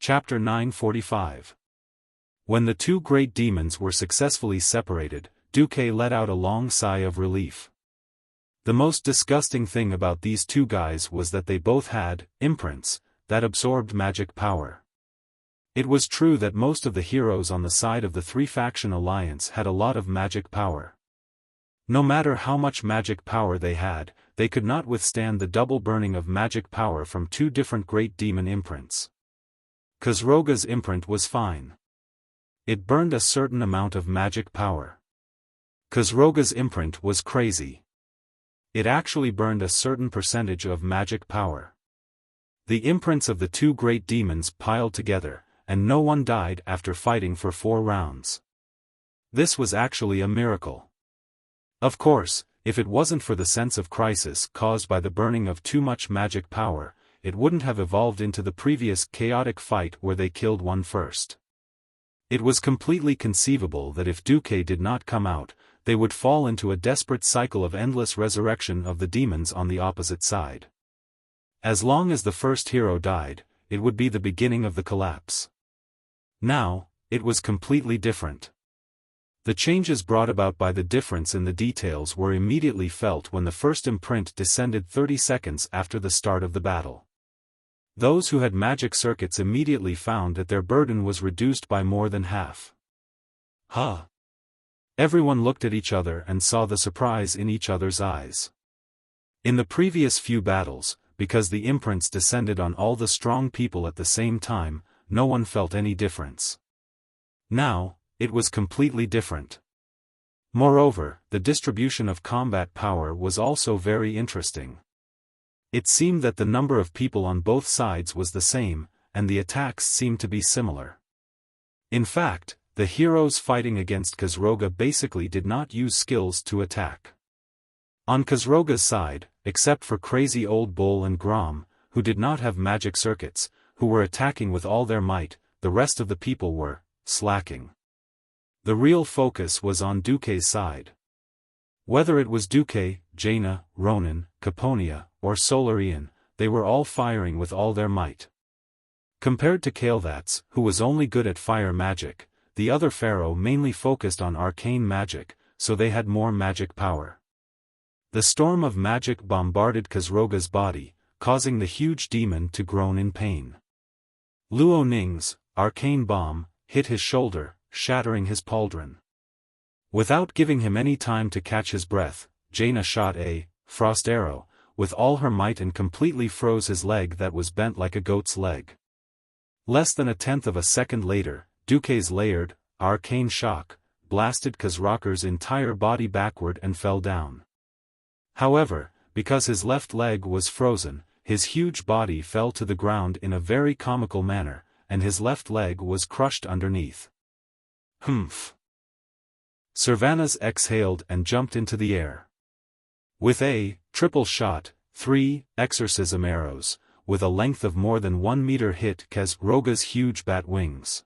Chapter 945. When the two great demons were successfully separated, Duque let out a long sigh of relief. The most disgusting thing about these two guys was that they both had imprints that absorbed magic power. It was true that most of the heroes on the side of the three-faction alliance had a lot of magic power. No matter how much magic power they had, they could not withstand the double burning of magic power from two different great demon imprints. Kozroga's imprint was fine. It burned a certain amount of magic power. Kozroga's imprint was crazy. It actually burned a certain percentage of magic power. The imprints of the two great demons piled together, and no one died after fighting for 4 rounds. This was actually a miracle. Of course, if it wasn't for the sense of crisis caused by the burning of too much magic power, it wouldn't have evolved into the previous chaotic fight where they killed one first. It was completely conceivable that if Duque did not come out, they would fall into a desperate cycle of endless resurrection of the demons on the opposite side. As long as the first hero died, it would be the beginning of the collapse. Now, it was completely different. The changes brought about by the difference in the details were immediately felt when the first imprint descended 30 seconds after the start of the battle. Those who had magic circuits immediately found that their burden was reduced by more than half. Huh! Everyone looked at each other and saw the surprise in each other's eyes. In the previous few battles, because the imprints descended on all the strong people at the same time, no one felt any difference. Now, it was completely different. Moreover, the distribution of combat power was also very interesting. It seemed that the number of people on both sides was the same, and the attacks seemed to be similar. In fact, the heroes fighting against Kozroga basically did not use skills to attack. On Kozroga's side, except for Crazy Old Bull and Grom, who did not have magic circuits, who were attacking with all their might, the rest of the people were slacking. The real focus was on Duque's side. Whether it was Duque, Jaina, Ronan, Caponia, or Solarian, they were all firing with all their might. Compared to Kael'thas, who was only good at fire magic, the other pharaoh mainly focused on arcane magic, so they had more magic power. The storm of magic bombarded Kozroga's body, causing the huge demon to groan in pain. Luo Ning's arcane bomb hit his shoulder, shattering his pauldron. Without giving him any time to catch his breath, Jaina shot a frost arrow with all her might and completely froze his leg that was bent like a goat's leg. Less than a tenth of a second later, Duque's layered arcane shock blasted Kozroga's entire body backward and fell down. However, because his left leg was frozen, his huge body fell to the ground in a very comical manner, and his left leg was crushed underneath. Humph! Sylvanas exhaled and jumped into the air. With a triple shot, 3 exorcism arrows, with a length of more than 1 meter hit Kozroga's huge bat wings.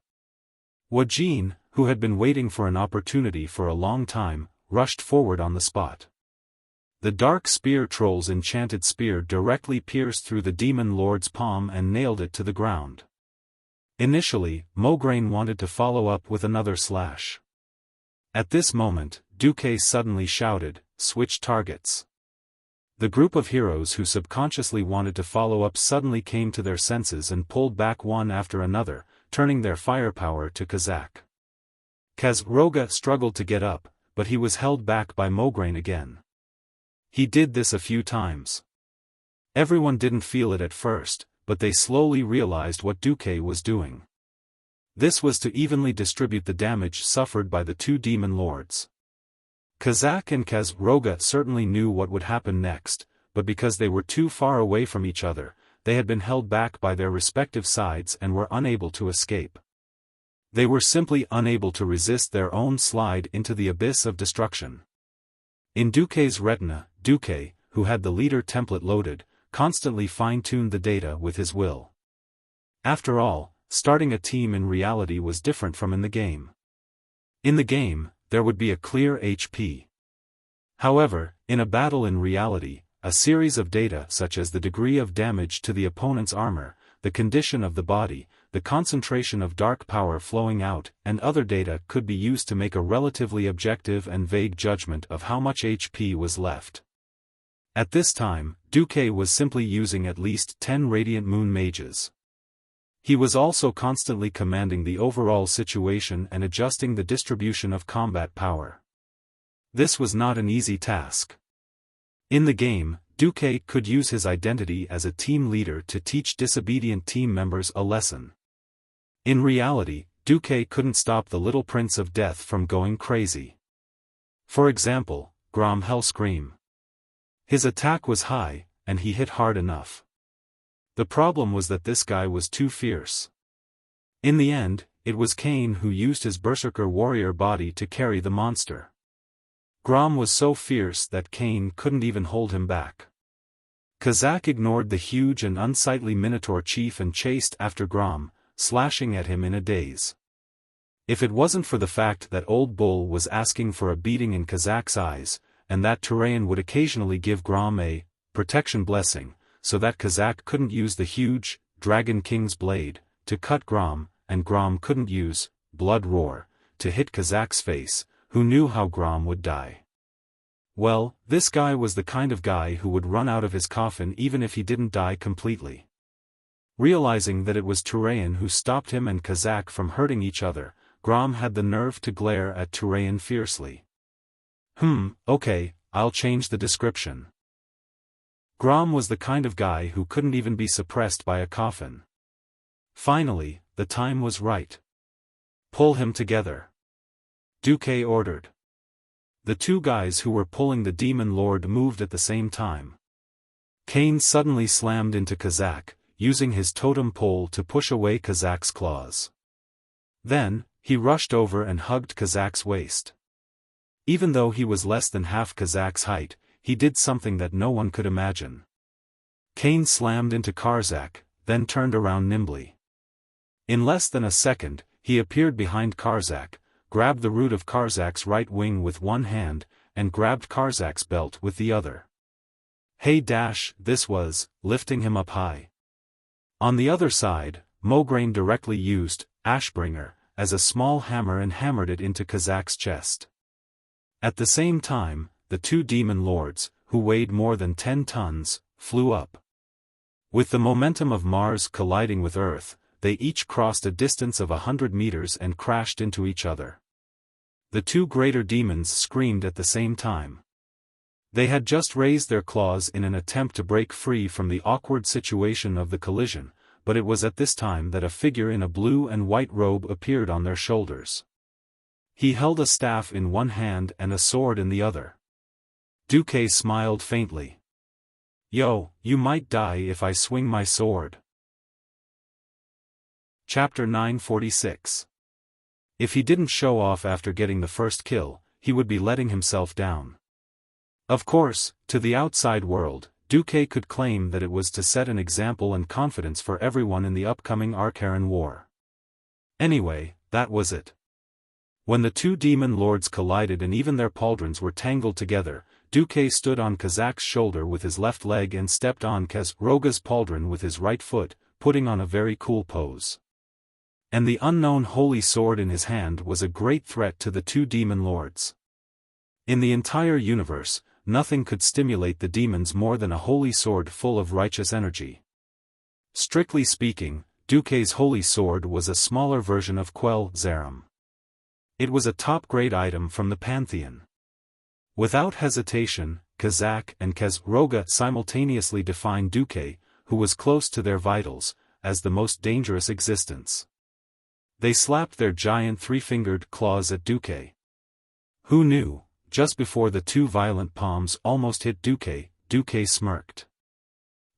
Wajin, who had been waiting for an opportunity for a long time, rushed forward on the spot. The Dark Spear Troll's enchanted spear directly pierced through the Demon Lord's palm and nailed it to the ground. Initially, Mograine wanted to follow up with another slash. At this moment, Duque suddenly shouted, "Switch targets." The group of heroes who subconsciously wanted to follow up suddenly came to their senses and pulled back one after another, turning their firepower to Kazak. Kozroga struggled to get up, but he was held back by Mograine again. He did this a few times. Everyone didn't feel it at first, but they slowly realized what Duque was doing. This was to evenly distribute the damage suffered by the two demon lords. Kazak and Kozroga certainly knew what would happen next, but because they were too far away from each other, they had been held back by their respective sides and were unable to escape. They were simply unable to resist their own slide into the abyss of destruction. In Duque's retina, Duque, who had the leader template loaded, constantly fine-tuned the data with his will. After all, starting a team in reality was different from in the game. In the game, there would be a clear HP. However, in a battle in reality, a series of data such as the degree of damage to the opponent's armor, the condition of the body, the concentration of dark power flowing out, and other data could be used to make a relatively objective and vague judgment of how much HP was left. At this time, Duque was simply using at least 10 Radiant Moon mages. He was also constantly commanding the overall situation and adjusting the distribution of combat power. This was not an easy task. In the game, Duque could use his identity as a team leader to teach disobedient team members a lesson. In reality, Duque couldn't stop the Little Prince of Death from going crazy. For example, Grom Hellscream. His attack was high, and he hit hard enough. The problem was that this guy was too fierce. In the end, it was Cain who used his Berserker warrior body to carry the monster. Grom was so fierce that Cain couldn't even hold him back. Kazak ignored the huge and unsightly Minotaur chief and chased after Grom, slashing at him in a daze. If it wasn't for the fact that Old Bull was asking for a beating in Kazak's eyes, and that Turayan would occasionally give Grom a protection blessing, so that Kazak couldn't use the huge Dragon King's blade to cut Grom, and Grom couldn't use Blood Roar to hit Kazak's face, who knew how Grom would die. Well, this guy was the kind of guy who would run out of his coffin even if he didn't die completely. Realizing that it was Turayan who stopped him and Kazak from hurting each other, Grom had the nerve to glare at Turayan fiercely. Okay, I'll change the description. Grom was the kind of guy who couldn't even be suppressed by a coffin. Finally, the time was right. Pull him together, Duque ordered. The two guys who were pulling the Demon Lord moved at the same time. Cain suddenly slammed into Kazak, using his totem pole to push away Kazak's claws. Then, he rushed over and hugged Kazak's waist. Even though he was less than half Kazak's height, he did something that no one could imagine. Cain slammed into Karzak, then turned around nimbly. In less than a second, he appeared behind Karzak, grabbed the root of Karzak's right wing with one hand, and grabbed Karzak's belt with the other. This was, lifting him up high. On the other side, Mograine directly used Ashbringer as a small hammer and hammered it into Kazak's chest. At the same time, the two demon lords, who weighed more than 10 tons, flew up. With the momentum of Mars colliding with Earth, they each crossed a distance of 100 meters and crashed into each other. The two greater demons screamed at the same time. They had just raised their claws in an attempt to break free from the awkward situation of the collision, but it was at this time that a figure in a blue and white robe appeared on their shoulders. He held a staff in one hand and a sword in the other. Duque smiled faintly. "Yo, you might die if I swing my sword." Chapter 946. If he didn't show off after getting the first kill, he would be letting himself down. Of course, to the outside world, Duque could claim that it was to set an example and confidence for everyone in the upcoming Archaran War. Anyway, that was it. When the two demon lords collided and even their pauldrons were tangled together, Duque stood on Kazak's shoulder with his left leg and stepped on Roga's pauldron with his right foot, putting on a very cool pose. And the unknown holy sword in his hand was a great threat to the two demon lords. In the entire universe, nothing could stimulate the demons more than a holy sword full of righteous energy. Strictly speaking, Duque's holy sword was a smaller version of Quell Zaram. It was a top-grade item from the Pantheon. Without hesitation, Kazak and Roga simultaneously defined Duque, who was close to their vitals, as the most dangerous existence. They slapped their giant three-fingered claws at Duque. Who knew? Just before the two violent palms almost hit Duque, Duque smirked.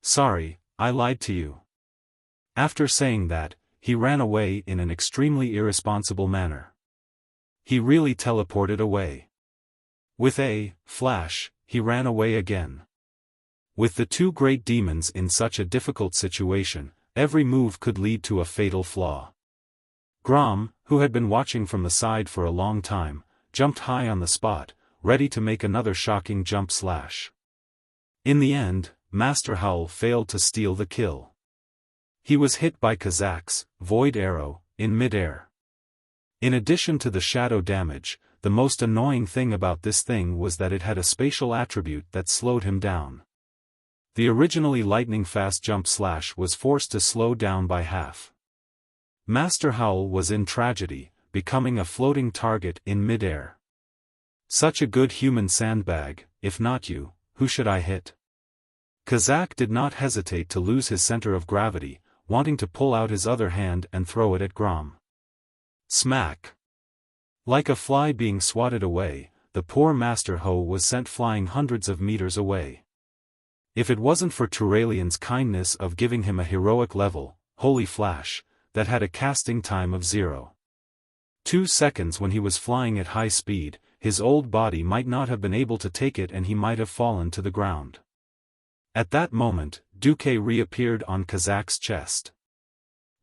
"Sorry, I lied to you." After saying that, he ran away in an extremely irresponsible manner. He really teleported away. With a flash, he ran away again. With the two great demons in such a difficult situation, every move could lead to a fatal flaw. Grom, who had been watching from the side for a long time, jumped high on the spot, ready to make another shocking jump slash. In the end, Master Howl failed to steal the kill. He was hit by Kazak's void arrow in midair. In addition to the shadow damage, the most annoying thing about this thing was that it had a spatial attribute that slowed him down. The originally lightning-fast jump slash was forced to slow down by half. Master Howl was in tragedy, becoming a floating target in midair. Such a good human sandbag, if not you, who should I hit? Kazak did not hesitate to lose his center of gravity, wanting to pull out his other hand and throw it at Grom. Smack! Like a fly being swatted away, the poor Master Ho was sent flying hundreds of meters away. If it wasn't for Turalian's kindness of giving him a heroic level, Holy Flash, that had a casting time of 0.2 seconds when he was flying at high speed, his old body might not have been able to take it and he might have fallen to the ground. At that moment, Duque reappeared on Kazak's chest.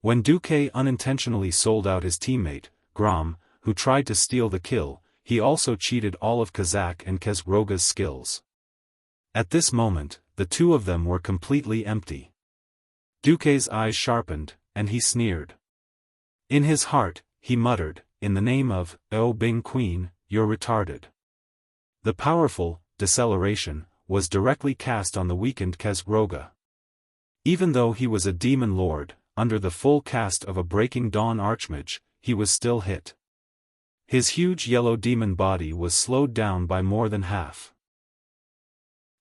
When Duque unintentionally sold out his teammate, Grom, who tried to steal the kill, he also cheated all of Kazak and Kezroga's skills. At this moment, the two of them were completely empty. Duque's eyes sharpened, and he sneered. In his heart, he muttered, "In the name of, Oh Bing Queen, you're retarded." The powerful deceleration was directly cast on the weakened Kezroga. Even though he was a demon lord, under the full cast of a Breaking Dawn Archmage, he was still hit. His huge yellow demon body was slowed down by more than half.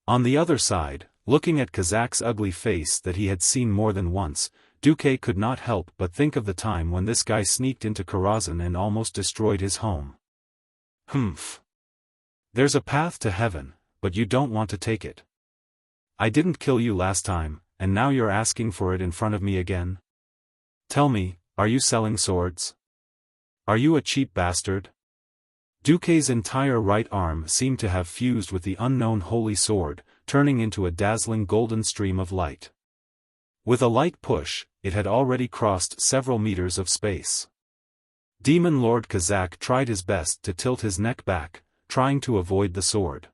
On the other side, looking at Kazak's ugly face that he had seen more than once, Duque could not help but think of the time when this guy sneaked into Karazhan and almost destroyed his home. Humph. There's a path to heaven, but you don't want to take it. I didn't kill you last time, and now you're asking for it in front of me again? Tell me, are you selling swords? Are you a cheap bastard? Duque's entire right arm seemed to have fused with the unknown holy sword, turning into a dazzling golden stream of light. With a light push, it had already crossed several meters of space. Demon Lord Kazak tried his best to tilt his neck back, trying to avoid the sword.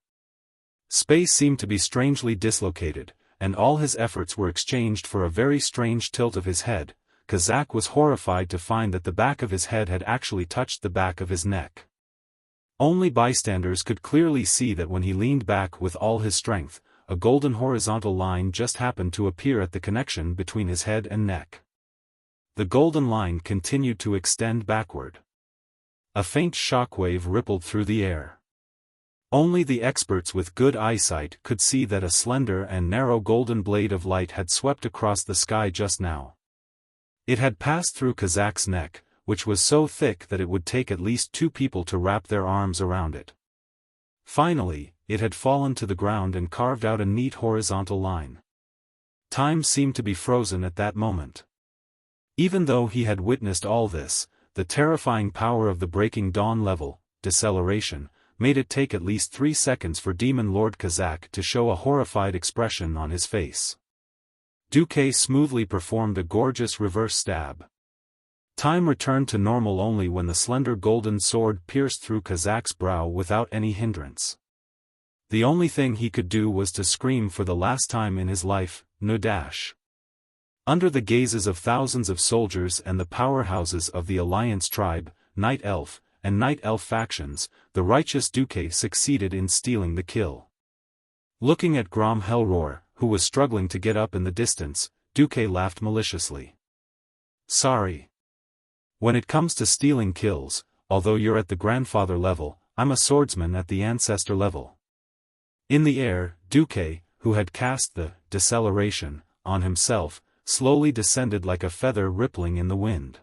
Space seemed to be strangely dislocated, and all his efforts were exchanged for a very strange tilt of his head. Kazak was horrified to find that the back of his head had actually touched the back of his neck. Only bystanders could clearly see that when he leaned back with all his strength, a golden horizontal line just happened to appear at the connection between his head and neck. The golden line continued to extend backward. A faint shockwave rippled through the air. Only the experts with good eyesight could see that a slender and narrow golden blade of light had swept across the sky just now. It had passed through Kazak's neck, which was so thick that it would take at least 2 people to wrap their arms around it. Finally, it had fallen to the ground and carved out a neat horizontal line. Time seemed to be frozen at that moment. Even though he had witnessed all this, the terrifying power of the Breaking Dawn level, deceleration, made it take at least 3 seconds for Demon Lord Kazak to show a horrified expression on his face. Duque smoothly performed a gorgeous reverse stab. Time returned to normal only when the slender golden sword pierced through Kazak's brow without any hindrance. The only thing he could do was to scream for the last time in his life, "No dash." Under the gazes of thousands of soldiers and the powerhouses of the Alliance tribe, Night Elf, and Night Elf factions, the righteous Duque succeeded in stealing the kill. Looking at Grom Hellroar, who was struggling to get up in the distance, Duque laughed maliciously. Sorry. When it comes to stealing kills, although you're at the grandfather level, I'm a swordsman at the ancestor level. In the air, Duque, who had cast the deceleration on himself, slowly descended like a feather rippling in the wind.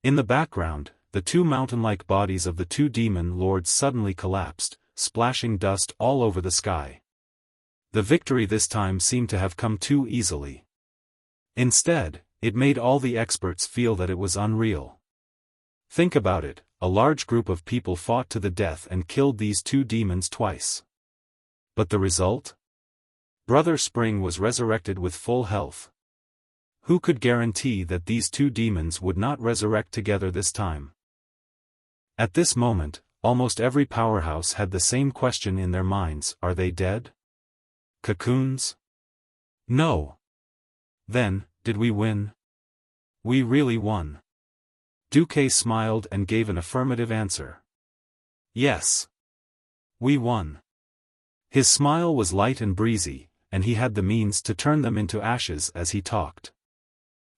In the background, the 2 mountain-like bodies of the 2 demon lords suddenly collapsed, splashing dust all over the sky. The victory this time seemed to have come too easily. Instead, it made all the experts feel that it was unreal. Think about it, a large group of people fought to the death and killed these 2 demons twice. But the result? Brother Spring was resurrected with full health. Who could guarantee that these 2 demons would not resurrect together this time? At this moment, almost every powerhouse had the same question in their minds: are they dead? Cocoons? No. Then, Did we win? We really won. Duque smiled and gave an affirmative answer. Yes. We won. His smile was light and breezy, and he had the means to turn them into ashes as he talked.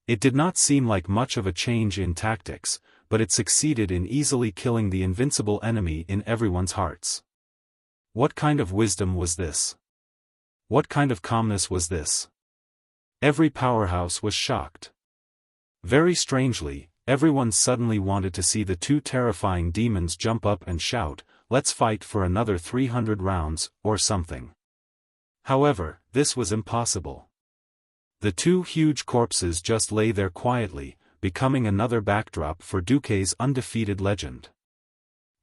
It did not seem like much of a change in tactics, but it succeeded in easily killing the invincible enemy in everyone's hearts. What kind of wisdom was this? What kind of calmness was this? Every powerhouse was shocked. Very strangely, everyone suddenly wanted to see the two terrifying demons jump up and shout, "Let's fight for another 300 rounds, or something." However, this was impossible. The two huge corpses just lay there quietly, becoming another backdrop for Duque's undefeated legend.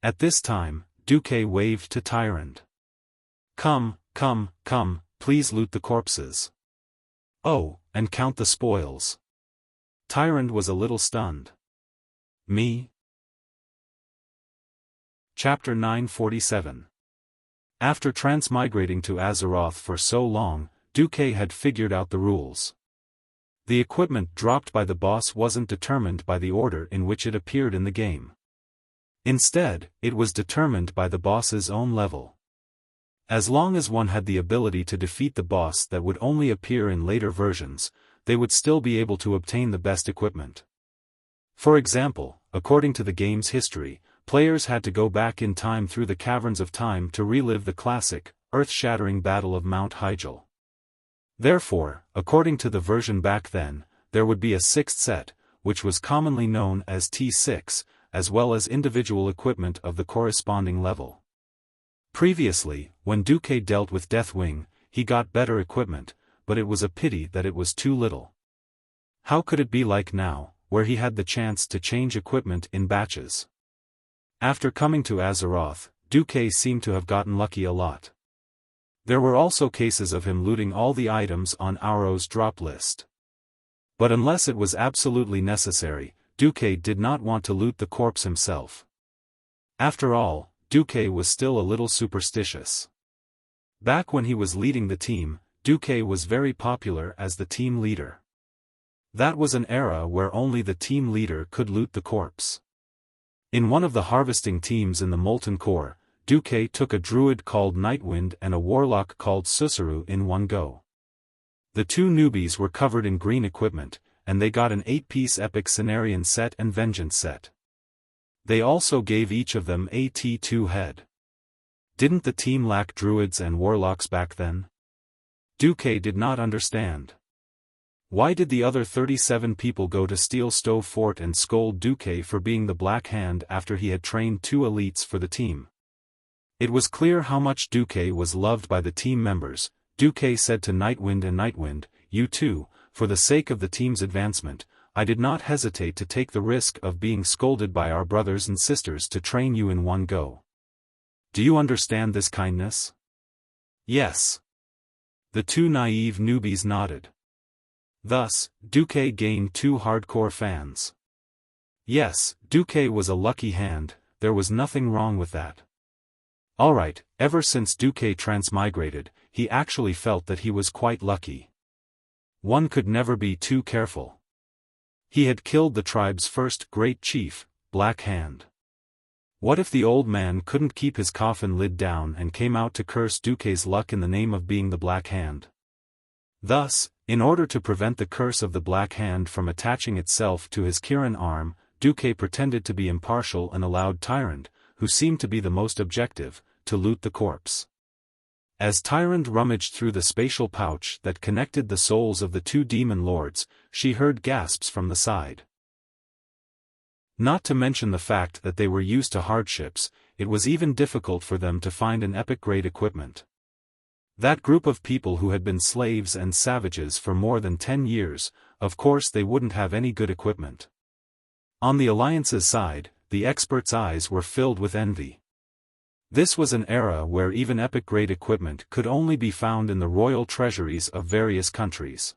At this time, Duque waved to Tyrant. Come, please loot the corpses. Oh, and count the spoils." Tyrant was a little stunned. Me? Chapter 947. After transmigrating to Azeroth for so long, Duque had figured out the rules. The equipment dropped by the boss wasn't determined by the order in which it appeared in the game. Instead, it was determined by the boss's own level. As long as one had the ability to defeat the boss that would only appear in later versions, they would still be able to obtain the best equipment. For example, according to the game's history, players had to go back in time through the caverns of time to relive the classic, earth-shattering Battle of Mount Hyjal. Therefore, according to the version back then, there would be a sixth set, which was commonly known as T6, as well as individual equipment of the corresponding level. Previously, when Duque dealt with Deathwing, he got better equipment, but it was a pity that it was too little. How could it be like now, where he had the chance to change equipment in batches? After coming to Azeroth, Duque seemed to have gotten lucky a lot. There were also cases of him looting all the items on Auro's drop list. But unless it was absolutely necessary, Duque did not want to loot the corpse himself. After all, Duque was still a little superstitious. Back when he was leading the team, Duque was very popular as the team leader. That was an era where only the team leader could loot the corpse. In one of the harvesting teams in the Molten Core, Duque took a druid called Nightwind and a warlock called Susaru in one go. The two newbies were covered in green equipment, and they got an 8-piece epic Cenarian set and Vengeance set. They also gave each of them a T2 head. Didn't the team lack druids and warlocks back then? Duque did not understand. Why did the other 37 people go to Steel Stove Fort and scold Duque for being the Black Hand after he had trained two elites for the team? It was clear how much Duque was loved by the team members. Duque said to Nightwind and Nightwind, "You two, for the sake of the team's advancement, I did not hesitate to take the risk of being scolded by our brothers and sisters to train you in one go. Do you understand this kindness?" Yes. The two naive newbies nodded. Thus, Duque gained two hardcore fans. Yes, Duque was a lucky hand, there was nothing wrong with that. Alright, ever since Duque transmigrated, he actually felt that he was quite lucky. One could never be too careful. He had killed the tribe's first great chief, Black Hand. What if the old man couldn't keep his coffin lid down and came out to curse Duque's luck in the name of being the Black Hand? Thus, in order to prevent the curse of the Black Hand from attaching itself to his Kirin arm, Duque pretended to be impartial and allowed Tyrant, who seemed to be the most objective, to loot the corpse. As Tyrant rummaged through the spatial pouch that connected the souls of the two demon lords, she heard gasps from the side. Not to mention the fact that they were used to hardships, it was even difficult for them to find an epic-grade equipment. That group of people who had been slaves and savages for more than 10 years, of course they wouldn't have any good equipment. On the Alliance's side, the experts' eyes were filled with envy. This was an era where even epic-grade equipment could only be found in the royal treasuries of various countries.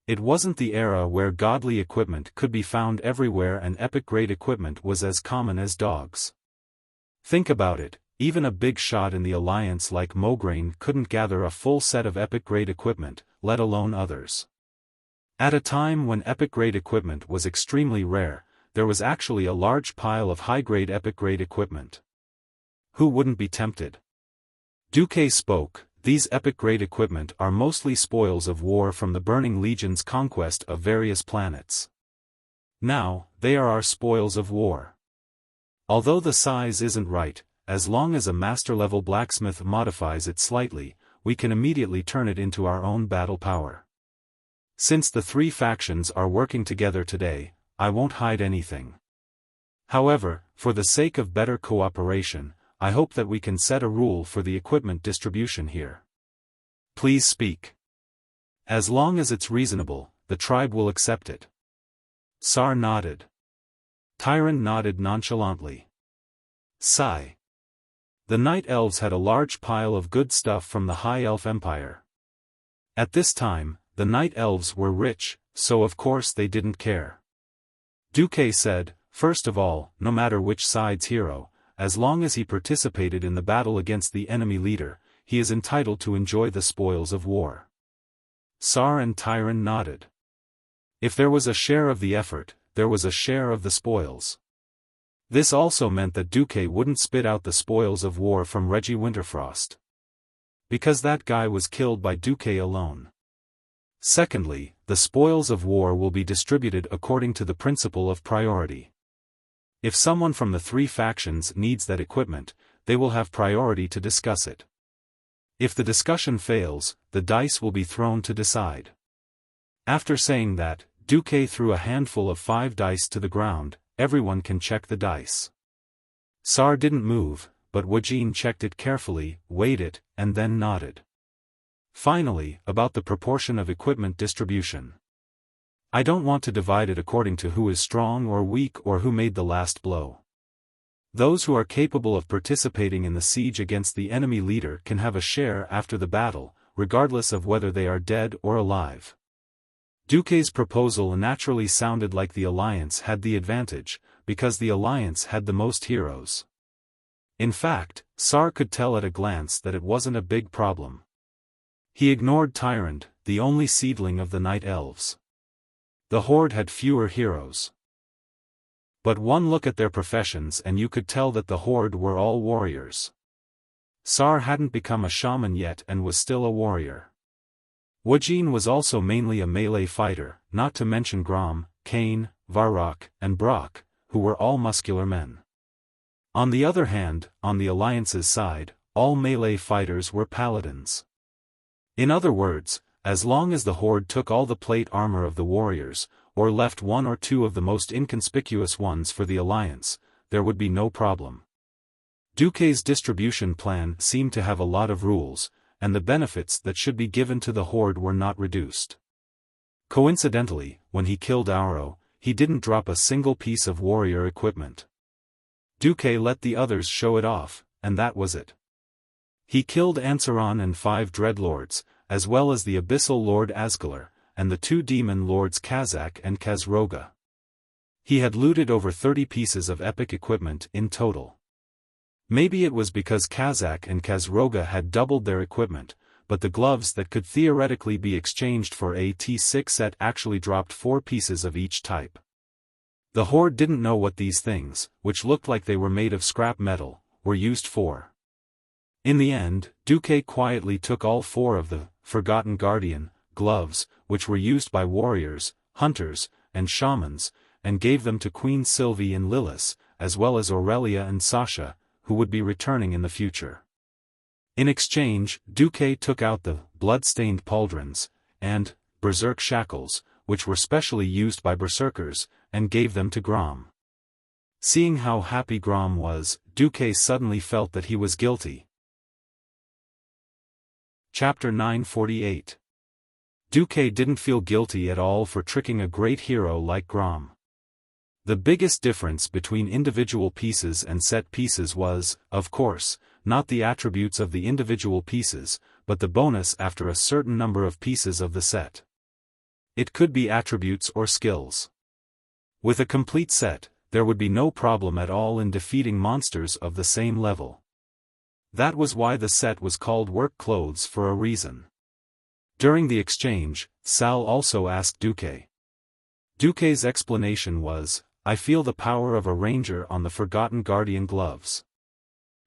It wasn't the era where godly equipment could be found everywhere and epic-grade equipment was as common as dogs. Think about it, even a big shot in the Alliance like Mograine couldn't gather a full set of epic-grade equipment, let alone others. At a time when epic-grade equipment was extremely rare, there was actually a large pile of high-grade epic-grade equipment. Who wouldn't be tempted? Duque spoke. These epic-grade equipment are mostly spoils of war from the Burning Legion's conquest of various planets. Now, they are our spoils of war. Although the size isn't right, as long as a master-level blacksmith modifies it slightly, we can immediately turn it into our own battle power. Since the three factions are working together today, I won't hide anything. However, for the sake of better cooperation, I hope that we can set a rule for the equipment distribution here. Please speak. As long as it's reasonable, the tribe will accept it. Sar nodded. Tyron nodded nonchalantly. Sigh. The Night Elves had a large pile of good stuff from the High Elf Empire. At this time, the Night Elves were rich, so of course they didn't care. Duque said, first of all, no matter which side's hero, as long as he participated in the battle against the enemy leader, he is entitled to enjoy the spoils of war. Sar and Tyron nodded. If there was a share of the effort, there was a share of the spoils. This also meant that Duque wouldn't spit out the spoils of war from Reggie Winterfrost. Because that guy was killed by Duque alone. Secondly, the spoils of war will be distributed according to the principle of priority. If someone from the three factions needs that equipment, they will have priority to discuss it. If the discussion fails, the dice will be thrown to decide. After saying that, Duque threw a handful of 5 dice to the ground. Everyone can check the dice. Sar didn't move, but Wujin checked it carefully, weighed it, and then nodded. Finally, about the proportion of equipment distribution. I don't want to divide it according to who is strong or weak or who made the last blow. Those who are capable of participating in the siege against the enemy leader can have a share after the battle, regardless of whether they are dead or alive. Duque's proposal naturally sounded like the Alliance had the advantage, because the Alliance had the most heroes. In fact, Sar could tell at a glance that it wasn't a big problem. He ignored Tyrant, the only seedling of the Night Elves. The Horde had fewer heroes. But one look at their professions and you could tell that the Horde were all warriors. Sar hadn't become a shaman yet and was still a warrior. Wujin was also mainly a melee fighter, not to mention Grom, Kane, Varrock, and Brock, who were all muscular men. On the other hand, on the Alliance's side, all melee fighters were paladins. In other words, as long as the Horde took all the plate armor of the warriors, or left 1 or 2 of the most inconspicuous ones for the Alliance, there would be no problem. Duque's distribution plan seemed to have a lot of rules, and the benefits that should be given to the Horde were not reduced. Coincidentally, when he killed Auro, he didn't drop a single piece of warrior equipment. Duque let the others show it off, and that was it. He killed Ansaron and 5 Dreadlords, as well as the Abyssal Lord Asgalar, and the 2 Demon Lords Kazak and Kazroga. He had looted over 30 pieces of epic equipment in total. Maybe it was because Kazak and Kazroga had doubled their equipment, but the gloves that could theoretically be exchanged for a T6 set actually dropped 4 pieces of each type. The Horde didn't know what these things, which looked like they were made of scrap metal, were used for. In the end, Duque quietly took all 4 of the Forgotten Guardian gloves, which were used by warriors, hunters, and shamans, and gave them to Queen Sylvie and Lilith, as well as Aurelia and Sasha, who would be returning in the future. In exchange, Duque took out the blood-stained pauldrons, and berserk shackles, which were specially used by berserkers, and gave them to Grom. Seeing how happy Grom was, Duque suddenly felt that he was guilty. Chapter 948. Duque didn't feel guilty at all for tricking a great hero like Grom. The biggest difference between individual pieces and set pieces was, of course, not the attributes of the individual pieces, but the bonus after a certain number of pieces of the set. It could be attributes or skills. With a complete set, there would be no problem at all in defeating monsters of the same level. That was why the set was called work clothes for a reason. During the exchange, Sal also asked Duque. Duque's explanation was, "I feel the power of a ranger on the Forgotten Guardian gloves."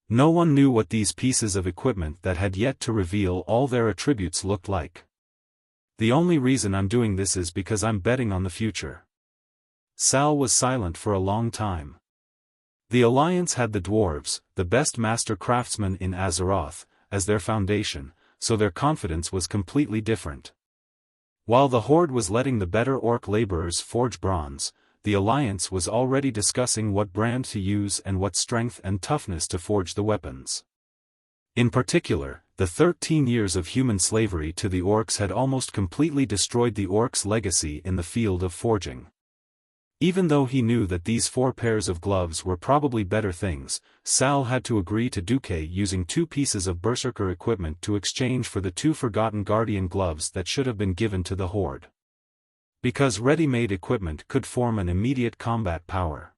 No one knew what these pieces of equipment that had yet to reveal all their attributes looked like. "The only reason I'm doing this is because I'm betting on the future." Sal was silent for a long time. The Alliance had the dwarves, the best master craftsmen in Azeroth, as their foundation, so their confidence was completely different. While the Horde was letting the better orc laborers forge bronze, the Alliance was already discussing what brand to use and what strength and toughness to forge the weapons. In particular, the 13 years of human slavery to the orcs had almost completely destroyed the orcs' legacy in the field of forging. Even though he knew that these 4 pairs of gloves were probably better things, Sal had to agree to Duque using 2 pieces of Berserker equipment to exchange for the 2 Forgotten Guardian gloves that should have been given to the Horde. Because ready-made equipment could form an immediate combat power.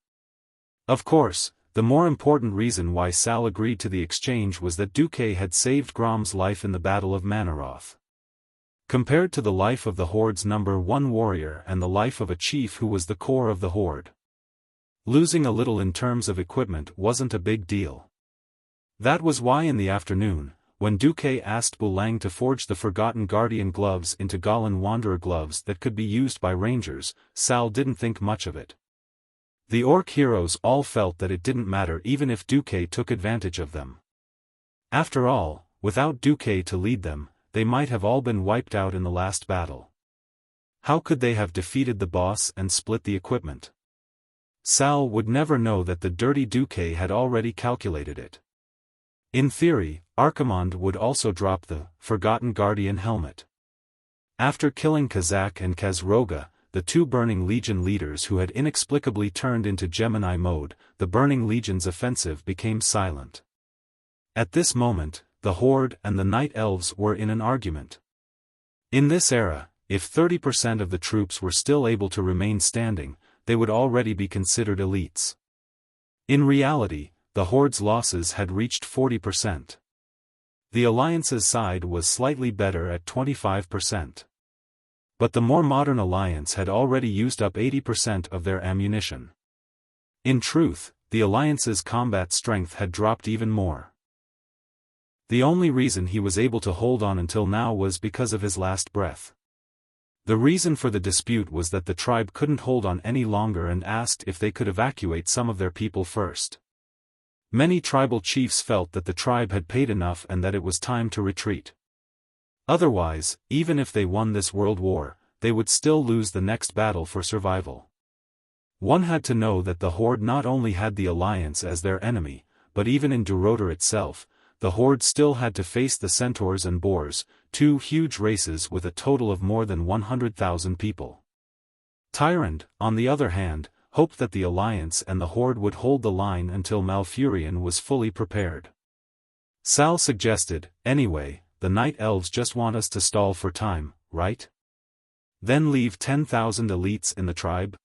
Of course, the more important reason why Sal agreed to the exchange was that Duque had saved Grom's life in the Battle of Manaroth. Compared to the life of the Horde's #1 warrior and the life of a chief who was the core of the Horde, losing a little in terms of equipment wasn't a big deal. That was why in the afternoon, when Duque asked Bulang to forge the Forgotten Guardian gloves into Golan Wanderer gloves that could be used by rangers, Sal didn't think much of it. The orc heroes all felt that it didn't matter even if Duque took advantage of them. After all, without Duque to lead them, they might have all been wiped out in the last battle. How could they have defeated the boss and split the equipment? Sal would never know that the dirty Duque had already calculated it. In theory, Archimonde would also drop the Forgotten Guardian helmet. After killing Kazak and Kazroga, the 2 Burning Legion leaders who had inexplicably turned into Gemini mode, the Burning Legion's offensive became silent. At this moment, the Horde and the Night Elves were in an argument. In this era, if 30% of the troops were still able to remain standing, they would already be considered elites. In reality, the Horde's losses had reached 40%. The Alliance's side was slightly better at 25%. But the more modern Alliance had already used up 80% of their ammunition. In truth, the Alliance's combat strength had dropped even more. The only reason he was able to hold on until now was because of his last breath. The reason for the dispute was that the tribe couldn't hold on any longer and asked if they could evacuate some of their people first. Many tribal chiefs felt that the tribe had paid enough and that it was time to retreat. Otherwise, even if they won this world war, they would still lose the next battle for survival. One had to know that the Horde not only had the Alliance as their enemy, but even in Durotar itself, the Horde still had to face the Centaurs and Boars, 2 huge races with a total of more than 100,000 people. Tyrant, on the other hand, hoped that the Alliance and the Horde would hold the line until Malfurion was fully prepared. Sal suggested, "Anyway, the Night Elves just want us to stall for time, right? Then leave 10,000 elites in the tribe?"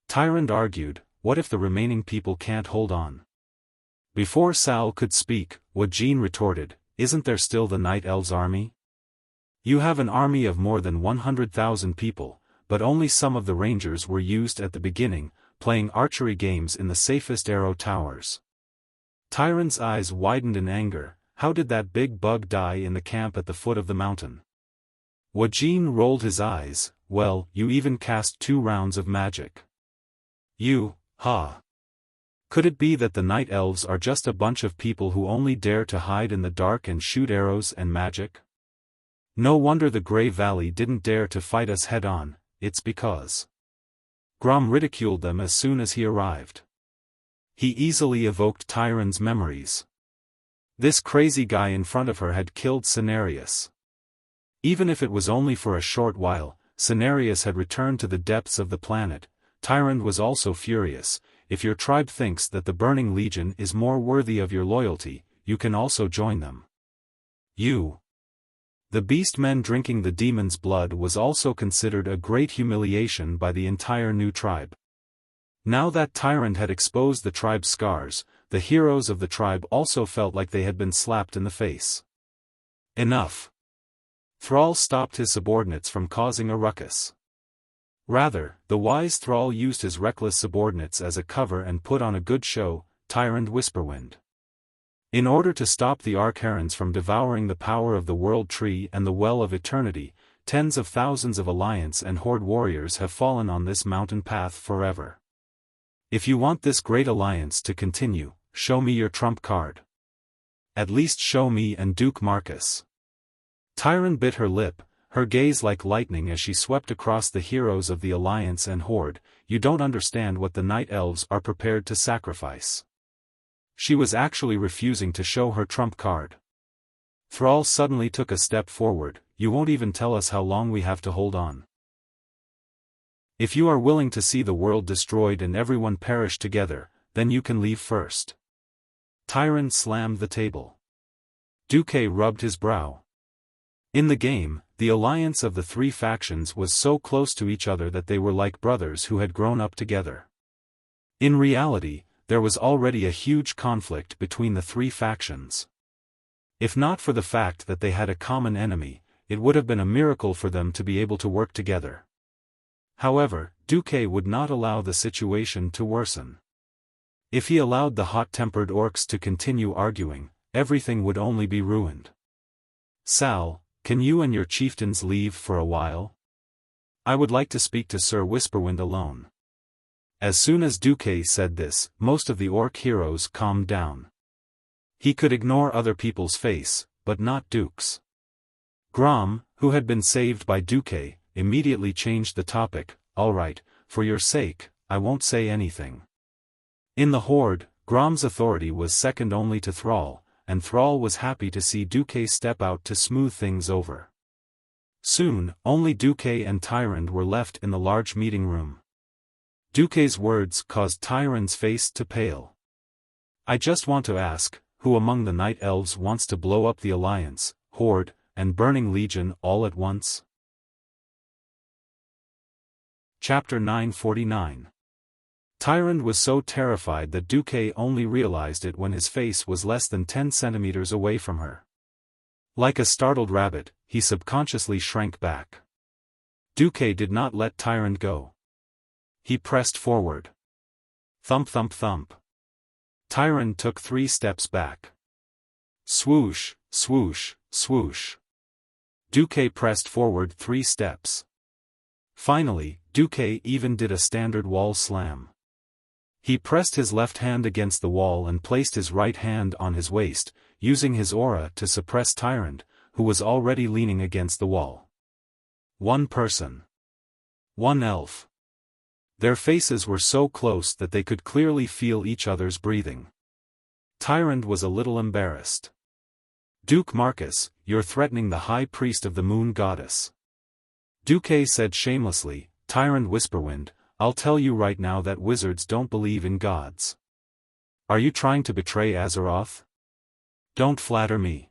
Tyrant argued, "What if the remaining people can't hold on?" Before Sal could speak, Wajin retorted, "Isn't there still the Night Elves' army? You have an army of more than 100,000 people, but only some of the rangers were used at the beginning, playing archery games in the safest arrow towers." Tyrant's eyes widened in anger. "How did that big bug die in the camp at the foot of the mountain?" Wajin rolled his eyes. "Well, you even cast 2 rounds of magic. You, ha. Could it be that the Night Elves are just a bunch of people who only dare to hide in the dark and shoot arrows and magic? No wonder the Grey Valley didn't dare to fight us head-on, it's because Grom ridiculed them as soon as he arrived." He easily evoked Tyrant's memories. This crazy guy in front of her had killed Cenarius. Even if it was only for a short while, Cenarius had returned to the depths of the planet. Tyrant was also furious. "If your tribe thinks that the Burning Legion is more worthy of your loyalty, you can also join them. You." The beastmen drinking the demon's blood was also considered a great humiliation by the entire new tribe. Now that Tyrant had exposed the tribe's scars, the heroes of the tribe also felt like they had been slapped in the face. Enough. Thrall stopped his subordinates from causing a ruckus. Rather, the wise Thrall used his reckless subordinates as a cover and put on a good show, Tyrant Whisperwind. In order to stop the Archerons from devouring the power of the World Tree and the Well of Eternity, tens of thousands of Alliance and Horde warriors have fallen on this mountain path forever. If you want this great alliance to continue, show me your trump card. At least show me and Duke Marcus. Tyrant bit her lip, her gaze like lightning as she swept across the heroes of the Alliance and Horde. You don't understand what the Night Elves are prepared to sacrifice. She was actually refusing to show her trump card. Thrall suddenly took a step forward. You won't even tell us how long we have to hold on. If you are willing to see the world destroyed and everyone perish together, then you can leave first. Tyrant slammed the table. Duque rubbed his brow. In the game, the alliance of the three factions was so close to each other that they were like brothers who had grown up together. In reality, there was already a huge conflict between the three factions. If not for the fact that they had a common enemy, it would have been a miracle for them to be able to work together. However, Duque would not allow the situation to worsen. If he allowed the hot-tempered orcs to continue arguing, everything would only be ruined. Sal, can you and your chieftains leave for a while? I would like to speak to Sir Whisperwind alone. As soon as Duque said this, most of the orc heroes calmed down. He could ignore other people's face, but not Duke's. Grom, who had been saved by Duque, immediately changed the topic. All right, for your sake, I won't say anything. In the Horde, Grom's authority was second only to Thrall, and Thrall was happy to see Duque step out to smooth things over. Soon, only Duque and Tyrant were left in the large meeting room. Duque's words caused Tyrant's face to pale. I just want to ask, who among the Night Elves wants to blow up the Alliance, Horde, and Burning Legion all at once? Chapter 949. Tyrant was so terrified that Duque only realized it when his face was less than 10 centimeters away from her. Like a startled rabbit, he subconsciously shrank back. Duque did not let Tyrant go. He pressed forward. Thump thump thump. Tyrant took 3 steps back. Swoosh, swoosh, swoosh. Duque pressed forward 3 steps. Finally, Duque even did a standard wall slam. He pressed his left hand against the wall and placed his right hand on his waist, using his aura to suppress Tyrant, who was already leaning against the wall. One person. One elf. Their faces were so close that they could clearly feel each other's breathing. Tyrant was a little embarrassed. Duke Marcus, you're threatening the High Priest of the Moon Goddess. Duque said shamelessly. Tyrant Whisperwind, I'll tell you right now that wizards don't believe in gods. Are you trying to betray Azeroth? Don't flatter me.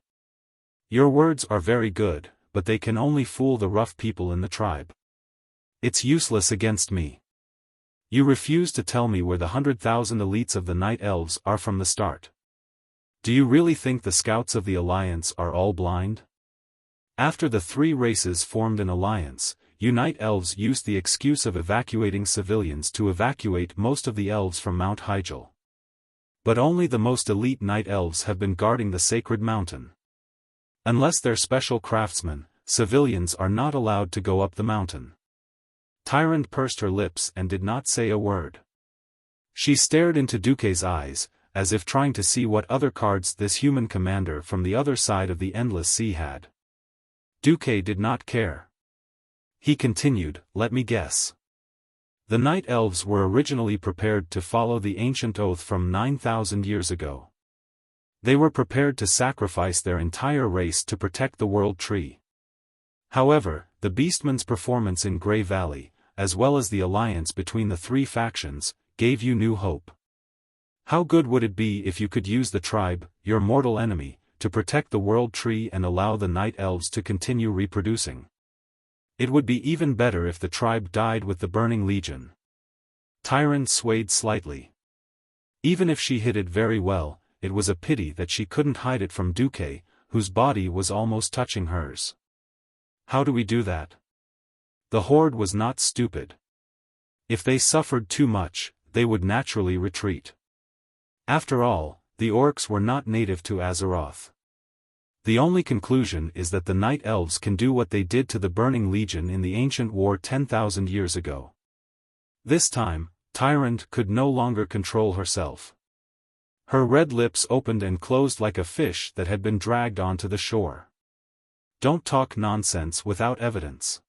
Your words are very good, but they can only fool the rough people in the tribe. It's useless against me. You refuse to tell me where the 100,000 elites of the Night Elves are from the start. Do you really think the scouts of the Alliance are all blind? After the 3 races formed an alliance, Night Elves used the excuse of evacuating civilians to evacuate most of the elves from Mount Hyjal. But only the most elite Night Elves have been guarding the sacred mountain. Unless they're special craftsmen, civilians are not allowed to go up the mountain. Tyrant pursed her lips and did not say a word. She stared into Duque's eyes, as if trying to see what other cards this human commander from the other side of the endless sea had. Duque did not care. He continued, let me guess. The Night Elves were originally prepared to follow the ancient oath from 9,000 years ago. They were prepared to sacrifice their entire race to protect the World Tree. However, the Beastman's performance in Grey Valley, as well as the alliance between the 3 factions, gave you new hope. How good would it be if you could use the tribe, your mortal enemy, to protect the World Tree and allow the Night Elves to continue reproducing? It would be even better if the tribe died with the Burning Legion. Tyrant swayed slightly. Even if she hid it very well, it was a pity that she couldn't hide it from Duque, whose body was almost touching hers. How do we do that? The horde was not stupid. If they suffered too much, they would naturally retreat. After all, the orcs were not native to Azeroth. The only conclusion is that the Night Elves can do what they did to the Burning Legion in the ancient war 10,000 years ago. This time, Tyrant could no longer control herself. Her red lips opened and closed like a fish that had been dragged onto the shore. Don't talk nonsense without evidence.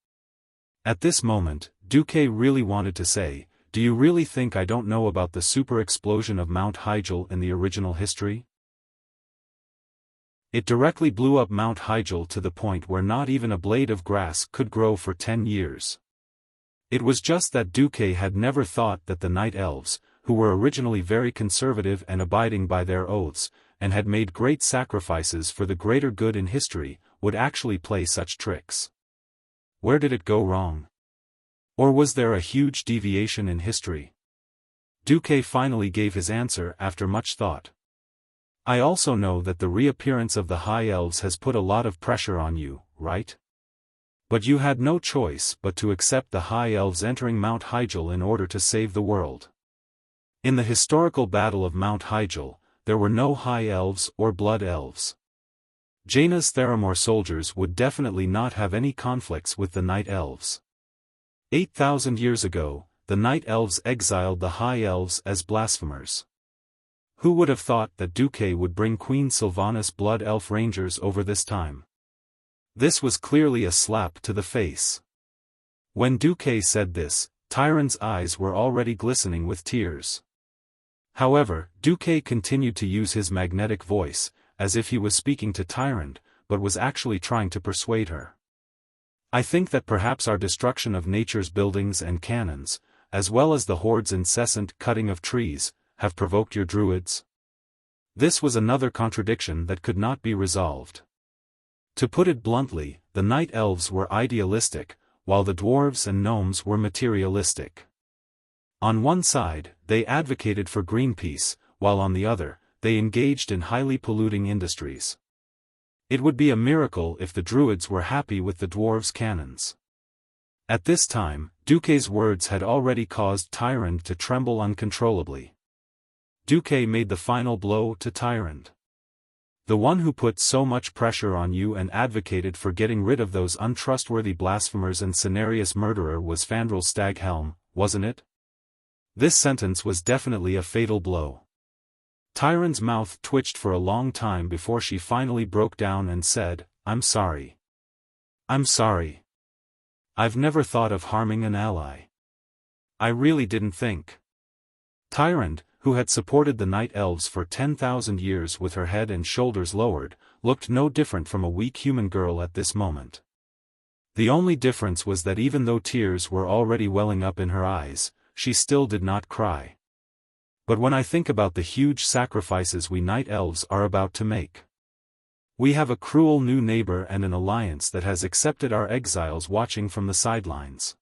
At this moment, Duque really wanted to say, do you really think I don't know about the super explosion of Mount Hyjal in the original history? It directly blew up Mount Hyjal to the point where not even a blade of grass could grow for 10 years. It was just that Duque had never thought that the Night Elves, who were originally very conservative and abiding by their oaths, and had made great sacrifices for the greater good in history, would actually play such tricks. Where did it go wrong? Or was there a huge deviation in history? Duque finally gave his answer after much thought. I also know that the reappearance of the High Elves has put a lot of pressure on you, right? But you had no choice but to accept the High Elves entering Mount Hyjal in order to save the world. In the historical Battle of Mount Hyjal, there were no High Elves or Blood Elves. Jaina's Theramore soldiers would definitely not have any conflicts with the Night Elves. 8,000 years ago, the Night Elves exiled the High Elves as blasphemers. Who would have thought that Duque would bring Queen Sylvanas' Blood Elf Rangers over this time? This was clearly a slap to the face. When Duque said this, Tyrant's eyes were already glistening with tears. However, Duque continued to use his magnetic voice, as if he was speaking to Tyrant, but was actually trying to persuade her. I think that perhaps our destruction of nature's buildings and cannons, as well as the horde's incessant cutting of trees, have provoked your druids. This was another contradiction that could not be resolved. To put it bluntly, the Night Elves were idealistic, while the dwarves and gnomes were materialistic. On one side, they advocated for green peace, while on the other, they engaged in highly polluting industries. It would be a miracle if the druids were happy with the dwarves' cannons. At this time, Duque's words had already caused Tyrant to tremble uncontrollably. Duque made the final blow to Tyrant. The one who put so much pressure on you and advocated for getting rid of those untrustworthy blasphemers and Cenarius murderer was Fandral Staghelm, wasn't it? This sentence was definitely a fatal blow. Tyrant's mouth twitched for a long time before she finally broke down and said, I'm sorry. I'm sorry. I've never thought of harming an ally. I really didn't think. Tyrant, who had supported the Night Elves for 10,000 years with her head and shoulders lowered, looked no different from a weak human girl at this moment. The only difference was that even though tears were already welling up in her eyes, she still did not cry. But when I think about the huge sacrifices we Night Elves are about to make. We have a cruel new neighbor and an alliance that has accepted our exiles watching from the sidelines.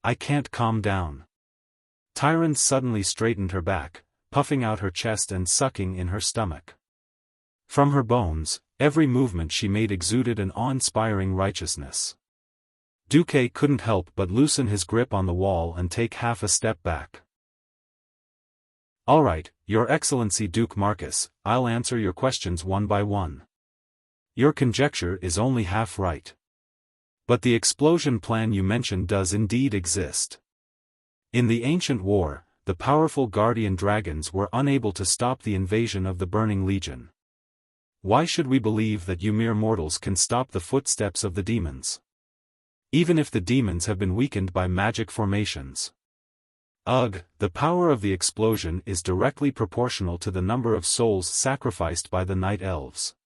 I can't calm down. Tyrant suddenly straightened her back, puffing out her chest and sucking in her stomach. From her bones, every movement she made exuded an awe-inspiring righteousness. Duque couldn't help but loosen his grip on the wall and take half a step back. All right, Your Excellency Duke Marcus, I'll answer your questions one by one. Your conjecture is only half right. But the explosion plan you mentioned does indeed exist. In the ancient war, the powerful guardian dragons were unable to stop the invasion of the Burning Legion. Why should we believe that you mere mortals can stop the footsteps of the demons? Even if the demons have been weakened by magic formations. Ugh, the power of the explosion is directly proportional to the number of souls sacrificed by the Night Elves.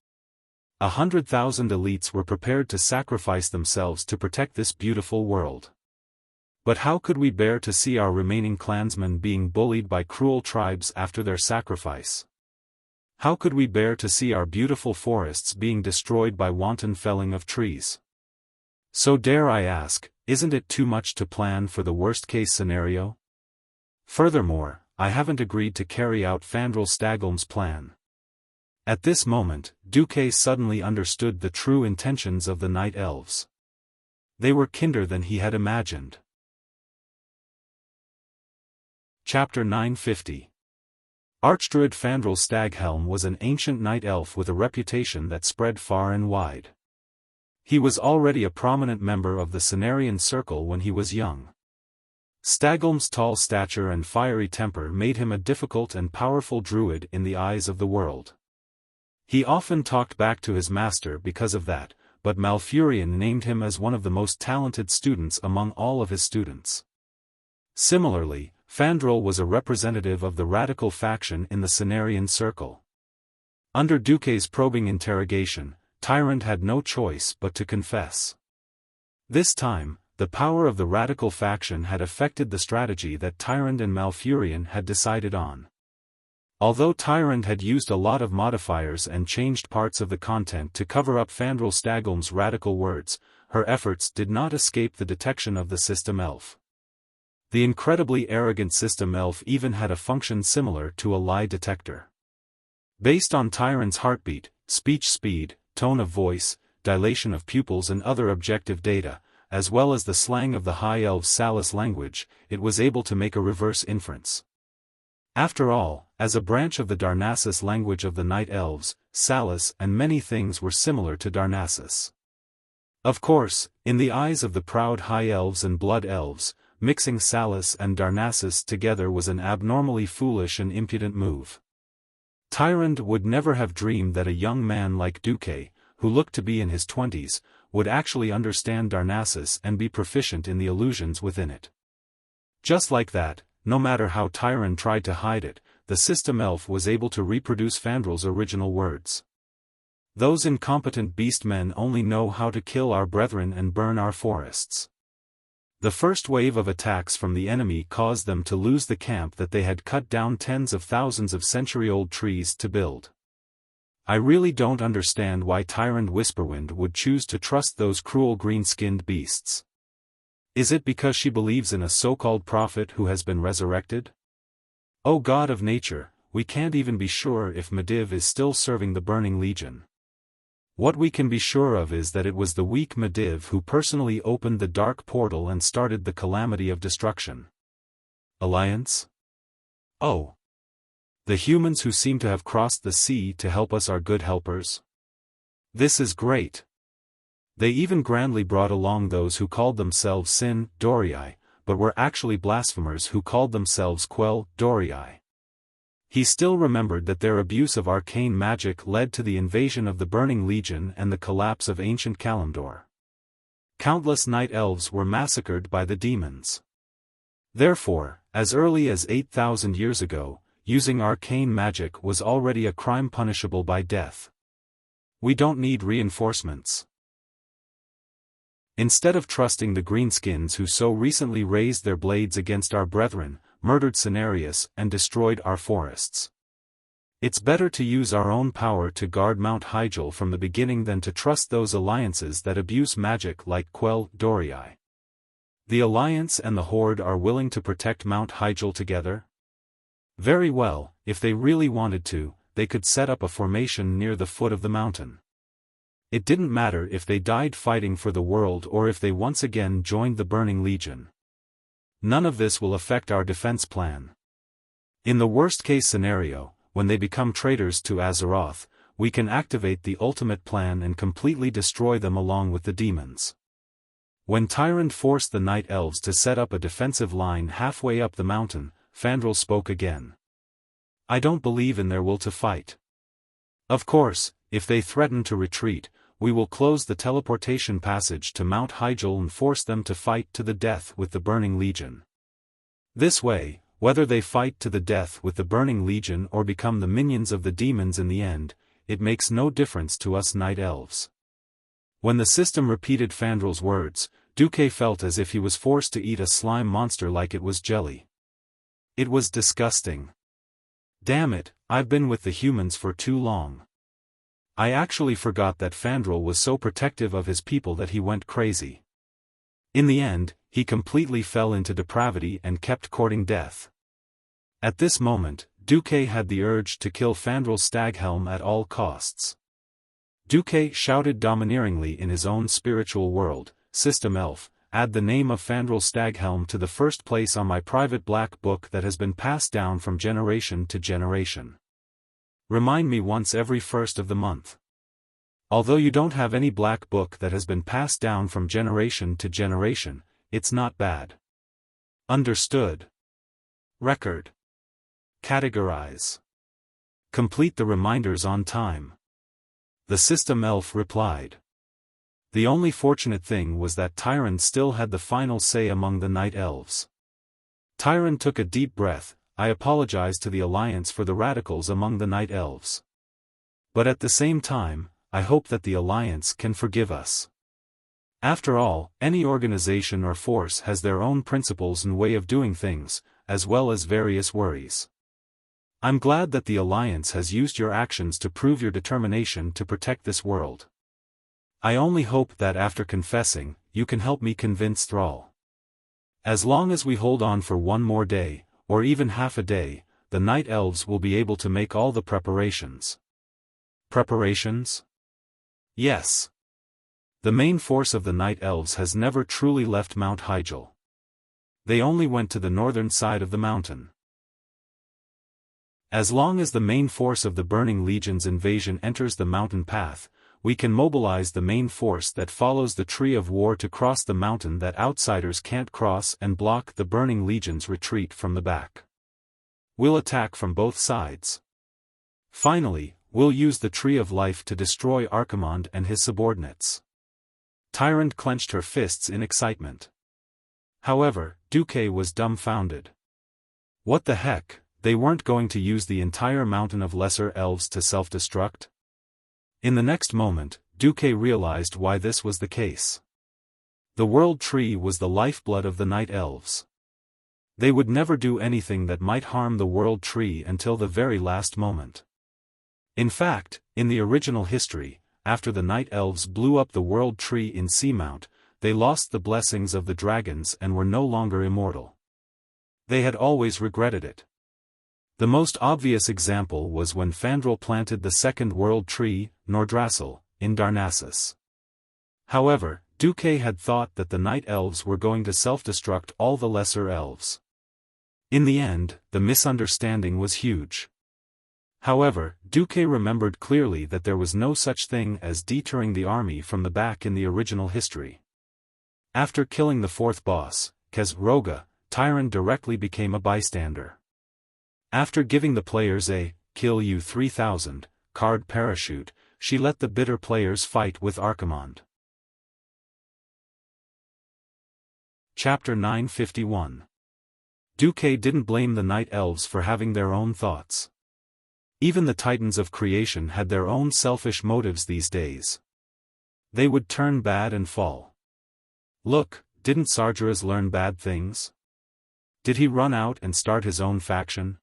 100,000 elites were prepared to sacrifice themselves to protect this beautiful world. But how could we bear to see our remaining clansmen being bullied by cruel tribes after their sacrifice? How could we bear to see our beautiful forests being destroyed by wanton felling of trees? So dare I ask, isn't it too much to plan for the worst-case scenario? Furthermore, I haven't agreed to carry out Fandral Staghelm's plan. At this moment, Duque suddenly understood the true intentions of the Night Elves. They were kinder than he had imagined. Chapter 950. Archdruid Fandral Staghelm was an ancient night elf with a reputation that spread far and wide. He was already a prominent member of the Cenarian Circle when he was young. Staghelm's tall stature and fiery temper made him a difficult and powerful druid in the eyes of the world. He often talked back to his master because of that, but Malfurion named him as one of the most talented students among all of his students. Similarly, Fandral was a representative of the radical faction in the Cenarian Circle. Under Duque's probing interrogation, Tyrant had no choice but to confess. This time, the power of the radical faction had affected the strategy that Tyrant and Malfurion had decided on. Although Tyrant had used a lot of modifiers and changed parts of the content to cover up Fandral Staghelm's radical words, her efforts did not escape the detection of the System Elf. The incredibly arrogant System Elf even had a function similar to a lie detector. Based on Tyrant's heartbeat, speech speed, tone of voice, dilation of pupils and other objective data, as well as the slang of the High Elves' Salis language, it was able to make a reverse inference. After all, as a branch of the Darnassus language of the Night Elves, Salis and many things were similar to Darnassus. Of course, in the eyes of the proud High Elves and Blood Elves, mixing Salis and Darnassus together was an abnormally foolish and impudent move. Tyrant would never have dreamed that a young man like Duque, who looked to be in his 20s, would actually understand Darnassus and be proficient in the illusions within it. Just like that, no matter how Tyrant tried to hide it, the System Elf was able to reproduce Fandral's original words. Those incompetent beast-men only know how to kill our brethren and burn our forests. The first wave of attacks from the enemy caused them to lose the camp that they had cut down tens of thousands of century-old trees to build. I really don't understand why Tyrant Whisperwind would choose to trust those cruel green-skinned beasts. Is it because she believes in a so-called prophet who has been resurrected? O God of nature, we can't even be sure if Medivh is still serving the Burning Legion. What we can be sure of is that it was the weak Medivh who personally opened the dark portal and started the calamity of destruction. Alliance? Oh. The humans who seem to have crossed the sea to help us are good helpers? This is great. They even grandly brought along those who called themselves Sin, Dorii, but were actually blasphemers who called themselves Quell, Dorii. He still remembered that their abuse of arcane magic led to the invasion of the Burning Legion and the collapse of ancient Kalimdor. Countless night elves were massacred by the demons. Therefore, as early as 8,000 years ago, using arcane magic was already a crime punishable by death. We don't need reinforcements. Instead of trusting the greenskins who so recently raised their blades against our brethren, murdered Cenarius and destroyed our forests. It's better to use our own power to guard Mount Hyjal from the beginning than to trust those alliances that abuse magic like Quell, Dorii. The Alliance and the Horde are willing to protect Mount Hyjal together? Very well, if they really wanted to, they could set up a formation near the foot of the mountain. It didn't matter if they died fighting for the world or if they once again joined the Burning Legion. None of this will affect our defense plan. In the worst-case scenario, when they become traitors to Azeroth, we can activate the ultimate plan and completely destroy them along with the demons. When Tyrant forced the Night Elves to set up a defensive line halfway up the mountain, Fandral spoke again. I don't believe in their will to fight. Of course, if they threaten to retreat, we will close the teleportation passage to Mount Hyjal and force them to fight to the death with the Burning Legion. This way, whether they fight to the death with the Burning Legion or become the minions of the demons in the end, it makes no difference to us Night Elves. When the system repeated Fandral's words, Duque felt as if he was forced to eat a slime monster like it was jelly. It was disgusting. Damn it, I've been with the humans for too long. I actually forgot that Fandral was so protective of his people that he went crazy. In the end, he completely fell into depravity and kept courting death. At this moment, Duque had the urge to kill Fandral Staghelm at all costs. Duque shouted domineeringly in his own spiritual world, System Elf, add the name of Fandral Staghelm to the first place on my private black book that has been passed down from generation to generation. Remind me once every first of the month. Although you don't have any black book that has been passed down from generation to generation, it's not bad. Understood. Record. Categorize. Complete the reminders on time. The System Elf replied. The only fortunate thing was that Tyrant still had the final say among the Night Elves. Tyrant took a deep breath. I apologize to the Alliance for the radicals among the Night Elves. But at the same time, I hope that the Alliance can forgive us. After all, any organization or force has their own principles and way of doing things, as well as various worries. I'm glad that the Alliance has used your actions to prove your determination to protect this world. I only hope that after confessing, you can help me convince Thrall. As long as we hold on for one more day, or even half a day, the Night Elves will be able to make all the preparations. Preparations? Yes. The main force of the Night Elves has never truly left Mount Hyjal. They only went to the northern side of the mountain. As long as the main force of the Burning Legion's invasion enters the mountain path, we can mobilize the main force that follows the Tree of War to cross the mountain that outsiders can't cross and block the Burning Legion's retreat from the back. We'll attack from both sides. Finally, we'll use the Tree of Life to destroy Archimonde and his subordinates. Tyrant clenched her fists in excitement. However, Duque was dumbfounded. What the heck, they weren't going to use the entire mountain of lesser elves to self-destruct? In the next moment, Duque realized why this was the case. The World Tree was the lifeblood of the Night Elves. They would never do anything that might harm the World Tree until the very last moment. In fact, in the original history, after the Night Elves blew up the World Tree in Seamount, they lost the blessings of the dragons and were no longer immortal. They had always regretted it. The most obvious example was when Fandral planted the second World Tree, Nordrassil, in Darnassus. However, Duque had thought that the Night Elves were going to self-destruct all the lesser elves. In the end, the misunderstanding was huge. However, Duque remembered clearly that there was no such thing as deterring the army from the back in the original history. After killing the fourth boss, Kezroga, Tyrant directly became a bystander. After giving the players a "Kill You 3000" card parachute, she let the bitter players fight with Archimonde. Chapter 951. Duque didn't blame the Night Elves for having their own thoughts. Even the Titans of creation had their own selfish motives these days. They would turn bad and fall. Look, didn't Sargeras learn bad things? Did he run out and start his own faction?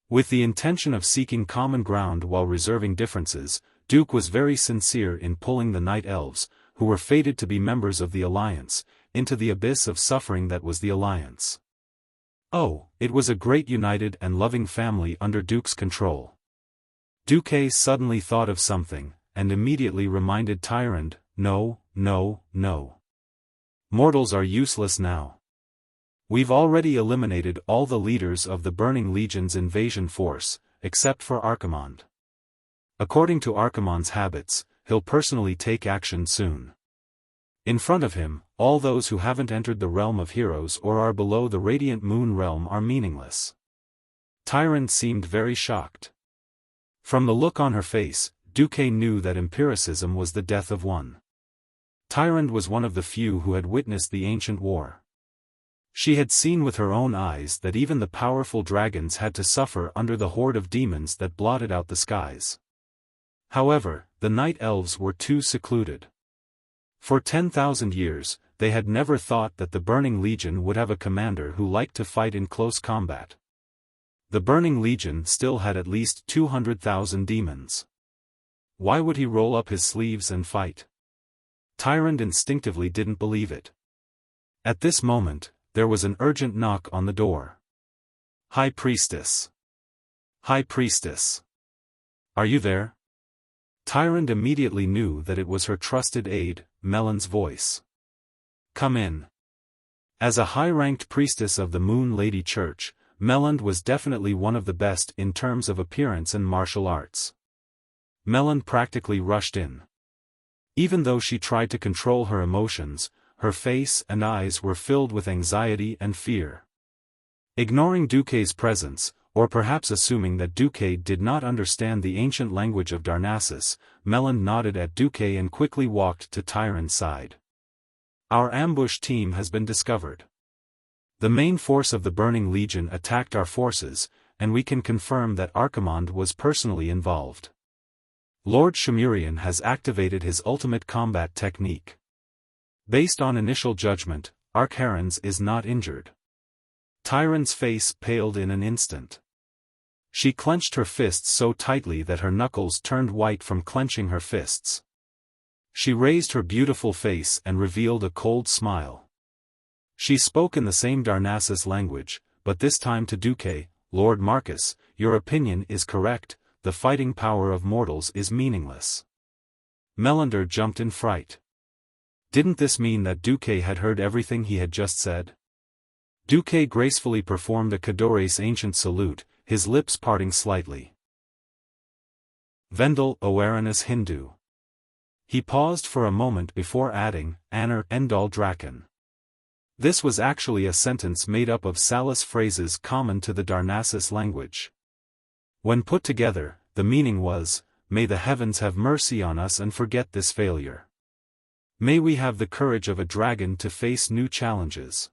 With the intention of seeking common ground while reserving differences, Duke was very sincere in pulling the Night Elves, who were fated to be members of the Alliance, into the abyss of suffering that was the Alliance. Oh, it was a great united and loving family under Duke's control. Duque suddenly thought of something, and immediately reminded Tyrant, no. Mortals are useless now. We've already eliminated all the leaders of the Burning Legion's invasion force, except for Archimonde. According to Archimonde's habits, he'll personally take action soon. In front of him, all those who haven't entered the realm of heroes or are below the Radiant Moon realm are meaningless. Tyrant seemed very shocked. From the look on her face, Duque knew that empiricism was the death of one. Tyrant was one of the few who had witnessed the ancient war. She had seen with her own eyes that even the powerful dragons had to suffer under the horde of demons that blotted out the skies. However, the Night Elves were too secluded. For 10,000 years, they had never thought that the Burning Legion would have a commander who liked to fight in close combat. The Burning Legion still had at least 200,000 demons. Why would he roll up his sleeves and fight? Tyrant instinctively didn't believe it. At this moment, there was an urgent knock on the door. High Priestess. High Priestess. Are you there? Tyrant immediately knew that it was her trusted aide, Melon's voice. Come in. As a high-ranked priestess of the Moon Lady Church, Melland was definitely one of the best in terms of appearance and martial arts. Melland practically rushed in. Even though she tried to control her emotions, her face and eyes were filled with anxiety and fear. Ignoring Duque's presence, or perhaps assuming that Duque did not understand the ancient language of Darnassus, Melland nodded at Duque and quickly walked to Tyrant's side. Our ambush team has been discovered. The main force of the Burning Legion attacked our forces, and we can confirm that Archimonde was personally involved. Lord Shimurian has activated his ultimate combat technique. Based on initial judgment, Arkharens is not injured. Tyrant's face paled in an instant. She clenched her fists so tightly that her knuckles turned white from clenching her fists. She raised her beautiful face and revealed a cold smile. She spoke in the same Darnassus language, but this time to Duque. Lord Marcus, your opinion is correct, the fighting power of mortals is meaningless. Melander jumped in fright. Didn't this mean that Duque had heard everything he had just said? Duque gracefully performed a Cadores ancient salute, his lips parting slightly. Vendel Oeranis Hindu. He paused for a moment before adding, Anar Endal Draken. This was actually a sentence made up of Salis phrases common to the Darnassus language. When put together, the meaning was, may the heavens have mercy on us and forget this failure. May we have the courage of a dragon to face new challenges.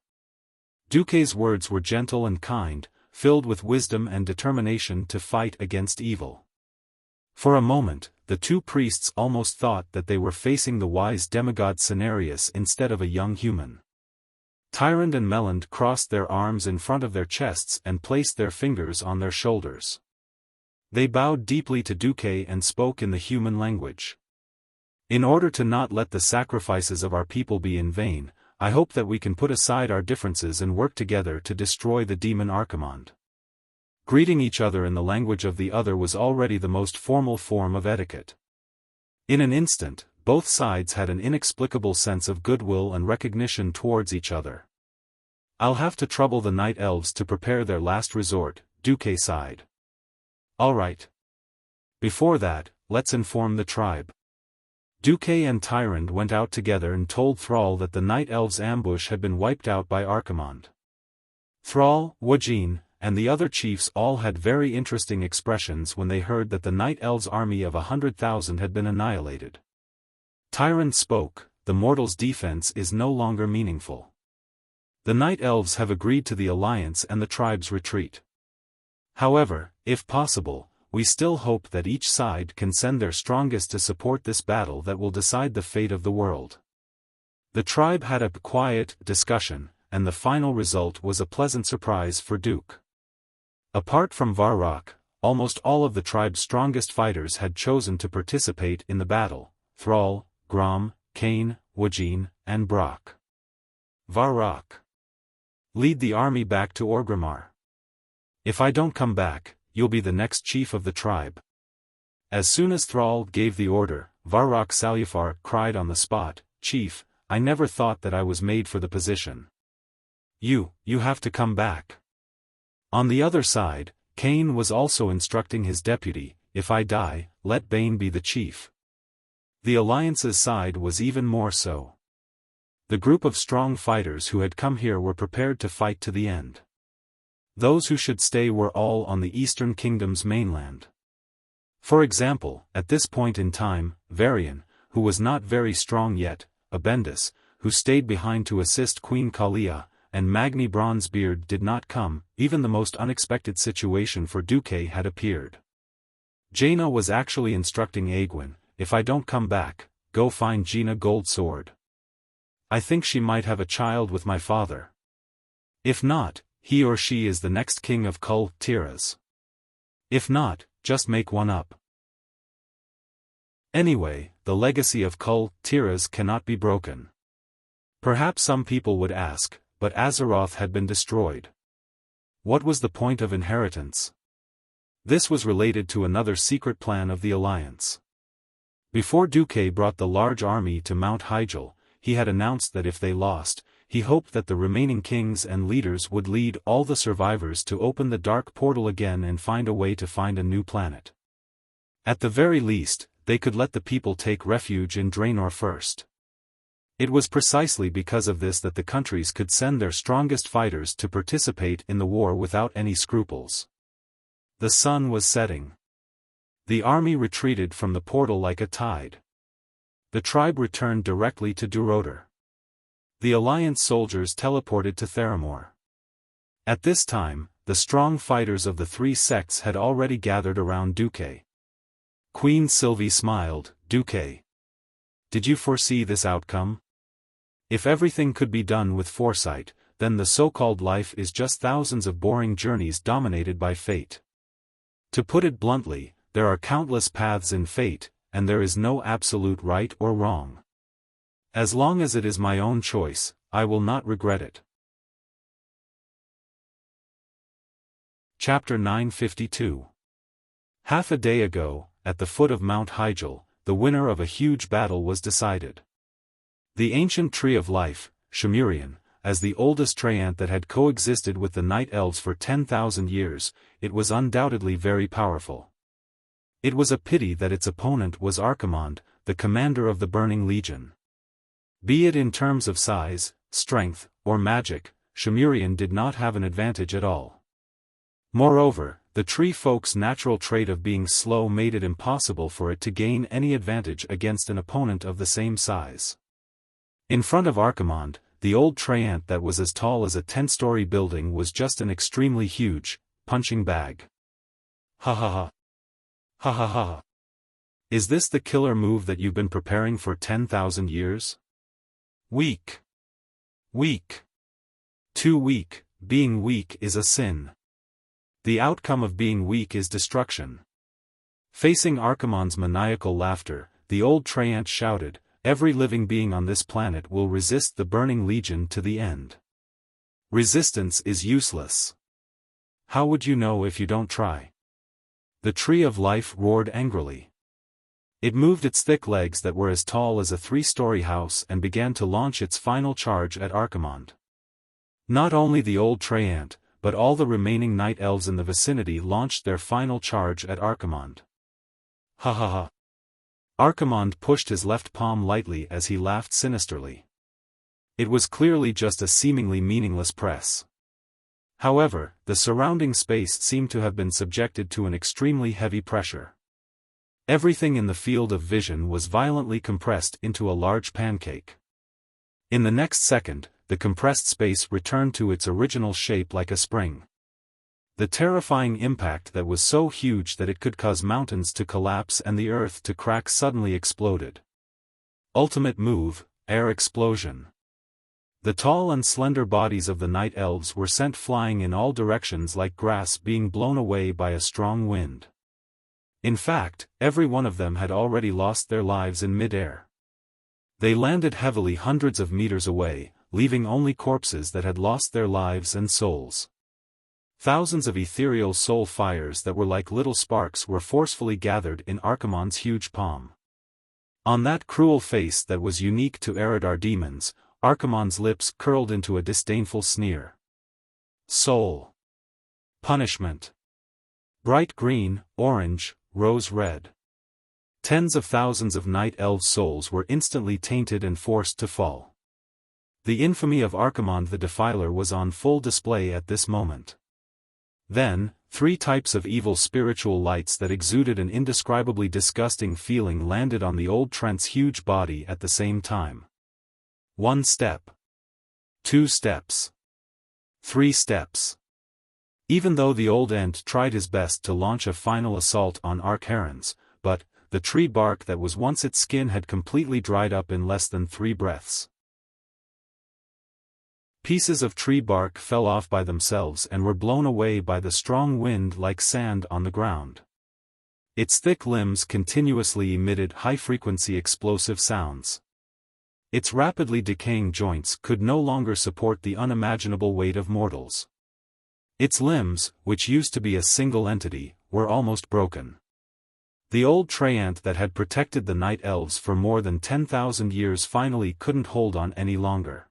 Duque's words were gentle and kind, filled with wisdom and determination to fight against evil. For a moment, the two priests almost thought that they were facing the wise demigod Cenarius instead of a young human. Tyrant and Melland crossed their arms in front of their chests and placed their fingers on their shoulders. They bowed deeply to Duque and spoke in the human language. In order to not let the sacrifices of our people be in vain, I hope that we can put aside our differences and work together to destroy the demon Archimonde. Greeting each other in the language of the other was already the most formal form of etiquette. In an instant, both sides had an inexplicable sense of goodwill and recognition towards each other. I'll have to trouble the Night Elves to prepare their last resort, Duque sighed. All right. Before that, let's inform the tribe. Duque and Tyrant went out together and told Thrall that the Night Elves' ambush had been wiped out by Archimonde. Thrall, Wajin, and the other chiefs all had very interesting expressions when they heard that the Night Elves' army of 100,000 had been annihilated. Tyrant spoke, the mortals' defense is no longer meaningful. The Night Elves have agreed to the alliance and the tribe's retreat. However, if possible, we still hope that each side can send their strongest to support this battle that will decide the fate of the world. The tribe had a quiet discussion, and the final result was a pleasant surprise for Duke. Apart from Varrock, almost all of the tribe's strongest fighters had chosen to participate in the battle: Thrall, Grom, Kane, Wajin, and Brock. Varrock. Lead the army back to Orgrimmar. If I don't come back, you'll be the next chief of the tribe. As soon as Thrall gave the order, Varrock Salufar cried on the spot, Chief, I never thought that I was made for the position. You have to come back. On the other side, Kane was also instructing his deputy, if I die, let Bane be the chief. The Alliance's side was even more so. The group of strong fighters who had come here were prepared to fight to the end. Those who should stay were all on the Eastern Kingdom's mainland. For example, at this point in time, Varian, who was not very strong yet, Abendus, who stayed behind to assist Queen Kalia, and Magni Bronzebeard did not come. Even the most unexpected situation for Duque had appeared. Jaina was actually instructing Aegwin, if I don't come back, go find Jaina Goldsword. I think she might have a child with my father. If not, he or she is the next king of Kul Tiras. If not, just make one up. Anyway, the legacy of Kul Tiras cannot be broken. Perhaps some people would ask, but Azeroth had been destroyed. What was the point of inheritance? This was related to another secret plan of the Alliance. Before Duque brought the large army to Mount Hyjal, he had announced that if they lost, he hoped that the remaining kings and leaders would lead all the survivors to open the dark portal again and find a way to find a new planet. At the very least, they could let the people take refuge in Draenor first. It was precisely because of this that the countries could send their strongest fighters to participate in the war without any scruples. The sun was setting. The army retreated from the portal like a tide. The tribe returned directly to Duroder. The Alliance soldiers teleported to Theramore. At this time, the strong fighters of the three sects had already gathered around Duque. Queen Sylvie smiled. "Duque, did you foresee this outcome? If everything could be done with foresight, then the so-called life is just thousands of boring journeys dominated by fate. To put it bluntly, there are countless paths in fate, and there is no absolute right or wrong. As long as it is my own choice, I will not regret it." Chapter 952. Half a day ago, at the foot of Mount Hyjal, the winner of a huge battle was decided. The ancient Tree of Life, Shimurian, as the oldest treant that had coexisted with the Night Elves for 10,000 years, it was undoubtedly very powerful. It was a pity that its opponent was Archimonde, the commander of the Burning Legion. Be it in terms of size, strength, or magic, Shimurian did not have an advantage at all. Moreover, the tree folk's natural trait of being slow made it impossible for it to gain any advantage against an opponent of the same size. In front of Archimonde, the old treant that was as tall as a 10-story building was just an extremely huge, punching bag. Ha ha ha. Ha ha ha. Is this the killer move that you've been preparing for 10,000 years? Weak. Weak. Too weak. Being weak is a sin. The outcome of being weak is destruction. Facing Archimonde's maniacal laughter, the old treant shouted, "Every living being on this planet will resist the Burning Legion to the end. Resistance is useless. How would you know if you don't try?" The Tree of Life roared angrily. It moved its thick legs that were as tall as a 3-story house and began to launch its final charge at Archimonde. Not only the old treant, but all the remaining Night Elves in the vicinity launched their final charge at Archimonde. Ha ha ha. Archimonde pushed his left palm lightly as he laughed sinisterly. It was clearly just a seemingly meaningless press. However, the surrounding space seemed to have been subjected to an extremely heavy pressure. Everything in the field of vision was violently compressed into a large pancake. In the next second, the compressed space returned to its original shape like a spring. The terrifying impact that was so huge that it could cause mountains to collapse and the earth to crack suddenly exploded. Ultimate move, air explosion. The tall and slender bodies of the Night Elves were sent flying in all directions like grass being blown away by a strong wind. In fact, every one of them had already lost their lives in mid-air. They landed heavily hundreds of meters away, leaving only corpses that had lost their lives and souls. Thousands of ethereal soul fires that were like little sparks were forcefully gathered in Archimonde's huge palm. On that cruel face that was unique to Eridar demons, Archimonde's lips curled into a disdainful sneer. Soul. Punishment. Bright green, orange, rose red. Tens of thousands of Night Elf souls were instantly tainted and forced to fall. The infamy of Archimonde the Defiler was on full display at this moment. Then, 3 types of evil spiritual lights that exuded an indescribably disgusting feeling landed on the old treant's huge body at the same time. 1 step. 2 steps. 3 steps. Even though the old Ent tried his best to launch a final assault on Arkharans, but, the tree bark that was once its skin had completely dried up in less than 3 breaths. Pieces of tree bark fell off by themselves and were blown away by the strong wind like sand on the ground. Its thick limbs continuously emitted high-frequency explosive sounds. Its rapidly decaying joints could no longer support the unimaginable weight of mortals. Its limbs, which used to be a single entity, were almost broken. The old treant that had protected the night elves for more than 10,000 years finally couldn't hold on any longer.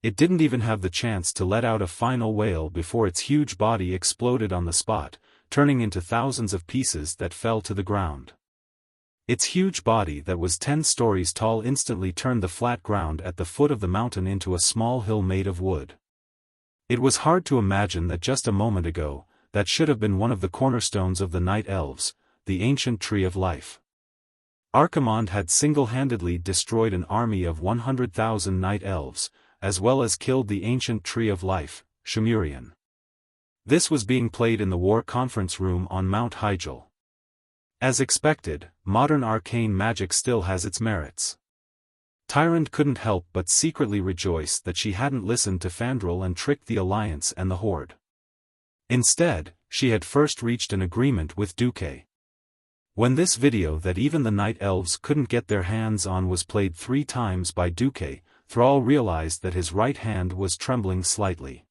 It didn't even have the chance to let out a final wail before its huge body exploded on the spot, turning into thousands of pieces that fell to the ground. Its huge body that was 10 stories tall instantly turned the flat ground at the foot of the mountain into a small hill made of wood. It was hard to imagine that just a moment ago, that should have been one of the cornerstones of the night elves, the ancient tree of life. Archimonde had single-handedly destroyed an army of 100,000 night elves, as well as killed the ancient tree of life, Shimurian. This was being played in the war conference room on Mount Hyjal. As expected, modern arcane magic still has its merits. Tyrant couldn't help but secretly rejoice that she hadn't listened to Fandral and tricked the Alliance and the Horde. Instead, she had first reached an agreement with Duque. When this video that even the Night Elves couldn't get their hands on was played 3 times by Duque, Thrall realized that his right hand was trembling slightly.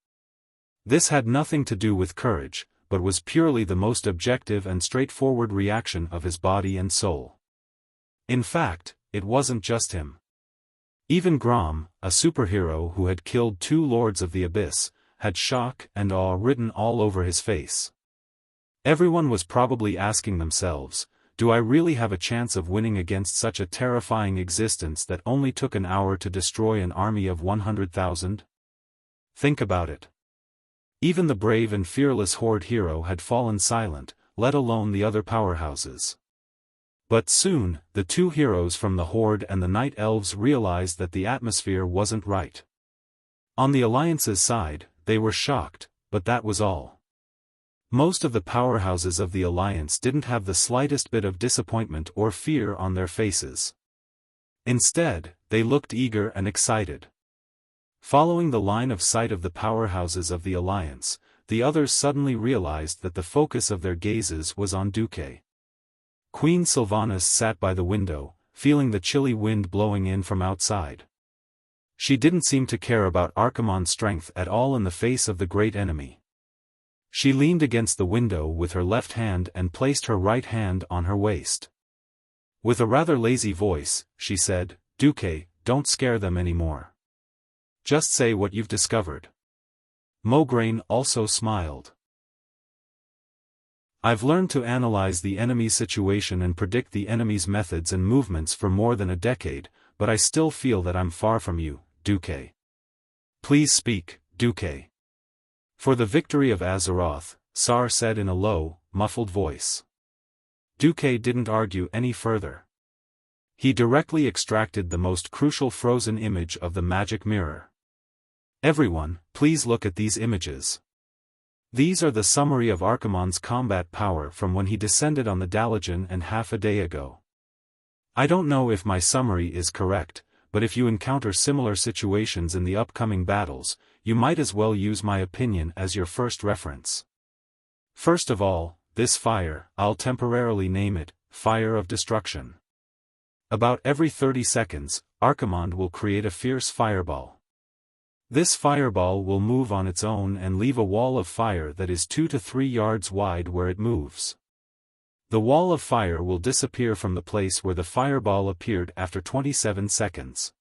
This had nothing to do with courage, but was purely the most objective and straightforward reaction of his body and soul. In fact, it wasn't just him. Even Grom, a superhero who had killed 2 Lords of the Abyss, had shock and awe written all over his face. Everyone was probably asking themselves, do I really have a chance of winning against such a terrifying existence that only took an hour to destroy an army of 100,000? Think about it. Even the brave and fearless Horde hero had fallen silent, let alone the other powerhouses. But soon, the 2 heroes from the Horde and the Night Elves realized that the atmosphere wasn't right. On the Alliance's side, they were shocked, but that was all. Most of the powerhouses of the Alliance didn't have the slightest bit of disappointment or fear on their faces. Instead, they looked eager and excited. Following the line of sight of the powerhouses of the Alliance, the others suddenly realized that the focus of their gazes was on Duque. Queen Sylvanas sat by the window, feeling the chilly wind blowing in from outside. She didn't seem to care about Archimonde's strength at all in the face of the great enemy. She leaned against the window with her left hand and placed her right hand on her waist. With a rather lazy voice, she said, "Duque, don't scare them anymore. Just say what you've discovered." Mograine also smiled. "I've learned to analyze the enemy's situation and predict the enemy's methods and movements for more than a decade, but I still feel that I'm far from you, Duque. Please speak, Duque." "For the victory of Azeroth," Sar said in a low, muffled voice. Duque didn't argue any further. He directly extracted the most crucial frozen image of the magic mirror. "Everyone, please look at these images. These are the summary of Archimonde's combat power from when he descended on the Dalajan and half a day ago. I don't know if my summary is correct, but if you encounter similar situations in the upcoming battles, you might as well use my opinion as your first reference. First of all, this fire, I'll temporarily name it, Fire of Destruction. About every 30 seconds, Archimonde will create a fierce fireball. This fireball will move on its own and leave a wall of fire that is 2 to 3 yards wide where it moves. The wall of fire will disappear from the place where the fireball appeared after 27 seconds.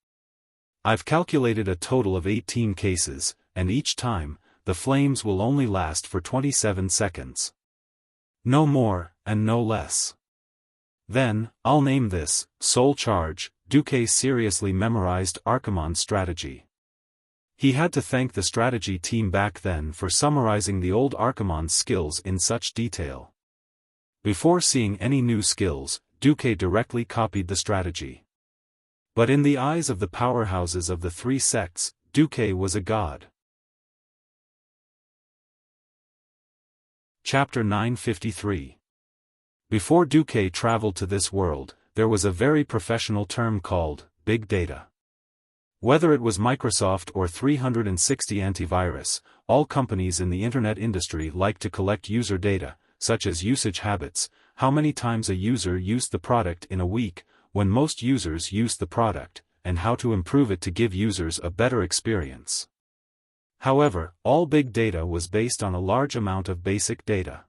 I've calculated a total of 18 cases, and each time, the flames will only last for 27 seconds. No more, and no less. Then, I'll name this, Soul Charge." Duque seriously memorized Archimonde's strategy. He had to thank the strategy team back then for summarizing the old Archimonde's skills in such detail. Before seeing any new skills, Duque directly copied the strategy. But in the eyes of the powerhouses of the 3 sects, Duque was a god. Chapter 953. Before Duque traveled to this world, there was a very professional term called big data. Whether it was Microsoft or 360 antivirus, all companies in the internet industry like to collect user data, such as usage habits, how many times a user used the product in a week, when most users used the product, and how to improve it to give users a better experience. However, all big data was based on a large amount of basic data.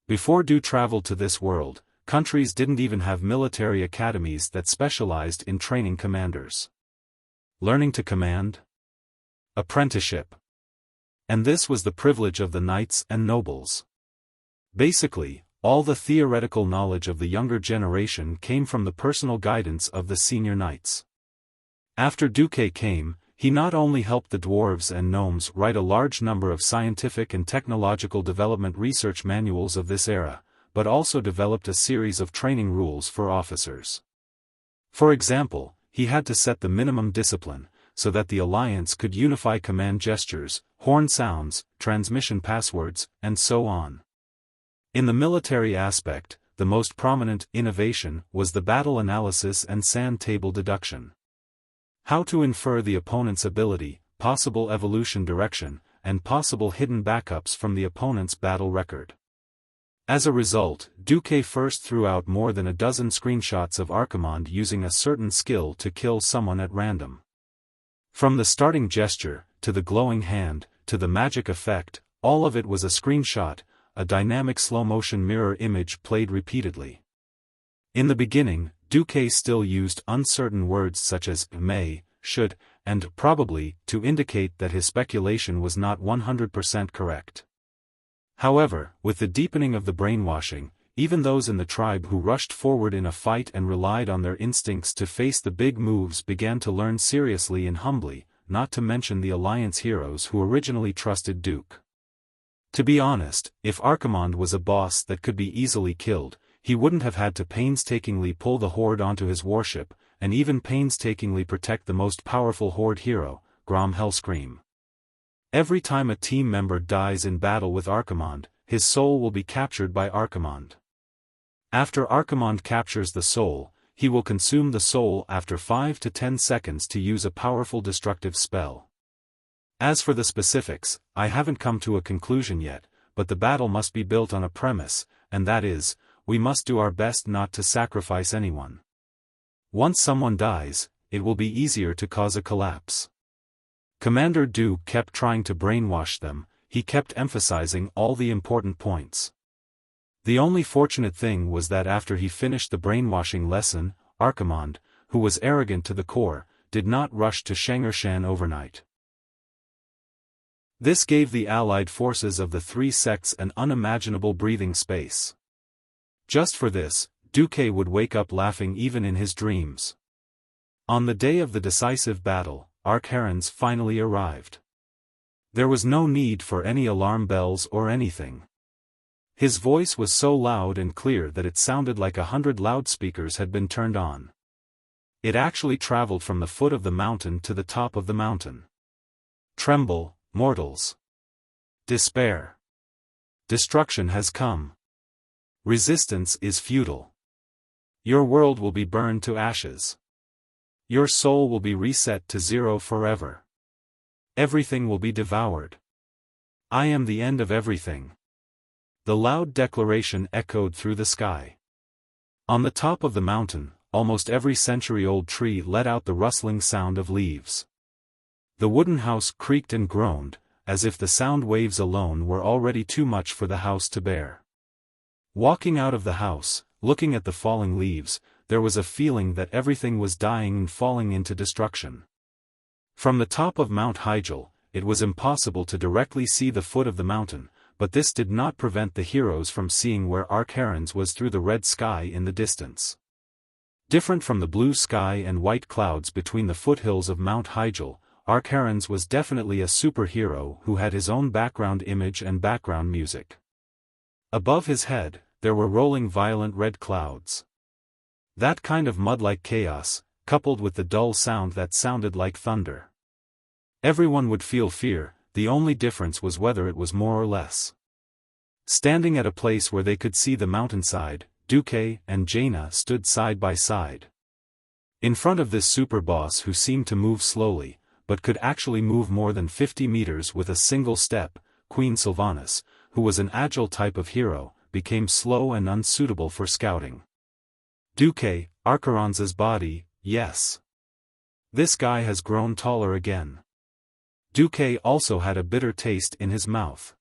Before Du traveled to this world, countries didn't even have military academies that specialized in training commanders. Learning to command? Apprenticeship. And this was the privilege of the knights and nobles. Basically, all the theoretical knowledge of the younger generation came from the personal guidance of the senior knights. After Duque came, he not only helped the dwarves and gnomes write a large number of scientific and technological development research manuals of this era, but also developed a series of training rules for officers. For example, he had to set the minimum discipline, so that the alliance could unify command gestures, horn sounds, transmission passwords, and so on. In the military aspect, the most prominent innovation was the battle analysis and sand table deduction. How to infer the opponent's ability, possible evolution direction, and possible hidden backups from the opponent's battle record. As a result, Duque first threw out more than a dozen screenshots of Archimonde using a certain skill to kill someone at random. From the starting gesture, to the glowing hand, to the magic effect, all of it was a screenshot, a dynamic slow-motion mirror image played repeatedly. In the beginning, Duque still used uncertain words such as may, should, and probably to indicate that his speculation was not 100% correct. However, with the deepening of the brainwashing, even those in the tribe who rushed forward in a fight and relied on their instincts to face the big moves began to learn seriously and humbly, not to mention the Alliance heroes who originally trusted Duque. To be honest, if Archimonde was a boss that could be easily killed, he wouldn't have had to painstakingly pull the Horde onto his warship, and even painstakingly protect the most powerful Horde hero, Grom Hellscream. Every time a team member dies in battle with Archimonde, his soul will be captured by Archimonde. After Archimonde captures the soul, he will consume the soul after 5 to 10 seconds to use a powerful destructive spell. As for the specifics, I haven't come to a conclusion yet, but the battle must be built on a premise, and that is, we must do our best not to sacrifice anyone. Once someone dies, it will be easier to cause a collapse. Commander Duque kept trying to brainwash them, he kept emphasizing all the important points. The only fortunate thing was that after he finished the brainwashing lesson, Archimonde, who was arrogant to the core, did not rush to Shangershan overnight. This gave the allied forces of the three sects an unimaginable breathing space. Just for this, Duque would wake up laughing even in his dreams. On the day of the decisive battle, Archerons finally arrived. There was no need for any alarm bells or anything. His voice was so loud and clear that it sounded like 100 loudspeakers had been turned on. It actually traveled from the foot of the mountain to the top of the mountain. Tremble, mortals. Despair. Destruction has come. Resistance is futile. Your world will be burned to ashes. Your soul will be reset to zero forever. Everything will be devoured. I am the end of everything. The loud declaration echoed through the sky. On the top of the mountain, almost every century-old tree let out the rustling sound of leaves. The wooden house creaked and groaned, as if the sound waves alone were already too much for the house to bear. Walking out of the house, looking at the falling leaves, there was a feeling that everything was dying and falling into destruction. From the top of Mount Hyjal, it was impossible to directly see the foot of the mountain, but this did not prevent the heroes from seeing where Archerons was through the red sky in the distance. Different from the blue sky and white clouds between the foothills of Mount Hyjal, Archerons was definitely a superhero who had his own background image and background music. Above his head, there were rolling violent red clouds. That kind of mud-like chaos, coupled with the dull sound that sounded like thunder. Everyone would feel fear, the only difference was whether it was more or less. Standing at a place where they could see the mountainside, Duque and Jaina stood side by side. In front of this super boss who seemed to move slowly, but could actually move more than 50 meters with a single step, Queen Sylvanas, who was an agile type of hero, became slow and unsuitable for scouting. Duque, Archerons's body, yes. This guy has grown taller again. Duque also had a bitter taste in his mouth.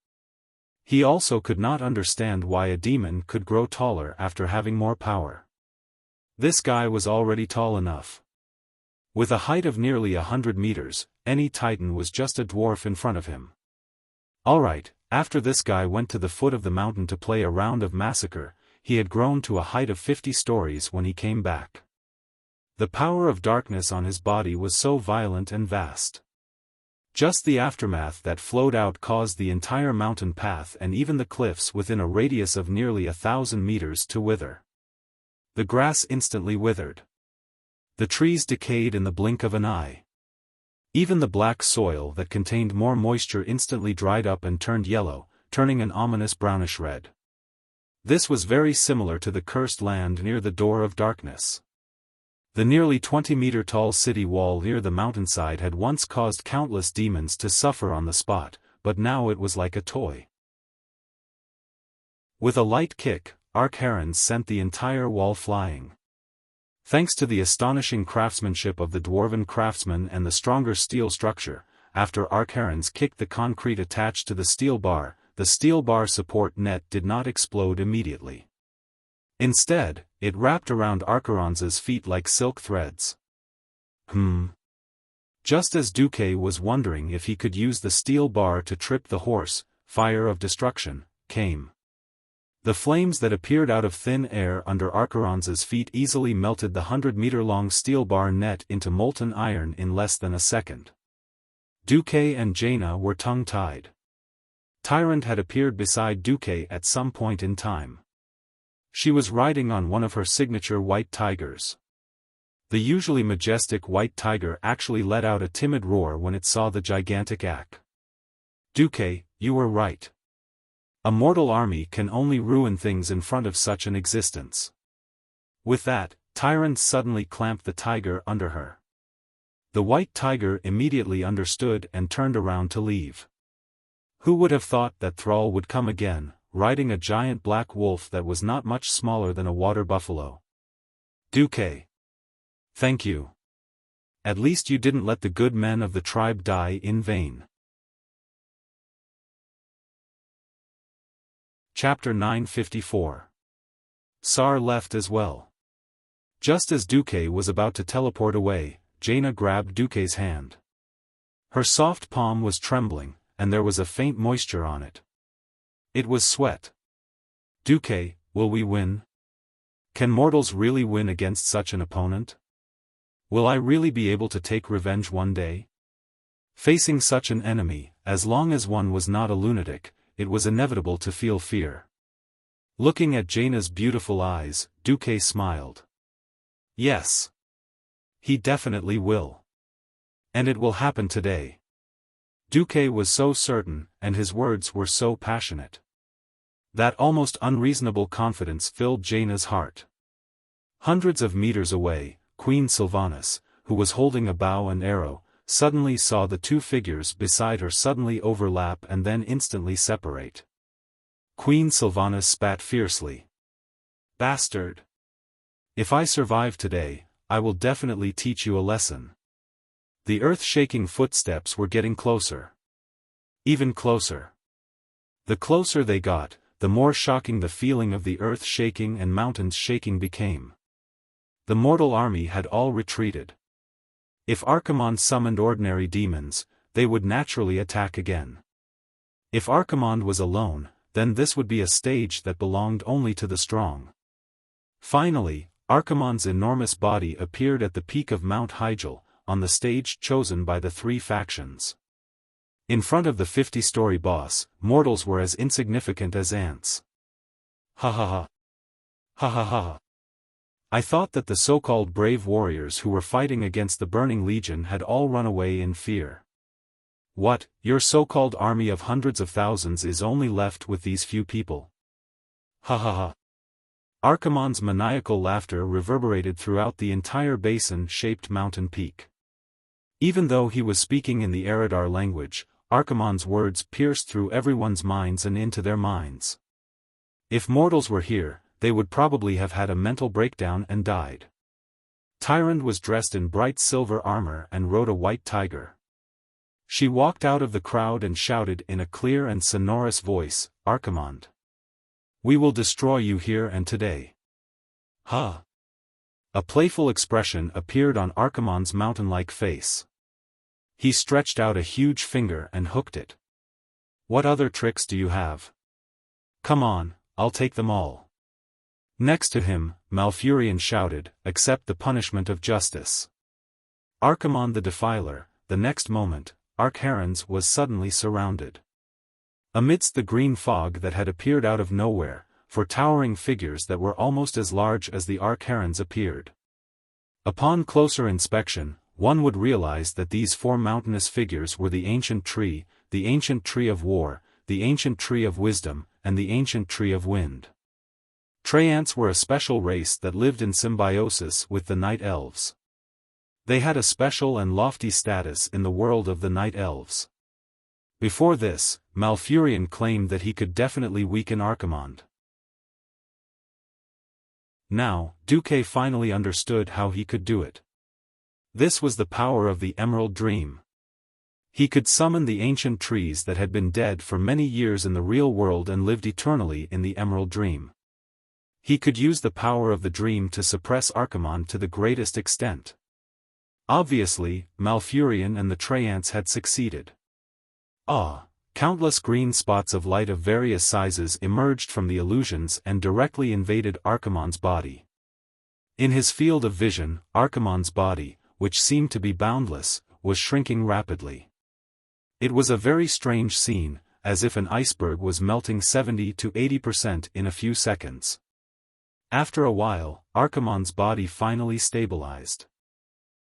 He also could not understand why a demon could grow taller after having more power. This guy was already tall enough. With a height of nearly 100 meters, any titan was just a dwarf in front of him. Alright, after this guy went to the foot of the mountain to play a round of massacre, he had grown to a height of 50 stories when he came back. The power of darkness on his body was so violent and vast. Just the aftermath that flowed out caused the entire mountain path and even the cliffs within a radius of nearly 1,000 meters to wither. The grass instantly withered. The trees decayed in the blink of an eye. Even the black soil that contained more moisture instantly dried up and turned yellow, turning an ominous brownish red. This was very similar to the cursed land near the Door of Darkness. The nearly 20-meter-tall city wall near the mountainside had once caused countless demons to suffer on the spot, but now it was like a toy. With a light kick, Arkharans sent the entire wall flying. Thanks to the astonishing craftsmanship of the dwarven craftsmen and the stronger steel structure, after Arkharans kicked the concrete attached to the steel bar support net did not explode immediately. Instead, it wrapped around Arkharans' feet like silk threads. Just as Duque was wondering if he could use the steel bar to trip the horse, fire of destruction came. The flames that appeared out of thin air under Arkharans' feet easily melted the 100-meter-long steel bar net into molten iron in less than a second. Duque and Jaina were tongue-tied. Tyrant had appeared beside Duque at some point in time. She was riding on one of her signature white tigers. The usually majestic white tiger actually let out a timid roar when it saw the gigantic Ak. Duque, you were right. A mortal army can only ruin things in front of such an existence. With that, Tyrant suddenly clamped the tiger under her. The white tiger immediately understood and turned around to leave. Who would have thought that Thrall would come again, riding a giant black wolf that was not much smaller than a water buffalo? Duque. Thank you. At least you didn't let the good men of the tribe die in vain. Chapter 954. Sar left as well. Just as Duque was about to teleport away, Jaina grabbed Duque's hand. Her soft palm was trembling, and there was a faint moisture on it. It was sweat. Duque, will we win? Can mortals really win against such an opponent? Will I really be able to take revenge one day? Facing such an enemy, as long as one was not a lunatic, it was inevitable to feel fear. Looking at Jaina's beautiful eyes, Duque smiled. Yes. He definitely will. And it will happen today. Duque was so certain, and his words were so passionate. That almost unreasonable confidence filled Jaina's heart. Hundreds of meters away, Queen Sylvanas, who was holding a bow and arrow, suddenly saw the two figures beside her suddenly overlap and then instantly separate. Queen Sylvanas spat fiercely. Bastard! If I survive today, I will definitely teach you a lesson. The earth-shaking footsteps were getting closer. Even closer. The closer they got, the more shocking the feeling of the earth shaking and mountains shaking became. The mortal army had all retreated. If Archimonde summoned ordinary demons, they would naturally attack again. If Archimonde was alone, then this would be a stage that belonged only to the strong. Finally, Archimonde's enormous body appeared at the peak of Mount Hyjal, on the stage chosen by the three factions. In front of the 50-story boss, mortals were as insignificant as ants. Ha ha ha. Ha ha ha. I thought that the so-called brave warriors who were fighting against the Burning Legion had all run away in fear. What, your so-called army of hundreds of thousands is only left with these few people? Ha ha ha. Archimonde's maniacal laughter reverberated throughout the entire basin-shaped mountain peak. Even though he was speaking in the Eridar language, Archimonde's words pierced through everyone's minds and into their minds. If mortals were here, they would probably have had a mental breakdown and died. Tyrant was dressed in bright silver armor and rode a white tiger. She walked out of the crowd and shouted in a clear and sonorous voice, "Archimonde! We will destroy you here and today." Huh! A playful expression appeared on Archimonde's mountain-like face. He stretched out a huge finger and hooked it. "What other tricks do you have? Come on, I'll take them all." Next to him, Malfurion shouted, "Accept the punishment of justice." Archimonde the Defiler. The next moment, Archaerons was suddenly surrounded. Amidst the green fog that had appeared out of nowhere, four towering figures that were almost as large as the Archaerons appeared. Upon closer inspection, one would realize that these four mountainous figures were the Ancient Tree of War, the Ancient Tree of Wisdom, and the Ancient Tree of Wind. Treants were a special race that lived in symbiosis with the Night Elves. They had a special and lofty status in the world of the Night Elves. Before this, Malfurion claimed that he could definitely weaken Archimonde. Now, Duque finally understood how he could do it. This was the power of the Emerald Dream. He could summon the ancient trees that had been dead for many years in the real world and lived eternally in the Emerald Dream. He could use the power of the dream to suppress Archimonde to the greatest extent. Obviously, Malfurion and the Treants had succeeded. Countless green spots of light of various sizes emerged from the illusions and directly invaded Archimonde's body. In his field of vision, Archimonde's body, which seemed to be boundless, was shrinking rapidly. It was a very strange scene, as if an iceberg was melting 70 to 80% in a few seconds. After a while, Archimonde's body finally stabilized.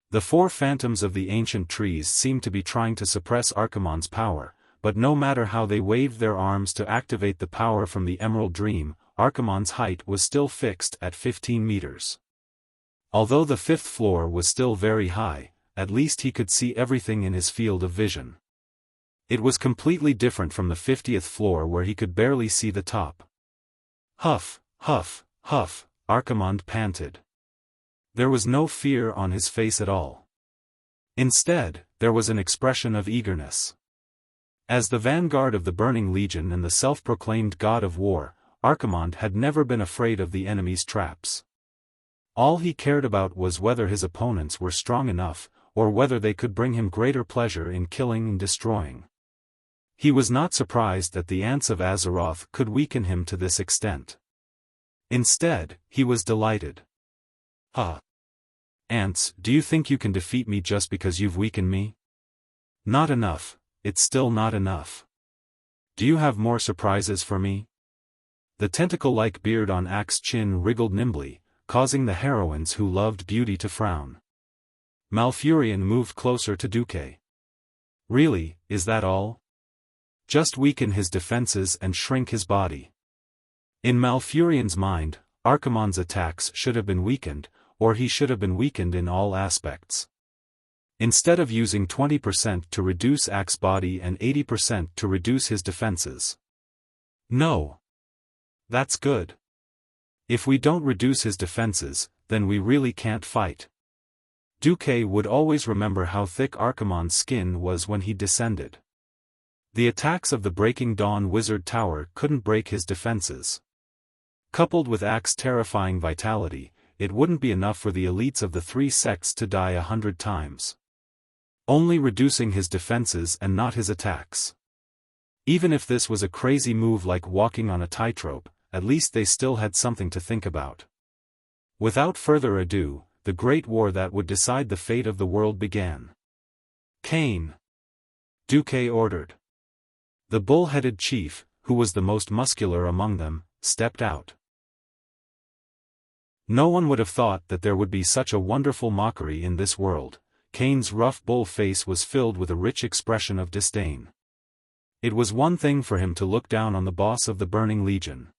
The four phantoms of the ancient trees seemed to be trying to suppress Archimonde's power, but no matter how they waved their arms to activate the power from the Emerald Dream, Archimonde's height was still fixed at 15 meters. Although the fifth floor was still very high, at least he could see everything in his field of vision. It was completely different from the 50th floor where he could barely see the top. Huff, huff, huff, Archimonde panted. There was no fear on his face at all. Instead, there was an expression of eagerness. As the vanguard of the Burning Legion and the self-proclaimed god of war, Archimonde had never been afraid of the enemy's traps. All he cared about was whether his opponents were strong enough, or whether they could bring him greater pleasure in killing and destroying. He was not surprised that the ants of Azeroth could weaken him to this extent. Instead, he was delighted. Ants, do you think you can defeat me just because you've weakened me? Not enough, it's still not enough. Do you have more surprises for me? The tentacle-like beard on Axe's chin wriggled nimbly, causing the heroines who loved beauty to frown. Malfurion moved closer to Duque. Really, is that all? Just weaken his defenses and shrink his body. In Malfurion's mind, Archimonde's attacks should have been weakened, or he should have been weakened in all aspects. Instead of using 20% to reduce Axe's body and 80% to reduce his defenses. No. That's good. If we don't reduce his defenses, then we really can't fight. Duque would always remember how thick Archimonde's skin was when he descended. The attacks of the Breaking Dawn Wizard Tower couldn't break his defenses. Coupled with Axe's terrifying vitality, it wouldn't be enough for the elites of the three sects to die 100 times. Only reducing his defenses and not his attacks. Even if this was a crazy move like walking on a tightrope, at least they still had something to think about. Without further ado, the great war that would decide the fate of the world began. Cain! Duque ordered. The bull-headed chief, who was the most muscular among them, stepped out. No one would have thought that there would be such a wonderful mockery in this world. Cain's rough bull face was filled with a rich expression of disdain. It was one thing for him to look down on the boss of the Burning Legion.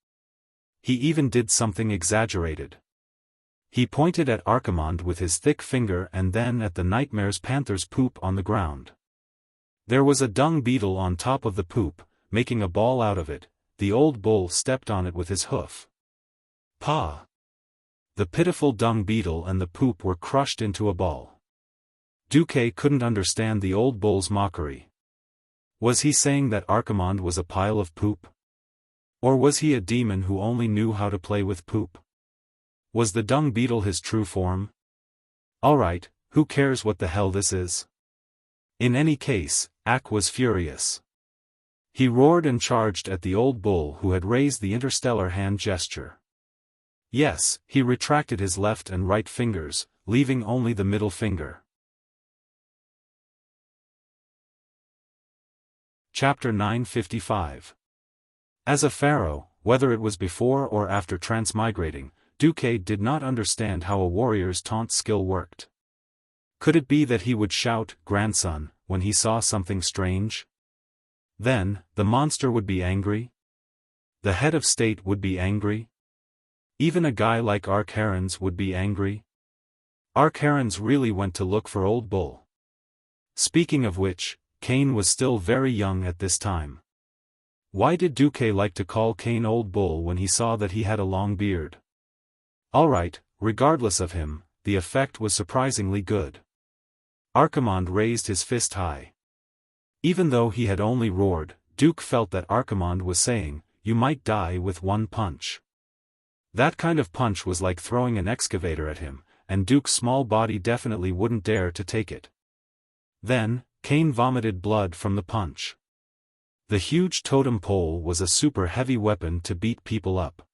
He even did something exaggerated. He pointed at Archimonde with his thick finger and then at the Nightmare's panther's poop on the ground. There was a dung beetle on top of the poop, making a ball out of it. The old bull stepped on it with his hoof. Pah! The pitiful dung beetle and the poop were crushed into a ball. Duque couldn't understand the old bull's mockery. Was he saying that Archimonde was a pile of poop? Or was he a demon who only knew how to play with poop? Was the dung beetle his true form? Alright, who cares what the hell this is? In any case, Ak was furious. He roared and charged at the old bull who had raised the interstellar hand gesture. Yes, he retracted his left and right fingers, leaving only the middle finger. Chapter 955. As a pharaoh, whether it was before or after transmigrating, Duque did not understand how a warrior's taunt skill worked. Could it be that he would shout, "Grandson," when he saw something strange? Then, the monster would be angry? The head of state would be angry? Even a guy like Arkharens would be angry? Arkharens really went to look for Old Bull. Speaking of which, Cain was still very young at this time. Why did Duque like to call Cain Old Bull when he saw that he had a long beard? Alright, regardless of him, the effect was surprisingly good. Archimonde raised his fist high. Even though he had only roared, Duke felt that Archimonde was saying, "You might die with one punch." That kind of punch was like throwing an excavator at him, and Duke's small body definitely wouldn't dare to take it. Then, Cain vomited blood from the punch. The huge totem pole was a super heavy weapon to beat people up.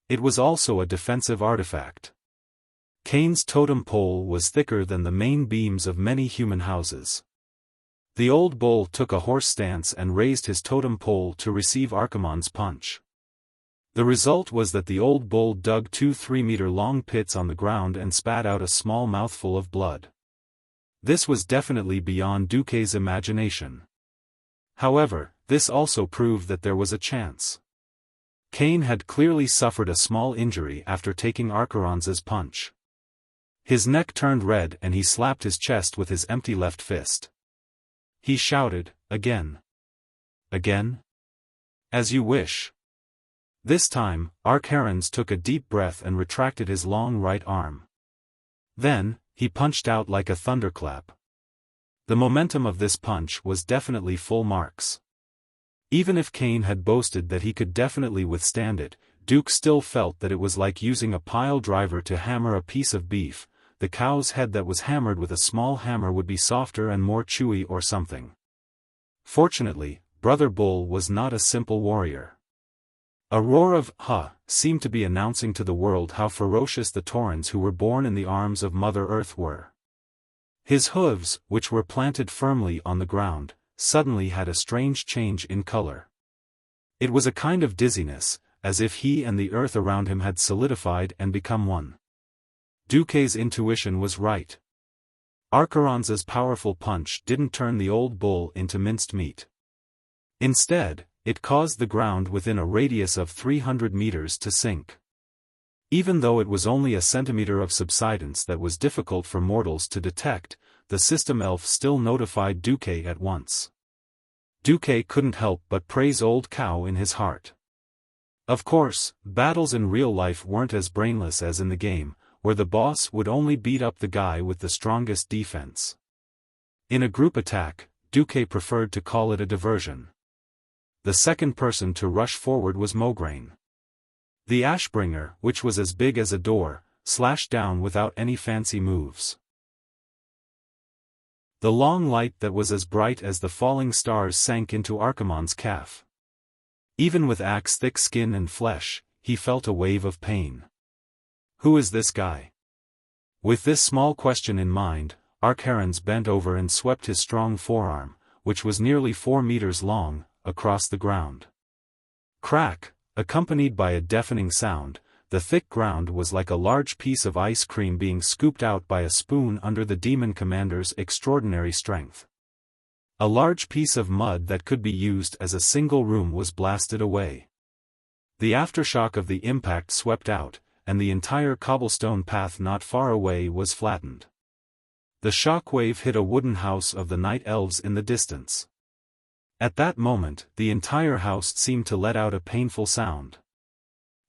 It was also a defensive artifact. Cain's totem pole was thicker than the main beams of many human houses. The old bull took a horse stance and raised his totem pole to receive Archimonde's punch. The result was that the old bull dug 2 3-meter-long pits on the ground and spat out a small mouthful of blood. This was definitely beyond Duque's imagination. However, this also proved that there was a chance. Cain had clearly suffered a small injury after taking Arkharens's punch. His neck turned red and he slapped his chest with his empty left fist. He shouted, "Again. Again? As you wish." This time, Arkharens took a deep breath and retracted his long right arm. Then, he punched out like a thunderclap. The momentum of this punch was definitely full marks. Even if Cain had boasted that he could definitely withstand it, Duke still felt that it was like using a pile driver to hammer a piece of beef. The cow's head that was hammered with a small hammer would be softer and more chewy or something. Fortunately, Brother Bull was not a simple warrior. A roar of "Ha" seemed to be announcing to the world how ferocious the Taurens who were born in the arms of Mother Earth were. His hooves, which were planted firmly on the ground, suddenly had a strange change in color. It was a kind of dizziness, as if he and the earth around him had solidified and become one. Duque's intuition was right. Arkharens's powerful punch didn't turn the old bull into minced meat. Instead, it caused the ground within a radius of 300 meters to sink. Even though it was only a centimeter of subsidence that was difficult for mortals to detect, the system elf still notified Duque at once. Duque couldn't help but praise Old Cow in his heart. Of course, battles in real life weren't as brainless as in the game, where the boss would only beat up the guy with the strongest defense. In a group attack, Duque preferred to call it a diversion. The second person to rush forward was Mograine. The Ashbringer, which was as big as a door, slashed down without any fancy moves. The long light that was as bright as the falling stars sank into Archimonde's calf. Even with Ak's thick skin and flesh, he felt a wave of pain. Who is this guy? With this small question in mind, Arkharens bent over and swept his strong forearm, which was nearly 4 meters long, across the ground. Crack, accompanied by a deafening sound, the thick ground was like a large piece of ice cream being scooped out by a spoon under the demon commander's extraordinary strength. A large piece of mud that could be used as a single room was blasted away. The aftershock of the impact swept out, and the entire cobblestone path not far away was flattened. The shockwave hit a wooden house of the night elves in the distance. At that moment, the entire house seemed to let out a painful sound.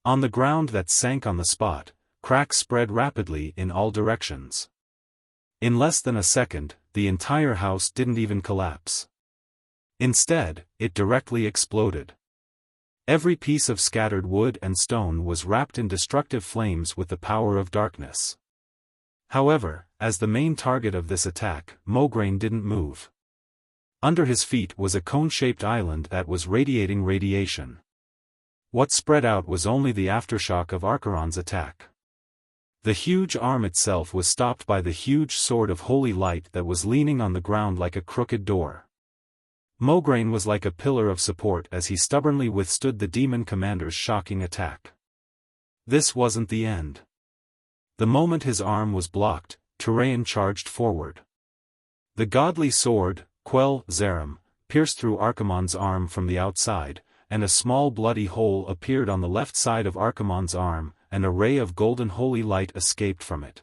On the ground that sank on the spot, cracks spread rapidly in all directions. In less than a second, the entire house didn't even collapse. Instead, it directly exploded. Every piece of scattered wood and stone was wrapped in destructive flames with the power of darkness. However, as the main target of this attack, Mograine didn't move. Under his feet was a cone-shaped island that was radiating radiation. What spread out was only the aftershock of Archeron's attack. The huge arm itself was stopped by the huge sword of holy light that was leaning on the ground like a crooked door. Mograine was like a pillar of support as he stubbornly withstood the demon commander's shocking attack. This wasn't the end. The moment his arm was blocked, Turayan charged forward. The godly sword, Quell Zerum, pierced through Archimonde's arm from the outside, and a small bloody hole appeared on the left side of Archimonde's arm, and a ray of golden holy light escaped from it.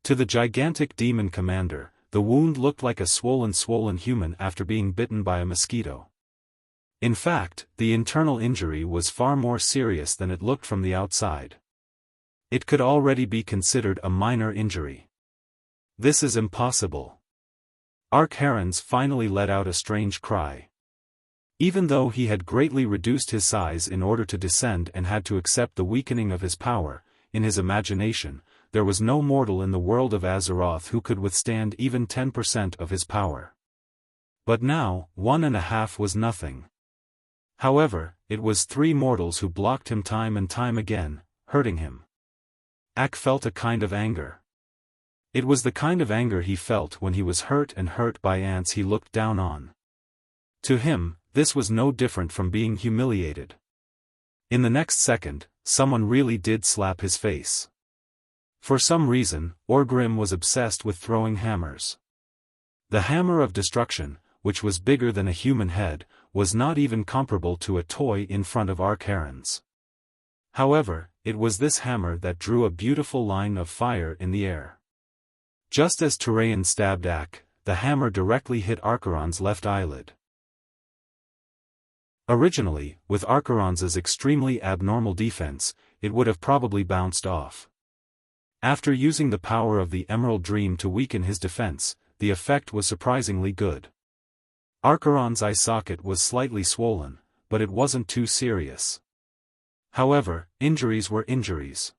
To the gigantic demon commander, the wound looked like a swollen human after being bitten by a mosquito. In fact, the internal injury was far more serious than it looked from the outside. It could already be considered a minor injury. This is impossible. Archeron's finally let out a strange cry. Even though he had greatly reduced his size in order to descend and had to accept the weakening of his power, in his imagination, there was no mortal in the world of Azeroth who could withstand even 10% of his power. But now, 1.5 was nothing. However, it was 3 mortals who blocked him time and time again, hurting him. Ak felt a kind of anger. It was the kind of anger he felt when he was hurt by ants he looked down on. To him, this was no different from being humiliated. In the next second, someone really did slap his face. For some reason, Orgrim was obsessed with throwing hammers. The hammer of destruction, which was bigger than a human head, was not even comparable to a toy in front of Archeron's. However, it was this hammer that drew a beautiful line of fire in the air. Just as Turayan stabbed Ak, the hammer directly hit Archeron's left eyelid. Originally, with Archeron's extremely abnormal defense, it would have probably bounced off. After using the power of the Emerald Dream to weaken his defense, the effect was surprisingly good. Archeron's eye socket was slightly swollen, but it wasn't too serious. However, injuries were injuries.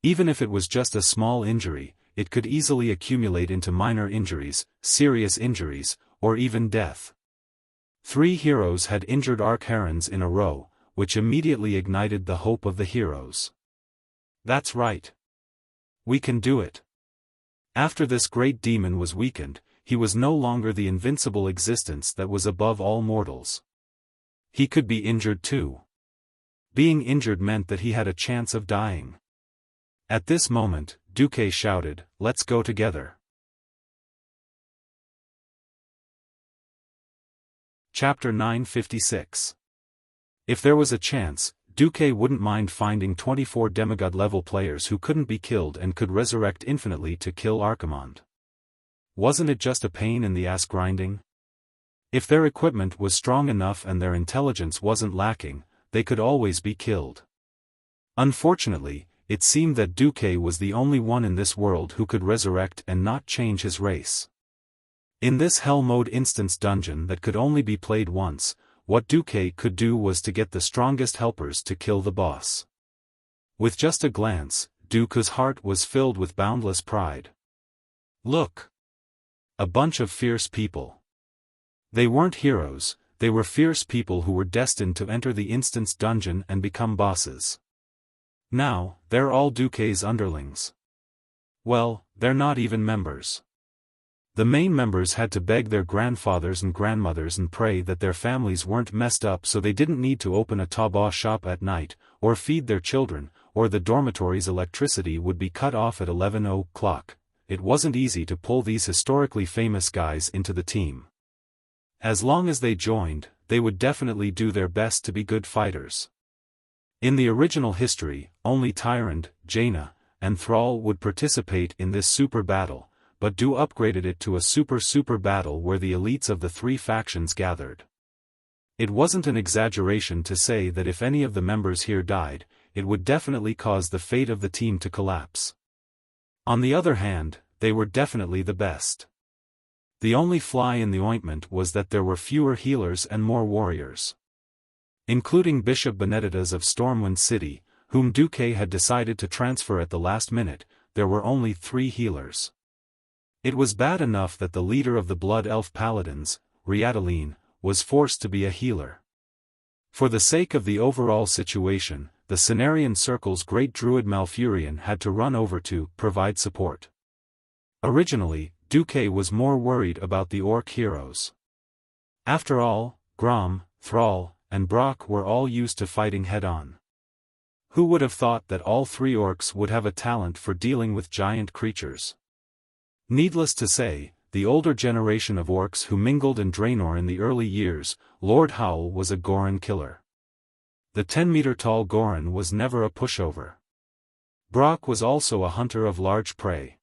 Even if it was just a small injury, it could easily accumulate into minor injuries, serious injuries, or even death. 3 heroes had injured Archeron's in a row, which immediately ignited the hope of the heroes. That's right. We can do it. After this great demon was weakened, he was no longer the invincible existence that was above all mortals. He could be injured too. Being injured meant that he had a chance of dying. At this moment, Duque shouted, "Let's go together." Chapter 956. If there was a chance, Duque wouldn't mind finding 24 demigod-level players who couldn't be killed and could resurrect infinitely to kill Archimonde. Wasn't it just a pain in the ass grinding? If their equipment was strong enough and their intelligence wasn't lacking, they could always be killed. Unfortunately, it seemed that Duque was the only one in this world who could resurrect and not change his race. In this Hell Mode instance dungeon that could only be played once, what Duque could do was to get the strongest helpers to kill the boss. With just a glance, Duque's heart was filled with boundless pride. Look! A bunch of fierce people. They weren't heroes, they were fierce people who were destined to enter the instance dungeon and become bosses. Now, they're all Duque's underlings. Well, they're not even members. The main members had to beg their grandfathers and grandmothers and pray that their families weren't messed up so they didn't need to open a taobao shop at night, or feed their children, or the dormitory's electricity would be cut off at 11 o'clock. It wasn't easy to pull these historically famous guys into the team. As long as they joined, they would definitely do their best to be good fighters. In the original history, only Tyrant, Jaina, and Thrall would participate in this super battle, but Du upgraded it to a super battle where the elites of the 3 factions gathered. It wasn't an exaggeration to say that if any of the members here died, it would definitely cause the fate of the team to collapse. On the other hand, they were definitely the best. The only fly in the ointment was that there were fewer healers and more warriors. Including Bishop Benedictus of Stormwind City, whom Duque had decided to transfer at the last minute, there were only 3 healers. It was bad enough that the leader of the Blood Elf Paladins, Riataline, was forced to be a healer. For the sake of the overall situation, the Cenarian Circle's great druid Malfurion had to run over to provide support. Originally, Duque was more worried about the orc heroes. After all, Grom, Thrall, and Brock were all used to fighting head-on. Who would have thought that all 3 orcs would have a talent for dealing with giant creatures? Needless to say, the older generation of orcs who mingled in Draenor in the early years, Lord Howl was a Goron killer. The 10-meter-tall Goron was never a pushover. Brock was also a hunter of large prey.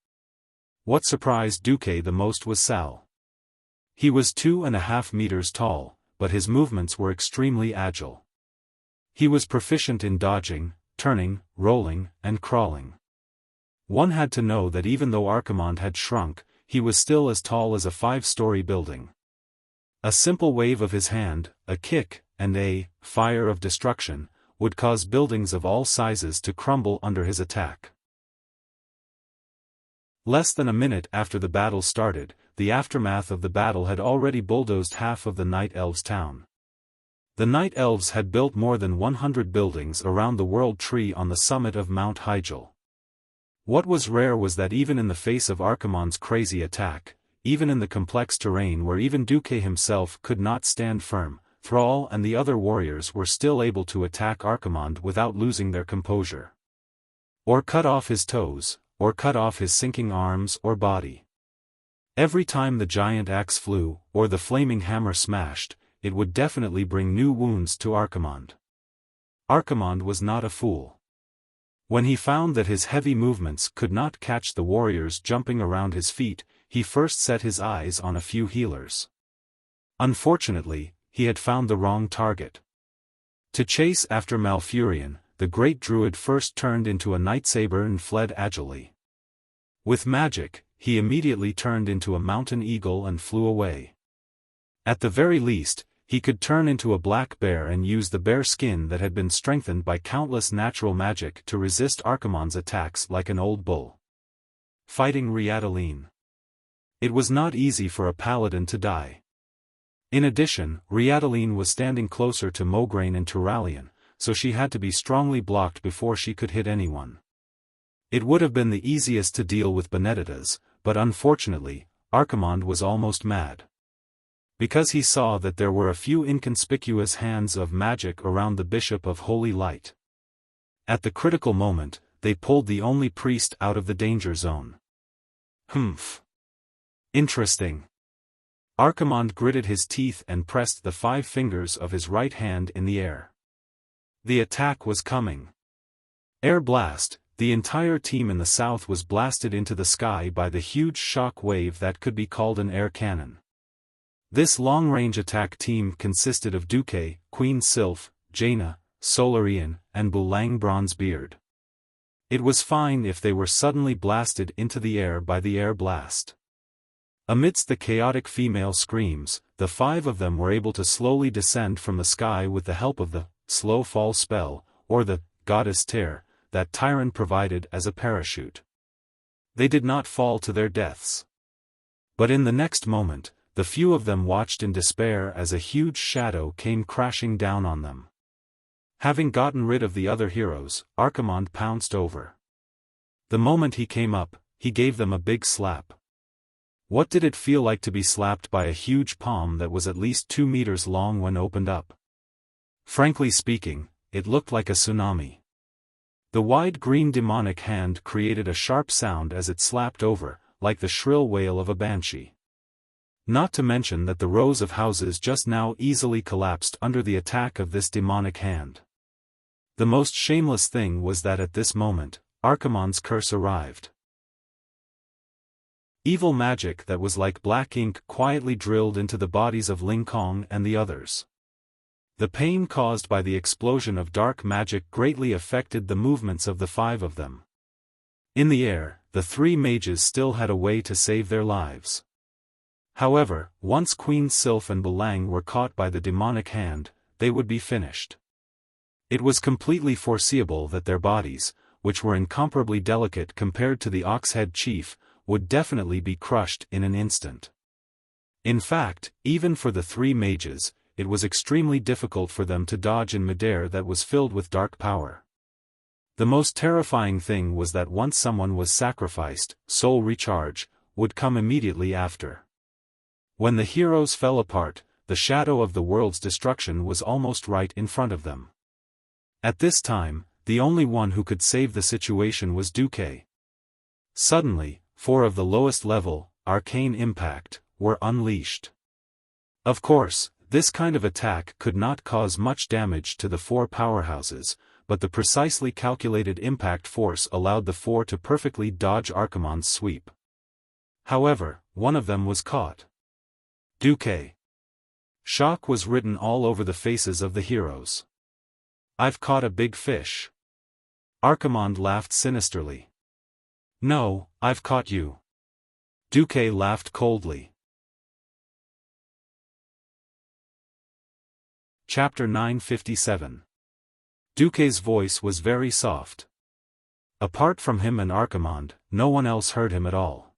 What surprised Duque the most was Sal. He was 2.5 meters tall, but his movements were extremely agile. He was proficient in dodging, turning, rolling, and crawling. One had to know that even though Archimonde had shrunk, he was still as tall as a 5-story building. A simple wave of his hand, a kick, and a fire of destruction, would cause buildings of all sizes to crumble under his attack. Less than a minute after the battle started, the aftermath of the battle had already bulldozed half of the Night Elves' town. The Night Elves had built more than 100 buildings around the World Tree on the summit of Mount Hyjal. What was rare was that even in the face of Archimonde's crazy attack, even in the complex terrain where even Duque himself could not stand firm, Thrall and the other warriors were still able to attack Archimonde without losing their composure. Or cut off his toes, or cut off his sinking arms or body. Every time the giant axe flew, or the flaming hammer smashed, it would definitely bring new wounds to Archimonde. Archimonde was not a fool. When he found that his heavy movements could not catch the warriors jumping around his feet, he first set his eyes on a few healers. Unfortunately, he had found the wrong target. To chase after Malfurion, the great druid first turned into a nightsaber and fled agilely. With magic, he immediately turned into a mountain eagle and flew away. At the very least, he could turn into a black bear and use the bear skin that had been strengthened by countless natural magic to resist Archimonde's attacks like an old bull. Fighting Riataline. It was not easy for a paladin to die. In addition, Riataline was standing closer to Mograine and Turalion, so she had to be strongly blocked before she could hit anyone. It would have been the easiest to deal with Benedictus, but unfortunately, Archimonde was almost mad. Because he saw that there were a few inconspicuous hands of magic around the Bishop of Holy Light. At the critical moment, they pulled the only priest out of the danger zone. Humph. Interesting. Archimonde gritted his teeth and pressed the 5 fingers of his right hand in the air. The attack was coming. Air blast. The entire team in the south was blasted into the sky by the huge shock wave that could be called an air cannon. This long-range attack team consisted of Duque, Queen Sylph, Jaina, Solarian, and Bulang Bronzebeard. It was fine if they were suddenly blasted into the air by the air blast. Amidst the chaotic female screams, the 5 of them were able to slowly descend from the sky with the help of the slow fall spell, or the goddess tear, that Tyron provided as a parachute. They did not fall to their deaths. But in the next moment, the few of them watched in despair as a huge shadow came crashing down on them. Having gotten rid of the other heroes, Archimonde pounced over. The moment he came up, he gave them a big slap. What did it feel like to be slapped by a huge palm that was at least 2 meters long when opened up? Frankly speaking, it looked like a tsunami. The wide green demonic hand created a sharp sound as it slapped over, like the shrill wail of a banshee. Not to mention that the rows of houses just now easily collapsed under the attack of this demonic hand. The most shameless thing was that at this moment, Archimonde's curse arrived. Evil magic that was like black ink quietly drilled into the bodies of Ling Kong and the others. The pain caused by the explosion of dark magic greatly affected the movements of the 5 of them. In the air, the 3 mages still had a way to save their lives. However, once Queen Sylph and Belang were caught by the demonic hand, they would be finished. It was completely foreseeable that their bodies, which were incomparably delicate compared to the Oxhead chief, would definitely be crushed in an instant. In fact, even for the three mages, it was extremely difficult for them to dodge in midair that was filled with dark power. The most terrifying thing was that once someone was sacrificed, soul recharge would come immediately after. When the heroes fell apart, the shadow of the world's destruction was almost right in front of them. At this time, the only one who could save the situation was Duque. Suddenly, 4 of the lowest level, arcane impact, were unleashed. Of course, this kind of attack could not cause much damage to the 4 powerhouses, but the precisely calculated impact force allowed the 4 to perfectly dodge Archimonde's sweep. However, one of them was caught. Duque. Shock was written all over the faces of the heroes. "I've caught a big fish." Archimonde laughed sinisterly. "No, I've caught you." Duque laughed coldly. Chapter 957. Duque's voice was very soft. Apart from him and Archimonde, no one else heard him at all.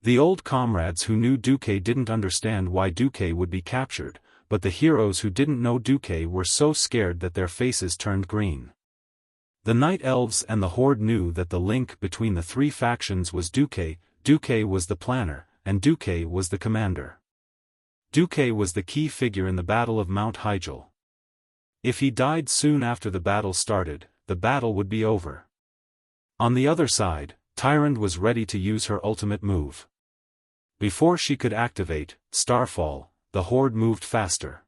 The old comrades who knew Duque didn't understand why Duque would be captured, but the heroes who didn't know Duque were so scared that their faces turned green. The Night Elves and the Horde knew that the link between the 3 factions was Duque. Duque was the planner, and Duque was the commander. Duque was the key figure in the Battle of Mount Hyjal. If he died soon after the battle started, the battle would be over. On the other side, Tyrande was ready to use her ultimate move. Before she could activate Starfall, the Horde moved faster.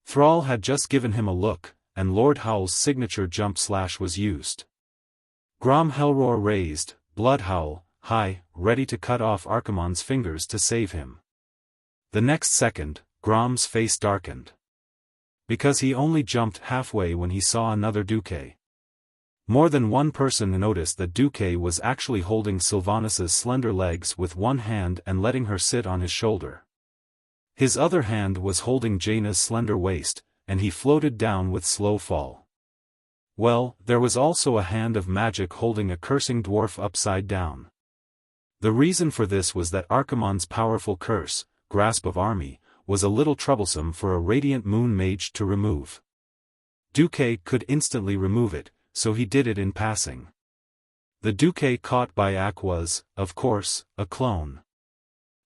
Thrall had just given him a look, and Lord Howl's signature jump slash was used. Grom Hellroar raised, Blood Howl, high, ready to cut off Archimonde's fingers to save him. The next second, Grom's face darkened. Because he only jumped halfway when he saw another Duque. More than one person noticed that Duque was actually holding Sylvanas' slender legs with one hand and letting her sit on his shoulder. His other hand was holding Jaina's slender waist, and he floated down with slow fall. Well, there was also a hand of magic holding a cursing dwarf upside down. The reason for this was that Archimonde's powerful curse, Grasp of Army, was a little troublesome for a Radiant Moon Mage to remove. Duque could instantly remove it, so he did it in passing. The Duque caught by Ak was, of course, a clone.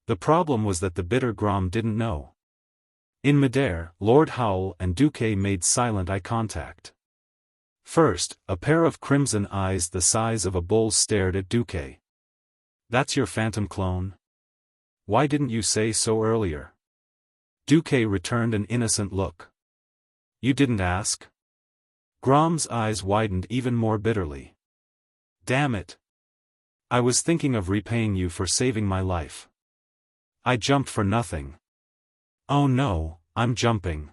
The problem was that the bitter Grom didn't know. In midair, Lord Howl and Duque made silent eye contact. First, a pair of crimson eyes the size of a bull stared at Duque. "That's your phantom clone? Why didn't you say so earlier?" Duque returned an innocent look. "You didn't ask?" Grom's eyes widened even more bitterly. "Damn it! I was thinking of repaying you for saving my life. I jumped for nothing. Oh no, I'm jumping.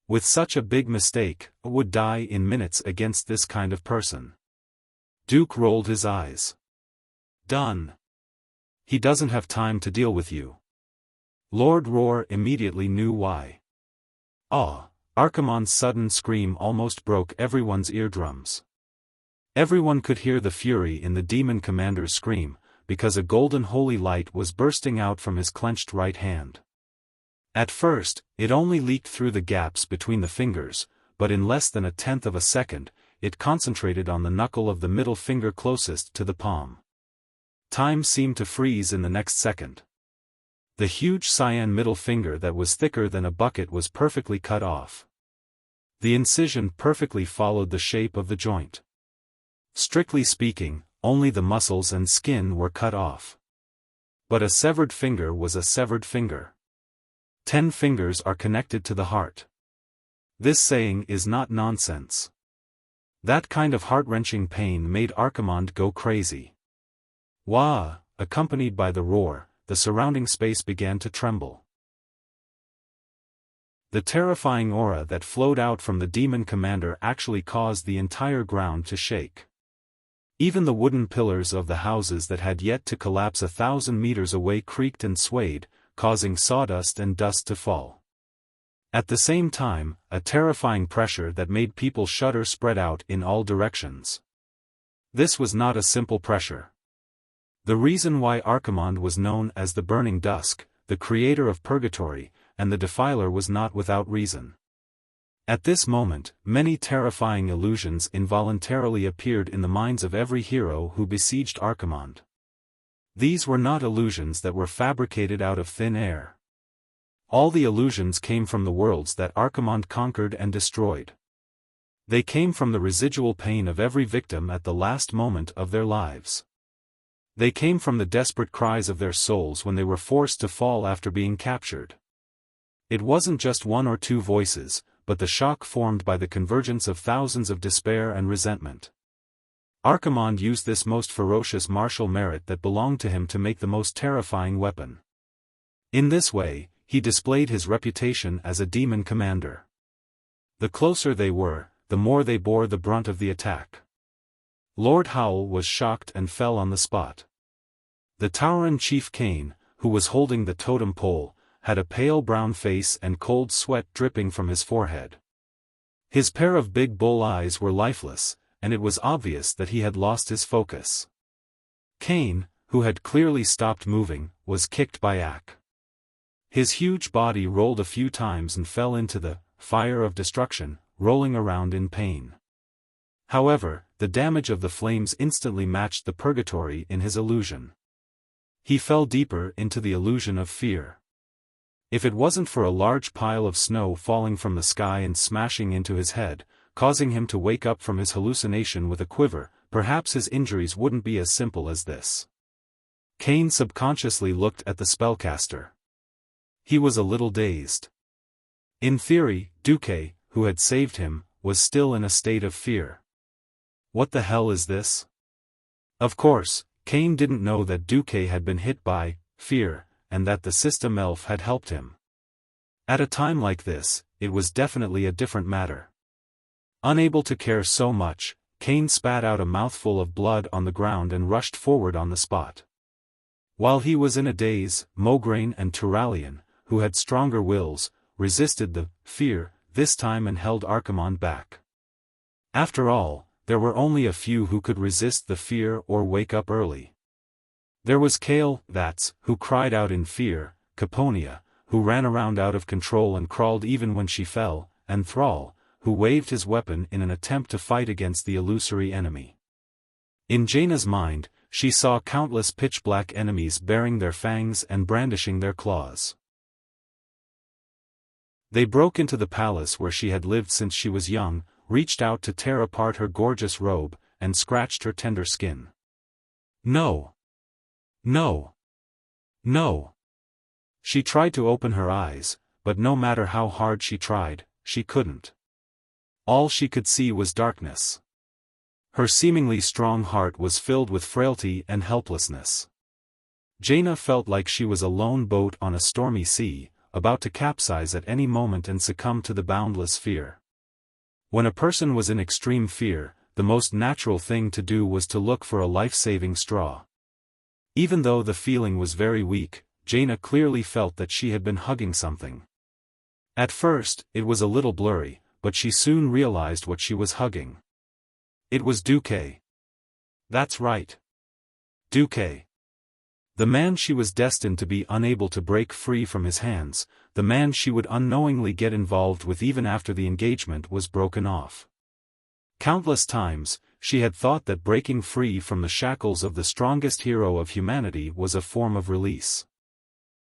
With such a big mistake, I would die in minutes against this kind of person." Duke rolled his eyes. "Done. He doesn't have time to deal with you." Lord Roar immediately knew why. "Ah!" Archimonde's sudden scream almost broke everyone's eardrums. Everyone could hear the fury in the demon commander's scream, because a golden holy light was bursting out from his clenched right hand. At first, it only leaked through the gaps between the fingers, but in less than a tenth of a second, it concentrated on the knuckle of the middle finger closest to the palm. Time seemed to freeze in the next second. The huge cyan middle finger that was thicker than a bucket was perfectly cut off. The incision perfectly followed the shape of the joint. Strictly speaking, only the muscles and skin were cut off. But a severed finger was a severed finger. 10 fingers are connected to the heart. This saying is not nonsense. That kind of heart-wrenching pain made Archimonde go crazy. Wah! Accompanied by the roar, the surrounding space began to tremble. The terrifying aura that flowed out from the demon commander actually caused the entire ground to shake. Even the wooden pillars of the houses that had yet to collapse 1,000 meters away creaked and swayed, causing sawdust and dust to fall. At the same time, a terrifying pressure that made people shudder spread out in all directions. This was not a simple pressure. The reason why Archimonde was known as the Burning Dusk, the creator of Purgatory, and the Defiler was not without reason. At this moment, many terrifying illusions involuntarily appeared in the minds of every hero who besieged Archimonde. These were not illusions that were fabricated out of thin air. All the illusions came from the worlds that Archimonde conquered and destroyed. They came from the residual pain of every victim at the last moment of their lives. They came from the desperate cries of their souls when they were forced to fall after being captured. It wasn't just one or two voices, but the shock formed by the convergence of thousands of despair and resentment. Archimonde used this most ferocious martial merit that belonged to him to make the most terrifying weapon. In this way, he displayed his reputation as a demon commander. The closer they were, the more they bore the brunt of the attack. Lord Howl was shocked and fell on the spot. The Tauran chief Cain, who was holding the totem pole, had a pale brown face and cold sweat dripping from his forehead. His pair of big bull eyes were lifeless, and it was obvious that he had lost his focus. Cain, who had clearly stopped moving, was kicked by Ak. His huge body rolled a few times and fell into the fire of destruction, rolling around in pain. However, the damage of the flames instantly matched the purgatory in his illusion. He fell deeper into the illusion of fear. If it wasn't for a large pile of snow falling from the sky and smashing into his head, causing him to wake up from his hallucination with a quiver, perhaps his injuries wouldn't be as simple as this. Cain subconsciously looked at the spellcaster. He was a little dazed. In theory, Duque, who had saved him, was still in a state of fear. What the hell is this? Of course, Cain didn't know that Duque had been hit by fear, and that the system elf had helped him. At a time like this, it was definitely a different matter. Unable to care so much, Cain spat out a mouthful of blood on the ground and rushed forward on the spot. While he was in a daze, Mograine and Turalian, who had stronger wills, resisted the fear this time and held Archimonde back. After all, there were only a few who could resist the fear or wake up early. There was Kale, who cried out in fear, Caponia, who ran around out of control and crawled even when she fell, and Thrall, who waved his weapon in an attempt to fight against the illusory enemy. In Jaina's mind, she saw countless pitch-black enemies baring their fangs and brandishing their claws. They broke into the palace where she had lived since she was young, reached out to tear apart her gorgeous robe, and scratched her tender skin. No! No! No! She tried to open her eyes, but no matter how hard she tried, she couldn't. All she could see was darkness. Her seemingly strong heart was filled with frailty and helplessness. Jaina felt like she was a lone boat on a stormy sea, about to capsize at any moment and succumb to the boundless fear. When a person was in extreme fear, the most natural thing to do was to look for a life-saving straw. Even though the feeling was very weak, Jaina clearly felt that she had been hugging something. At first, it was a little blurry, but she soon realized what she was hugging. It was Duque. That's right. Duque. The man she was destined to be unable to break free from his hands, the man she would unknowingly get involved with even after the engagement was broken off. Countless times, she had thought that breaking free from the shackles of the strongest hero of humanity was a form of release.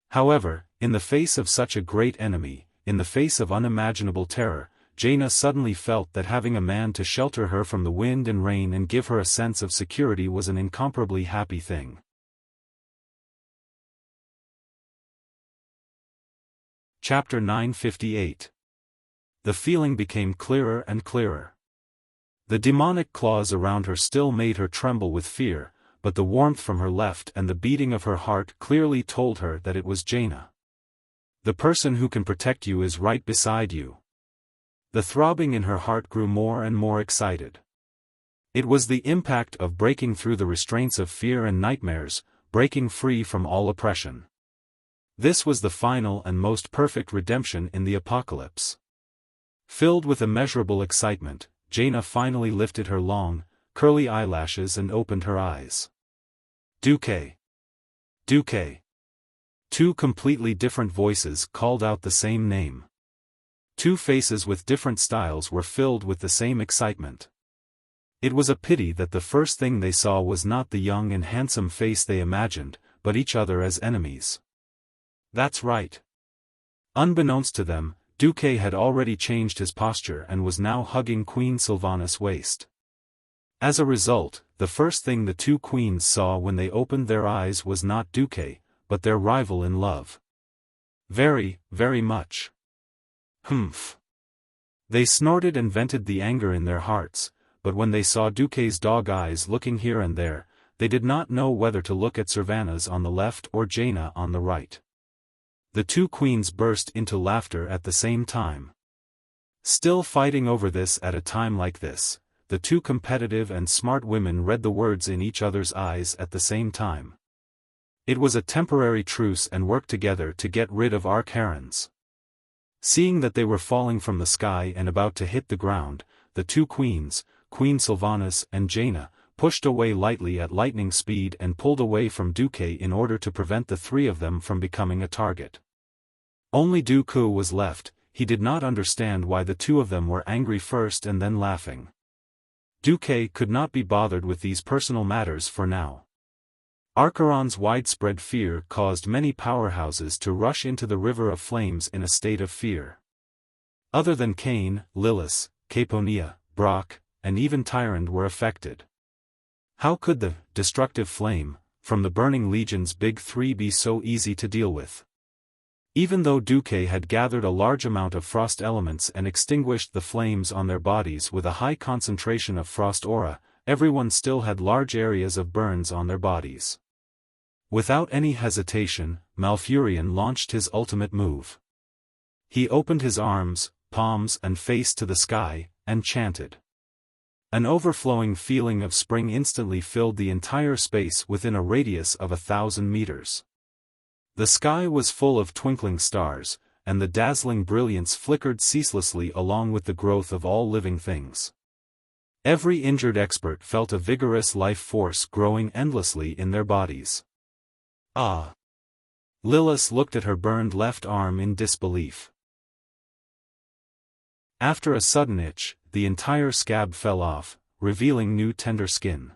However, in the face of such a great enemy, in the face of unimaginable terror, Jaina suddenly felt that having a man to shelter her from the wind and rain and give her a sense of security was an incomparably happy thing. Chapter 958. The feeling became clearer and clearer. The demonic claws around her still made her tremble with fear, but the warmth from her left and the beating of her heart clearly told her that it was Jaina. The person who can protect you is right beside you. The throbbing in her heart grew more and more excited. It was the impact of breaking through the restraints of fear and nightmares, breaking free from all oppression. This was the final and most perfect redemption in the apocalypse. Filled with immeasurable excitement, Jaina finally lifted her long, curly eyelashes and opened her eyes. Duque! Duque! Two completely different voices called out the same name. Two faces with different styles were filled with the same excitement. It was a pity that the first thing they saw was not the young and handsome face they imagined, but each other as enemies. That's right. Unbeknownst to them, Duque had already changed his posture and was now hugging Queen Sylvanas' waist. As a result, the first thing the two queens saw when they opened their eyes was not Duque, but their rival in love. Very, very much. Humph. They snorted and vented the anger in their hearts, but when they saw Duque's dog eyes looking here and there, they did not know whether to look at Sylvanas on the left or Jaina on the right. The two queens burst into laughter at the same time. Still fighting over this at a time like this, the two competitive and smart women read the words in each other's eyes at the same time. It was a temporary truce and worked together to get rid of Arc-Herons. Seeing that they were falling from the sky and about to hit the ground, the two queens, Queen Sylvanas and Jaina, pushed away lightly at lightning speed and pulled away from Duque in order to prevent the three of them from becoming a target. Only Duque was left. He did not understand why the two of them were angry first and then laughing. Duque could not be bothered with these personal matters for now. Archeron's widespread fear caused many powerhouses to rush into the River of Flames in a state of fear. Other than Cain, Lilith, Caponia, Brock, and even Tyrande were affected. How could the destructive flame from the Burning Legion's Big Three be so easy to deal with? Even though Duque had gathered a large amount of frost elements and extinguished the flames on their bodies with a high concentration of frost aura, everyone still had large areas of burns on their bodies. Without any hesitation, Malfurion launched his ultimate move. He opened his arms, palms and face to the sky, and chanted. An overflowing feeling of spring instantly filled the entire space within a radius of 1,000 meters. The sky was full of twinkling stars, and the dazzling brilliance flickered ceaselessly along with the growth of all living things. Every injured expert felt a vigorous life force growing endlessly in their bodies. Ah! Lilith looked at her burned left arm in disbelief. After a sudden itch, the entire scab fell off, revealing new tender skin.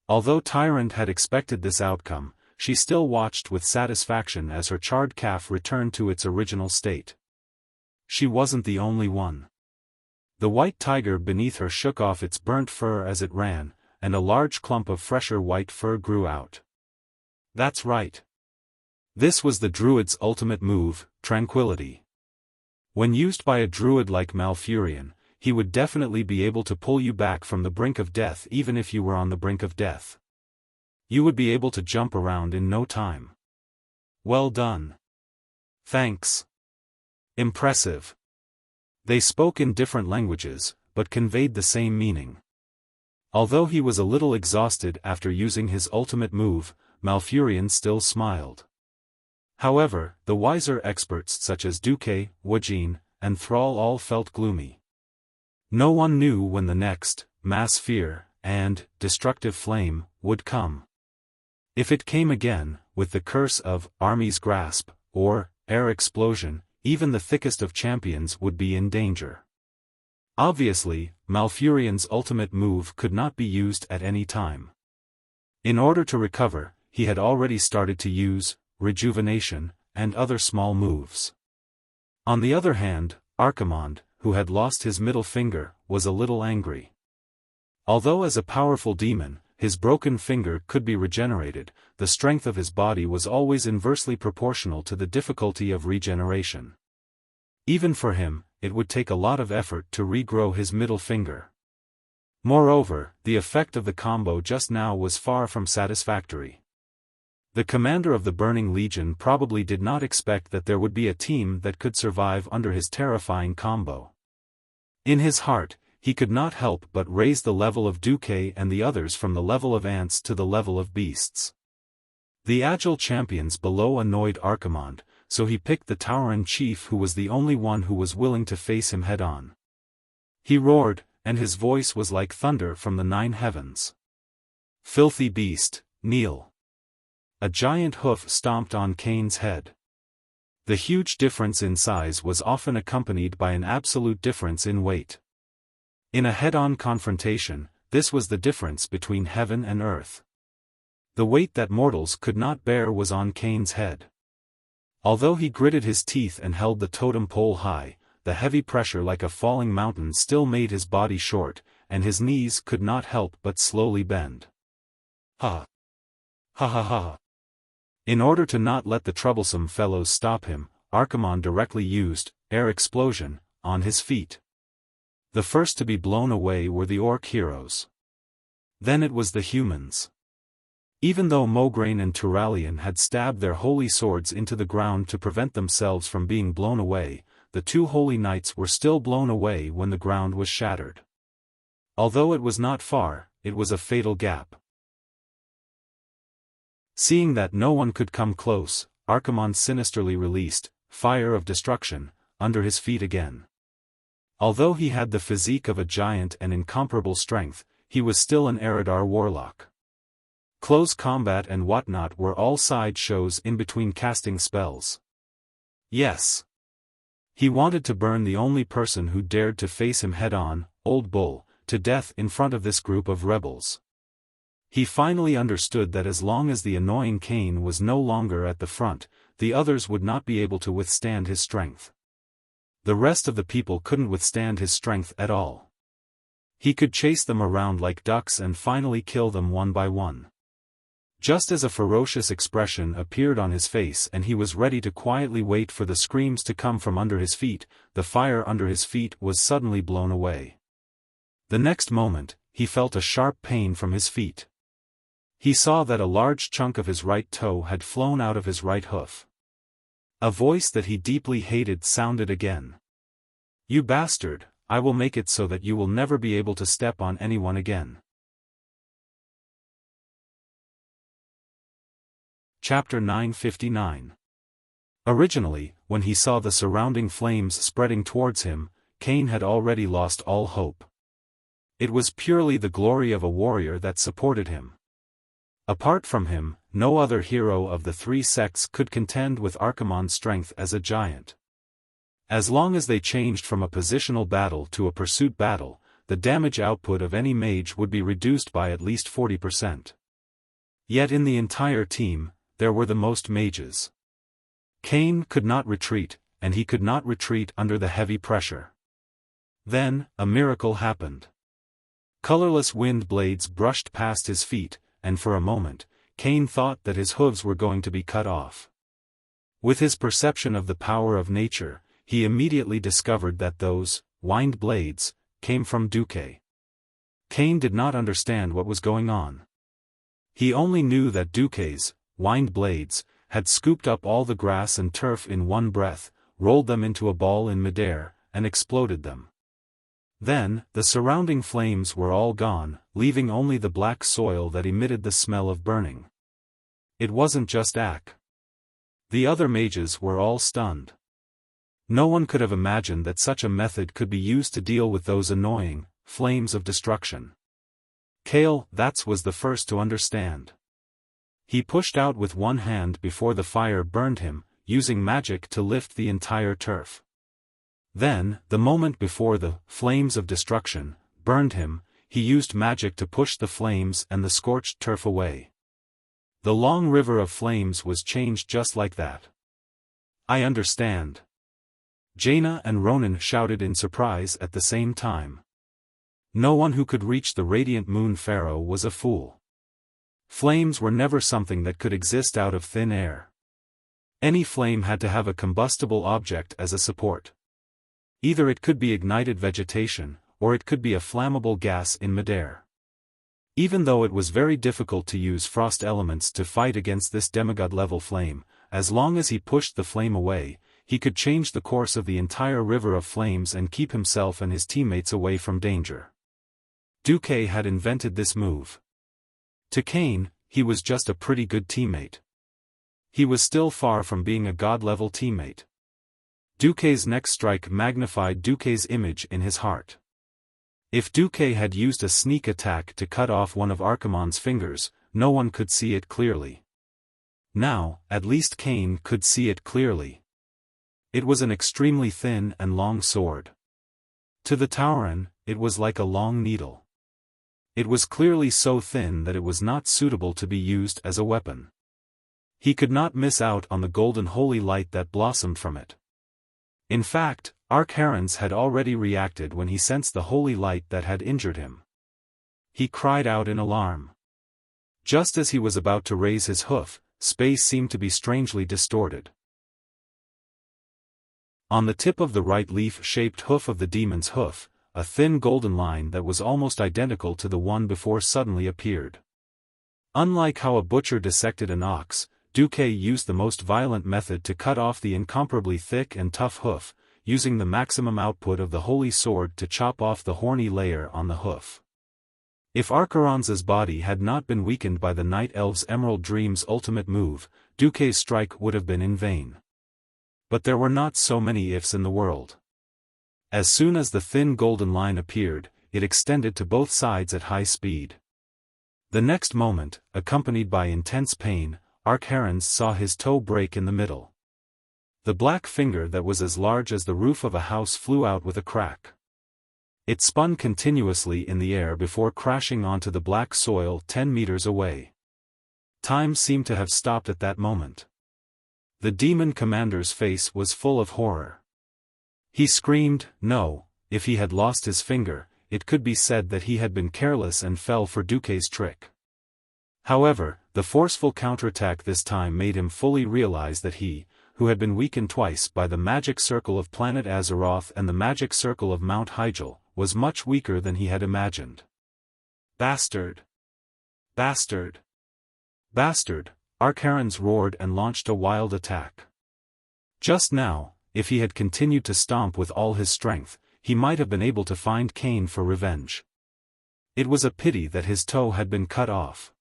Although Tyrande had expected this outcome, she still watched with satisfaction as her charred calf returned to its original state. She wasn't the only one. The white tiger beneath her shook off its burnt fur as it ran, and a large clump of fresher white fur grew out. That's right. This was the druid's ultimate move, Tranquility. When used by a druid like Malfurion, he would definitely be able to pull you back from the brink of death even if you were on the brink of death. You would be able to jump around in no time. Well done. Thanks. Impressive. They spoke in different languages, but conveyed the same meaning. Although he was a little exhausted after using his ultimate move, Malfurion still smiled. However, the wiser experts such as Duque, Wajin, and Thrall all felt gloomy. No one knew when the next, mass fear, and, destructive flame, would come. If it came again, with the curse of Army's Grasp, or air explosion, even the thickest of champions would be in danger. Obviously, Malfurion's ultimate move could not be used at any time. In order to recover, he had already started to use rejuvenation and other small moves. On the other hand, Archimonde, who had lost his middle finger, was a little angry. Although as a powerful demon, his broken finger could be regenerated, the strength of his body was always inversely proportional to the difficulty of regeneration. Even for him, it would take a lot of effort to regrow his middle finger. Moreover, the effect of the combo just now was far from satisfactory. The commander of the Burning Legion probably did not expect that there would be a team that could survive under his terrifying combo. In his heart, he could not help but raise the level of Duque and the others from the level of ants to the level of beasts. The agile champions below annoyed Archimonde, so he picked the Tauran chief who was the only one who was willing to face him head-on. He roared, and his voice was like thunder from the 9 heavens. "Filthy beast, kneel." A giant hoof stomped on Cain's head. The huge difference in size was often accompanied by an absolute difference in weight. In a head-on confrontation, this was the difference between heaven and earth. The weight that mortals could not bear was on Cain's head. Although he gritted his teeth and held the totem pole high, the heavy pressure like a falling mountain still made his body short, and his knees could not help but slowly bend. Ha! Ha ha ha! In order to not let the troublesome fellows stop him, Archimonde directly used air explosion on his feet. The first to be blown away were the orc heroes. Then it was the humans. Even though Mograine and Turalian had stabbed their holy swords into the ground to prevent themselves from being blown away, the 2 holy knights were still blown away when the ground was shattered. Although it was not far, it was a fatal gap. Seeing that no one could come close, Archimonde sinisterly released fire of destruction under his feet again. Although he had the physique of a giant and incomparable strength, he was still an Eridar warlock. Close combat and whatnot were all side shows in between casting spells. Yes. He wanted to burn the only person who dared to face him head-on, Old Bull, to death in front of this group of rebels. He finally understood that as long as the annoying Cain was no longer at the front, the others would not be able to withstand his strength. The rest of the people couldn't withstand his strength at all. He could chase them around like ducks and finally kill them one by one. Just as a ferocious expression appeared on his face and he was ready to quietly wait for the screams to come from under his feet, the fire under his feet was suddenly blown away. The next moment, he felt a sharp pain from his feet. He saw that a large chunk of his right toe had flown out of his right hoof. A voice that he deeply hated sounded again. "You bastard, I will make it so that you will never be able to step on anyone again." Chapter 959. Originally, when he saw the surrounding flames spreading towards him, Cain had already lost all hope. It was purely the glory of a warrior that supported him. Apart from him, no other hero of the 3 sects could contend with Archimonde's strength as a giant. As long as they changed from a positional battle to a pursuit battle, the damage output of any mage would be reduced by at least 40%. Yet in the entire team, there were the most mages. Cain could not retreat, and he could not retreat under the heavy pressure. Then, a miracle happened. Colorless wind blades brushed past his feet, and for a moment, Cain thought that his hooves were going to be cut off. With his perception of the power of nature, he immediately discovered that those wind blades came from Duque. Cain did not understand what was going on. He only knew that Duque's wind blades had scooped up all the grass and turf in one breath, rolled them into a ball in midair, and exploded them. Then, the surrounding flames were all gone, leaving only the black soil that emitted the smell of burning. It wasn't just Ak. The other mages were all stunned. No one could have imagined that such a method could be used to deal with those annoying flames of destruction. Kale, that was the first to understand. He pushed out with one hand before the fire burned him, using magic to lift the entire turf. Then, the moment before the flames of destruction burned him, he used magic to push the flames and the scorched turf away. The long river of flames was changed just like that. "I understand." Jaina and Ronan shouted in surprise at the same time. No one who could reach the radiant moon pharaoh was a fool. Flames were never something that could exist out of thin air. Any flame had to have a combustible object as a support. Either it could be ignited vegetation, or it could be a flammable gas in midair. Even though it was very difficult to use frost elements to fight against this demigod-level flame, as long as he pushed the flame away, he could change the course of the entire river of flames and keep himself and his teammates away from danger. Duque had invented this move. To Kane, he was just a pretty good teammate. He was still far from being a god-level teammate. Duque's next strike magnified Duque's image in his heart. If Duque had used a sneak attack to cut off one of Archimonde's fingers, no one could see it clearly. Now, at least Kane could see it clearly. It was an extremely thin and long sword. To the Tauren, it was like a long needle. It was clearly so thin that it was not suitable to be used as a weapon. He could not miss out on the golden holy light that blossomed from it. In fact, Archaron's had already reacted when he sensed the holy light that had injured him. He cried out in alarm. Just as he was about to raise his hoof, space seemed to be strangely distorted. On the tip of the right leaf-shaped hoof of the demon's hoof, a thin golden line that was almost identical to the one before suddenly appeared. Unlike how a butcher dissected an ox, Duque used the most violent method to cut off the incomparably thick and tough hoof, using the maximum output of the holy sword to chop off the horny layer on the hoof. If Archaron's body had not been weakened by the Night Elf's Emerald Dream's ultimate move, Duque's strike would have been in vain. But there were not so many ifs in the world. As soon as the thin golden line appeared, it extended to both sides at high speed. The next moment, accompanied by intense pain, Archaron saw his toe break in the middle. The black finger that was as large as the roof of a house flew out with a crack. It spun continuously in the air before crashing onto the black soil 10 meters away. Time seemed to have stopped at that moment. The demon commander's face was full of horror. He screamed, no, if he had lost his finger, it could be said that he had been careless and fell for Duque's trick. However, the forceful counterattack this time made him fully realize that he, who had been weakened twice by the magic circle of planet Azeroth and the magic circle of Mount Hyjal, was much weaker than he had imagined. Bastard! Bastard! Bastard! Archaron roared and launched a wild attack. Just now, if he had continued to stomp with all his strength, he might have been able to find Kane for revenge. It was a pity that his toe had been cut off.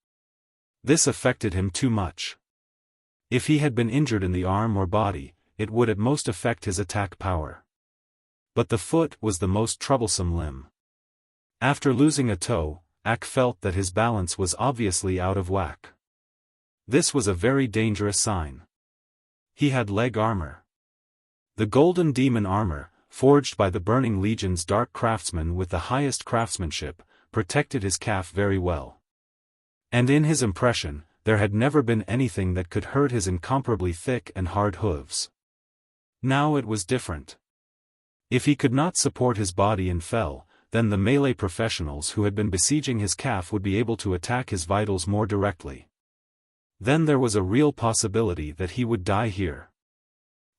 This affected him too much. If he had been injured in the arm or body, it would at most affect his attack power. But the foot was the most troublesome limb. After losing a toe, Ak felt that his balance was obviously out of whack. This was a very dangerous sign. He had leg armor. The golden demon armor, forged by the Burning Legion's dark craftsman with the highest craftsmanship, protected his calf very well. And in his impression, there had never been anything that could hurt his incomparably thick and hard hooves. Now it was different. If he could not support his body and fell, then the melee professionals who had been besieging his calf would be able to attack his vitals more directly. Then there was a real possibility that he would die here.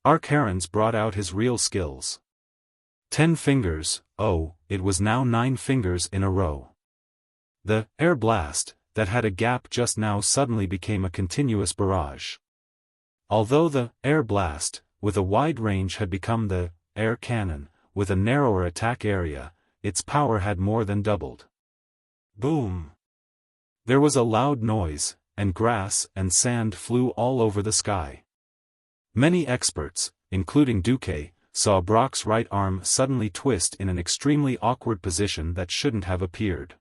Archaron brought out his real skills. 10 fingers, oh, it was now 9 fingers in a row. The air blast that had a gap just now suddenly became a continuous barrage. Although the air blast, with a wide range had become the air cannon, with a narrower attack area, its power had more than doubled. Boom! There was a loud noise, and grass and sand flew all over the sky. Many experts, including Duque, saw Brock's right arm suddenly twist in an extremely awkward position that shouldn't have appeared.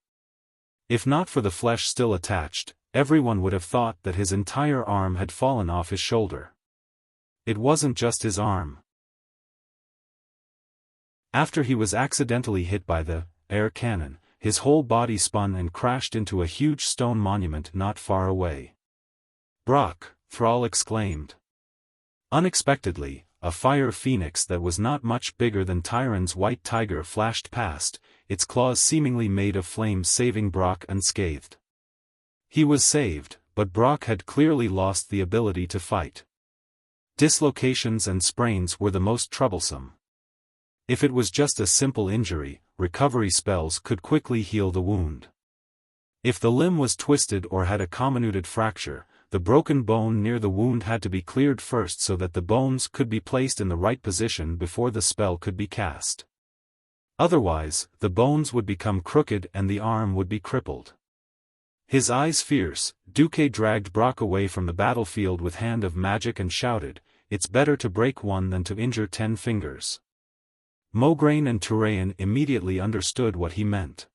If not for the flesh still attached, everyone would have thought that his entire arm had fallen off his shoulder. It wasn't just his arm. After he was accidentally hit by the air cannon, his whole body spun and crashed into a huge stone monument not far away. Brock, Thrall exclaimed. Unexpectedly, a fire phoenix that was not much bigger than Tyron's white tiger flashed past, its claws seemingly made of flame saving Brock unscathed. He was saved, but Brock had clearly lost the ability to fight. Dislocations and sprains were the most troublesome. If it was just a simple injury, recovery spells could quickly heal the wound. If the limb was twisted or had a comminuted fracture, the broken bone near the wound had to be cleared first so that the bones could be placed in the right position before the spell could be cast. Otherwise, the bones would become crooked and the arm would be crippled. His eyes fierce, Duque dragged Brock away from the battlefield with hand of magic and shouted, "It's better to break one than to injure 10 fingers." Mograine and Turayan immediately understood what he meant.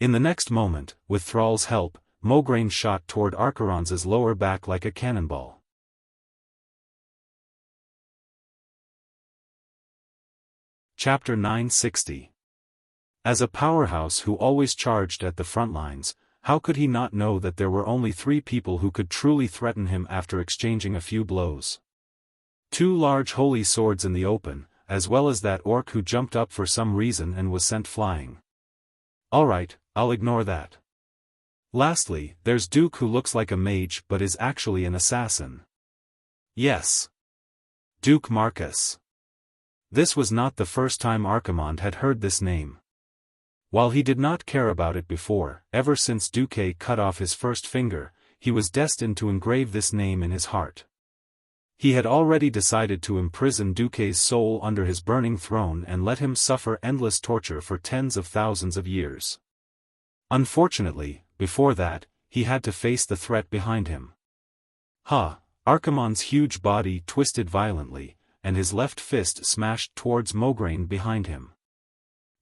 In the next moment, with Thrall's help, Mograine shot toward Archeron's lower back like a cannonball. Chapter 960. As a powerhouse who always charged at the front lines, how could he not know that there were only 3 people who could truly threaten him after exchanging a few blows? 2 large holy swords in the open, as well as that orc who jumped up for some reason and was sent flying. Alright, I'll ignore that. Lastly, there's Duke who looks like a mage but is actually an assassin. Yes. Duke Marcus. This was not the first time Archimonde had heard this name. While he did not care about it before, ever since Duque cut off his first finger, he was destined to engrave this name in his heart. He had already decided to imprison Duque's soul under his burning throne and let him suffer endless torture for tens of thousands of years. Unfortunately, before that, he had to face the threat behind him. Archimonde's huge body twisted violently, and his left fist smashed towards Mograine behind him.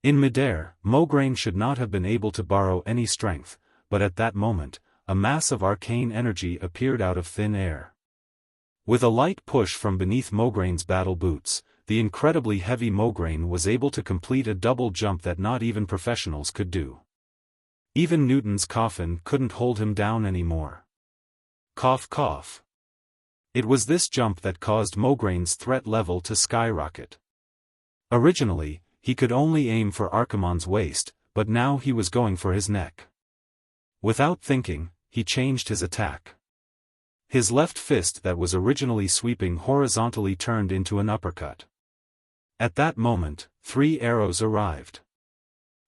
In midair, Mograine should not have been able to borrow any strength, but at that moment, a mass of arcane energy appeared out of thin air. With a light push from beneath Mograine's battle boots, the incredibly heavy Mograine was able to complete a double jump that not even professionals could do. Even Newton's coffin couldn't hold him down anymore. Cough cough. It was this jump that caused Mograine's threat level to skyrocket. Originally, he could only aim for Archimonde's waist, but now he was going for his neck. Without thinking, he changed his attack. His left fist that was originally sweeping horizontally turned into an uppercut. At that moment, 3 arrows arrived.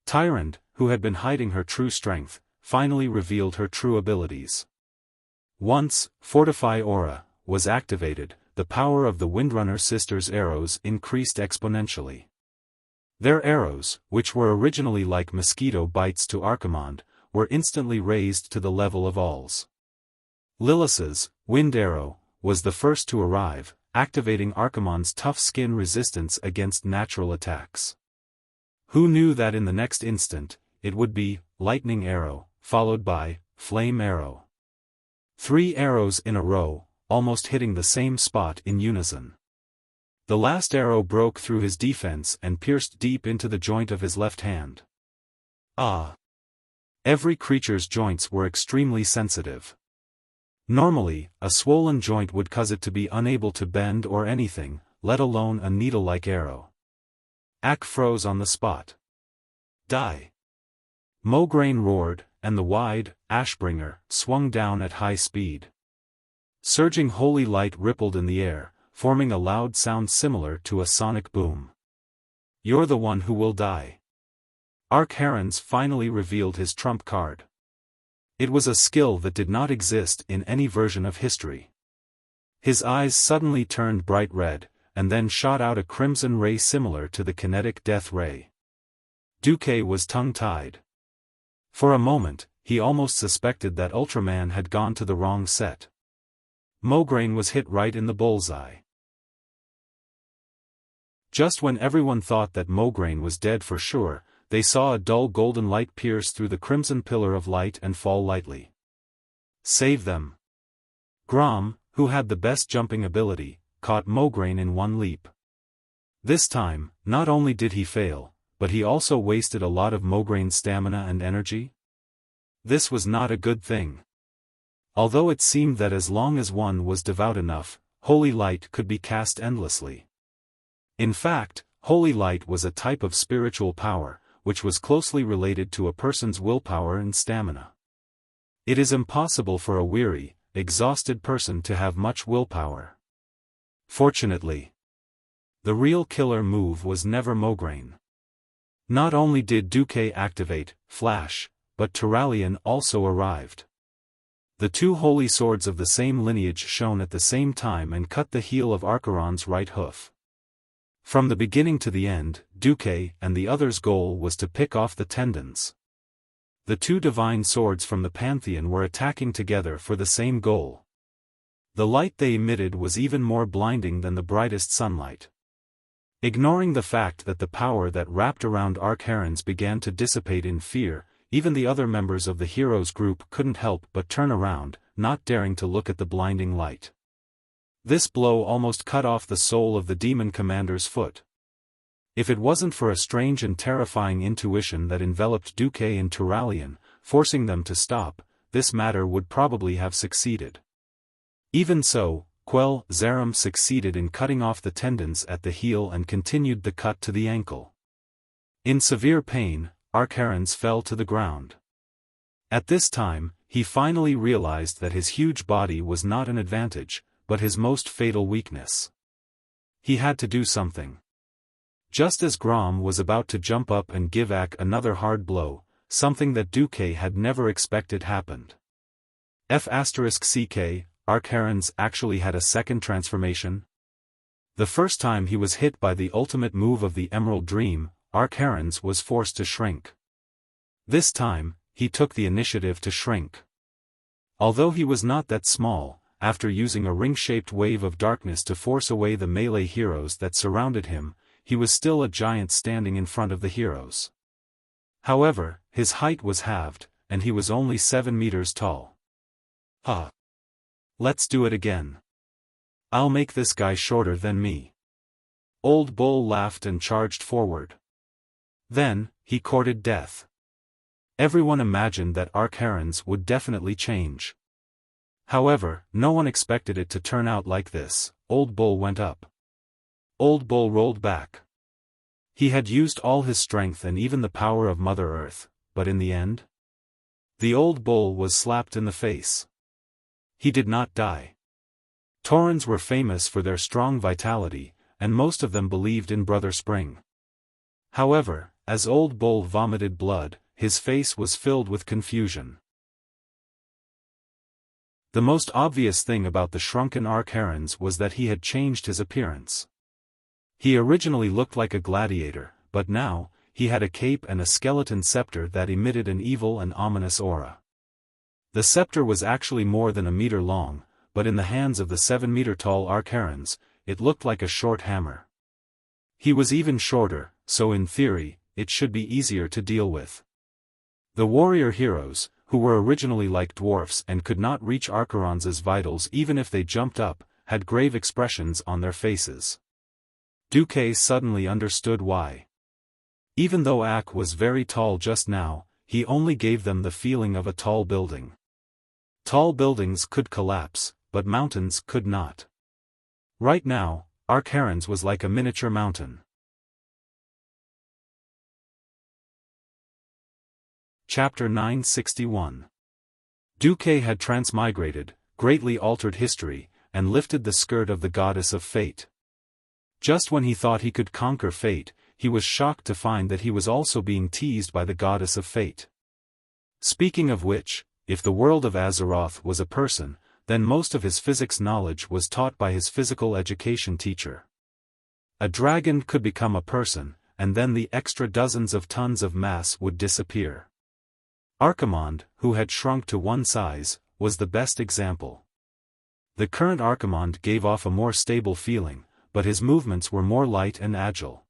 Tyrande, who had been hiding her true strength, finally revealed her true abilities. Once, Fortify Aura was activated, the power of the Windrunner sisters' arrows increased exponentially. Their arrows, which were originally like mosquito bites to Archimonde, were instantly raised to the level of All's. Lilith's Wind Arrow was the first to arrive, activating Archimonde's tough skin resistance against natural attacks. Who knew that in the next instant, it would be Lightning Arrow, followed by Flame Arrow. 3 arrows in a row, almost hitting the same spot in unison. The last arrow broke through his defense and pierced deep into the joint of his left hand. Every creature's joints were extremely sensitive. Normally, a swollen joint would cause it to be unable to bend or anything, let alone a needle-like arrow. Ak froze on the spot. Die! Mograine roared, and the wide Ashbringer swung down at high speed. Surging holy light rippled in the air, forming a loud sound similar to a sonic boom. You're the one who will die. Archeron's finally revealed his trump card. It was a skill that did not exist in any version of history. His eyes suddenly turned bright red, and then shot out a crimson ray similar to the kinetic death ray. Duque was tongue-tied. For a moment, he almost suspected that Ultraman had gone to the wrong set. Mograine was hit right in the bullseye. Just when everyone thought that Mograine was dead for sure, they saw a dull golden light pierce through the crimson pillar of light and fall lightly. Save them! Grom, who had the best jumping ability, caught Mograine in one leap. This time, not only did he fail, but he also wasted a lot of Mograine's stamina and energy. This was not a good thing. Although it seemed that as long as one was devout enough, holy light could be cast endlessly. In fact, holy light was a type of spiritual power, which was closely related to a person's willpower and stamina. It is impossible for a weary, exhausted person to have much willpower. Fortunately, the real killer move was never Mograine. Not only did Duque activate Flash, but Turalyon also arrived. The two holy swords of the same lineage shone at the same time and cut the heel of Archeron's right hoof. From the beginning to the end, Duque and the other's goal was to pick off the tendons. The two divine swords from the Pantheon were attacking together for the same goal. The light they emitted was even more blinding than the brightest sunlight. Ignoring the fact that the power that wrapped around Archerons began to dissipate in fear, even the other members of the heroes' group couldn't help but turn around, not daring to look at the blinding light. This blow almost cut off the sole of the demon commander's foot. If it wasn't for a strange and terrifying intuition that enveloped Duque and Turalian, forcing them to stop, this matter would probably have succeeded. Even so, Quell Zerum succeeded in cutting off the tendons at the heel and continued the cut to the ankle. In severe pain, Archerons fell to the ground. At this time, he finally realized that his huge body was not an advantage, but his most fatal weakness. He had to do something. Just as Grom was about to jump up and give Ak another hard blow, something that Duque had never expected happened. F***ck, Archerons actually had a second transformation. The first time he was hit by the ultimate move of the Emerald Dream, Archerons was forced to shrink. This time, he took the initiative to shrink. Although he was not that small, after using a ring-shaped wave of darkness to force away the melee heroes that surrounded him, he was still a giant standing in front of the heroes. However, his height was halved, and he was only 7 meters tall. Let's do it again. I'll make this guy shorter than me. Old Bull laughed and charged forward. Then, he courted death. Everyone imagined that Archerons would definitely change. However, no one expected it to turn out like this. Old Bull went up. Old Bull rolled back. He had used all his strength and even the power of Mother Earth, but in the end? The Old Bull was slapped in the face. He did not die. Taurens were famous for their strong vitality, and most of them believed in Brother Spring. However, as Old Bull vomited blood, his face was filled with confusion. The most obvious thing about the shrunken Archerons was that he had changed his appearance. He originally looked like a gladiator, but now, he had a cape and a skeleton scepter that emitted an evil and ominous aura. The scepter was actually more than a meter long, but in the hands of the 7-meter-tall Archerons, it looked like a short hammer. He was even shorter, so in theory, it should be easier to deal with. The warrior heroes, who were originally like dwarfs and could not reach Archerons' vitals even if they jumped up, had grave expressions on their faces. Duque suddenly understood why. Even though Ak was very tall just now, he only gave them the feeling of a tall building. Tall buildings could collapse, but mountains could not. Right now, Archerons was like a miniature mountain. Chapter 961. Duque had transmigrated, greatly altered history, and lifted the skirt of the goddess of fate. Just when he thought he could conquer fate, he was shocked to find that he was also being teased by the goddess of fate. Speaking of which, if the world of Azeroth was a person, then most of his physics knowledge was taught by his physical education teacher. A dragon could become a person, and then the extra dozens of tons of mass would disappear. Archimonde, who had shrunk to one size, was the best example. The current Archimonde gave off a more stable feeling, but his movements were more light and agile.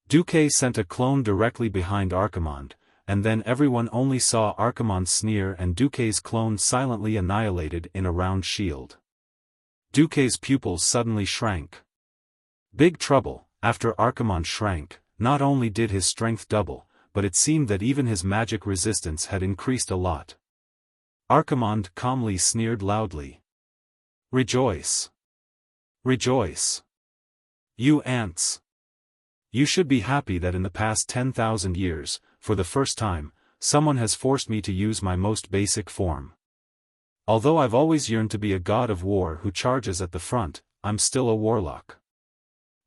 Duque sent a clone directly behind Archimonde, and then everyone only saw Archimonde's sneer and Duque's clone silently annihilated in a round shield. Duque's pupils suddenly shrank. Big trouble. After Archimonde shrank, not only did his strength double, but it seemed that even his magic resistance had increased a lot. Archimonde calmly sneered loudly. Rejoice! Rejoice! You ants! You should be happy that in the past 10,000 years, for the first time, someone has forced me to use my most basic form. Although I've always yearned to be a god of war who charges at the front, I'm still a warlock.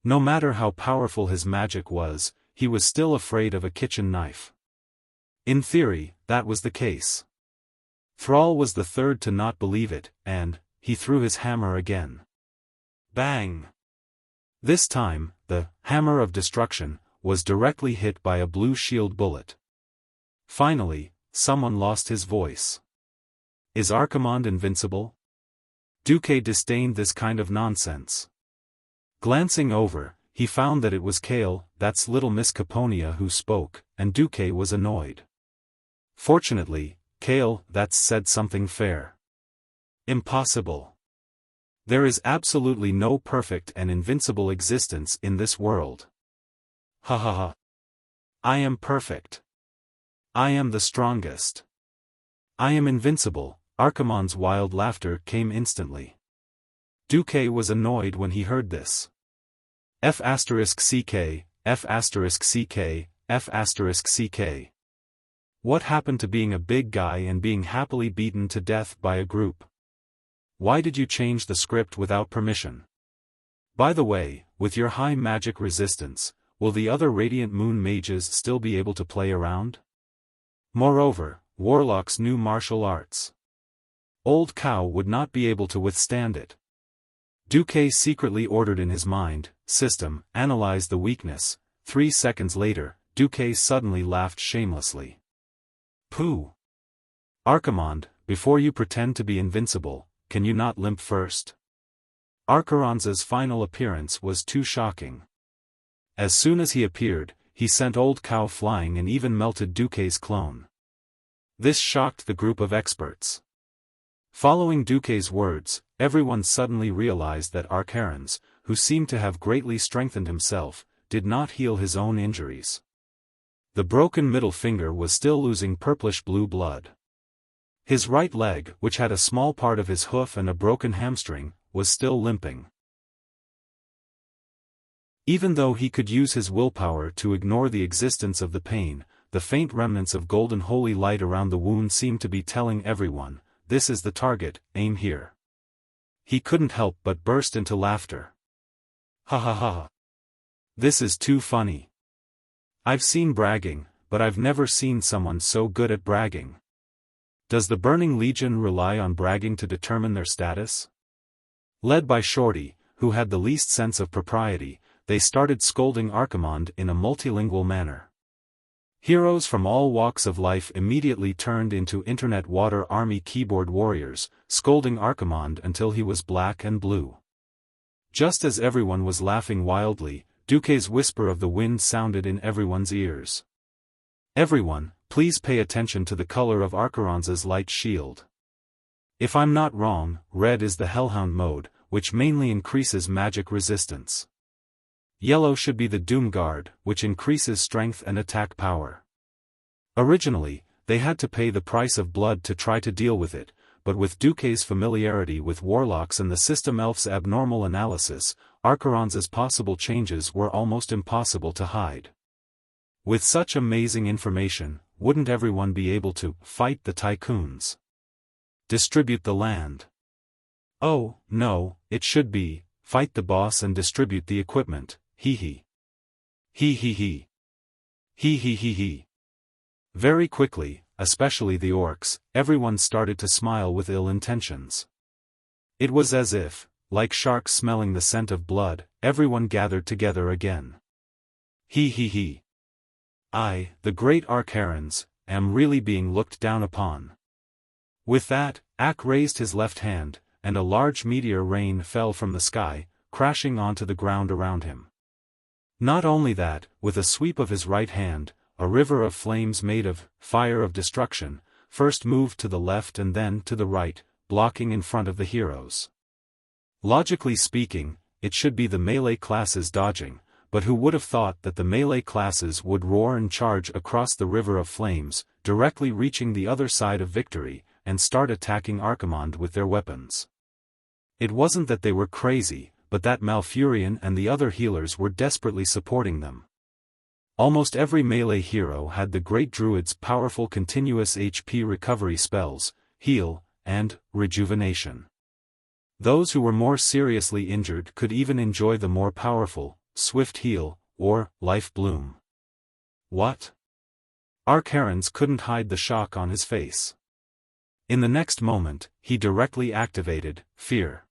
No matter how powerful his magic was, he was still afraid of a kitchen knife. In theory, that was the case. Thrall was the third to not believe it, and he threw his hammer again. Bang! This time, the hammer of destruction was directly hit by a blue shield bullet. Finally, someone lost his voice. Is Archimonde invincible? Duque disdained this kind of nonsense. Glancing over, he found that it was Kale, that's little Miss Caponia, who spoke, and Duque was annoyed. Fortunately, Kale, that's said something fair. Impossible. There is absolutely no perfect and invincible existence in this world. Ha ha ha. I am perfect. I am the strongest. I am invincible. Archimonde's wild laughter came instantly. Duque was annoyed when he heard this. F***ck, F***ck, F***ck. What happened to being a big guy and being happily beaten to death by a group? Why did you change the script without permission? By the way, with your high magic resistance, will the other Radiant Moon mages still be able to play around? Moreover, Warlock's new martial arts. Old Cow would not be able to withstand it. Duque secretly ordered in his mind, system, analyze the weakness. 3 seconds later, Duque suddenly laughed shamelessly. Pooh! Archimonde, before you pretend to be invincible, can you not limp first? Archironza's final appearance was too shocking. As soon as he appeared, he sent Old Cow flying and even melted Duque's clone. This shocked the group of experts. Following Duque's words, everyone suddenly realized that Archaronz, who seemed to have greatly strengthened himself, did not heal his own injuries. The broken middle finger was still losing purplish-blue blood. His right leg, which had a small part of his hoof and a broken hamstring, was still limping. Even though he could use his willpower to ignore the existence of the pain, the faint remnants of golden holy light around the wound seemed to be telling everyone, this is the target, aim here. He couldn't help but burst into laughter. Ha ha ha. This is too funny. I've seen bragging, but I've never seen someone so good at bragging. Does the Burning Legion rely on bragging to determine their status? Led by Shorty, who had the least sense of propriety, they started scolding Archimonde in a multilingual manner. Heroes from all walks of life immediately turned into Internet Water Army keyboard warriors, scolding Archimonde until he was black and blue. Just as everyone was laughing wildly, Duque's whisper of the wind sounded in everyone's ears. Everyone, please pay attention to the color of Archironza's light shield. If I'm not wrong, red is the Hellhound mode, which mainly increases magic resistance. Yellow should be the Doom Guard, which increases strength and attack power. Originally, they had to pay the price of blood to try to deal with it, but with Duque's familiarity with warlocks and the System Elf's abnormal analysis, Archironza's possible changes were almost impossible to hide. With such amazing information, wouldn't everyone be able to fight the tycoons? Distribute the land? Oh, no, it should be fight the boss and distribute the equipment. Hee hee. Hee hee hee. Hee hee hee hee. Very quickly, especially the orcs, everyone started to smile with ill intentions. It was as if, like sharks smelling the scent of blood, everyone gathered together again. Hee hee hee. I, the great Archaronz, am really being looked down upon. With that, Ak raised his left hand, and a large meteor rain fell from the sky, crashing onto the ground around him. Not only that, with a sweep of his right hand, a river of flames made of fire of destruction, first moved to the left and then to the right, blocking in front of the heroes. Logically speaking, it should be the melee classes dodging, but who would have thought that the melee classes would roar and charge across the river of flames, directly reaching the other side of victory, and start attacking Archimonde with their weapons. It wasn't that they were crazy, but that Malfurion and the other healers were desperately supporting them. Almost every melee hero had the Great Druid's powerful continuous HP recovery spells, heal, and rejuvenation. Those who were more seriously injured could even enjoy the more powerful, swift heal, or life bloom. What? Archaronz couldn't hide the shock on his face. In the next moment, he directly activated fear.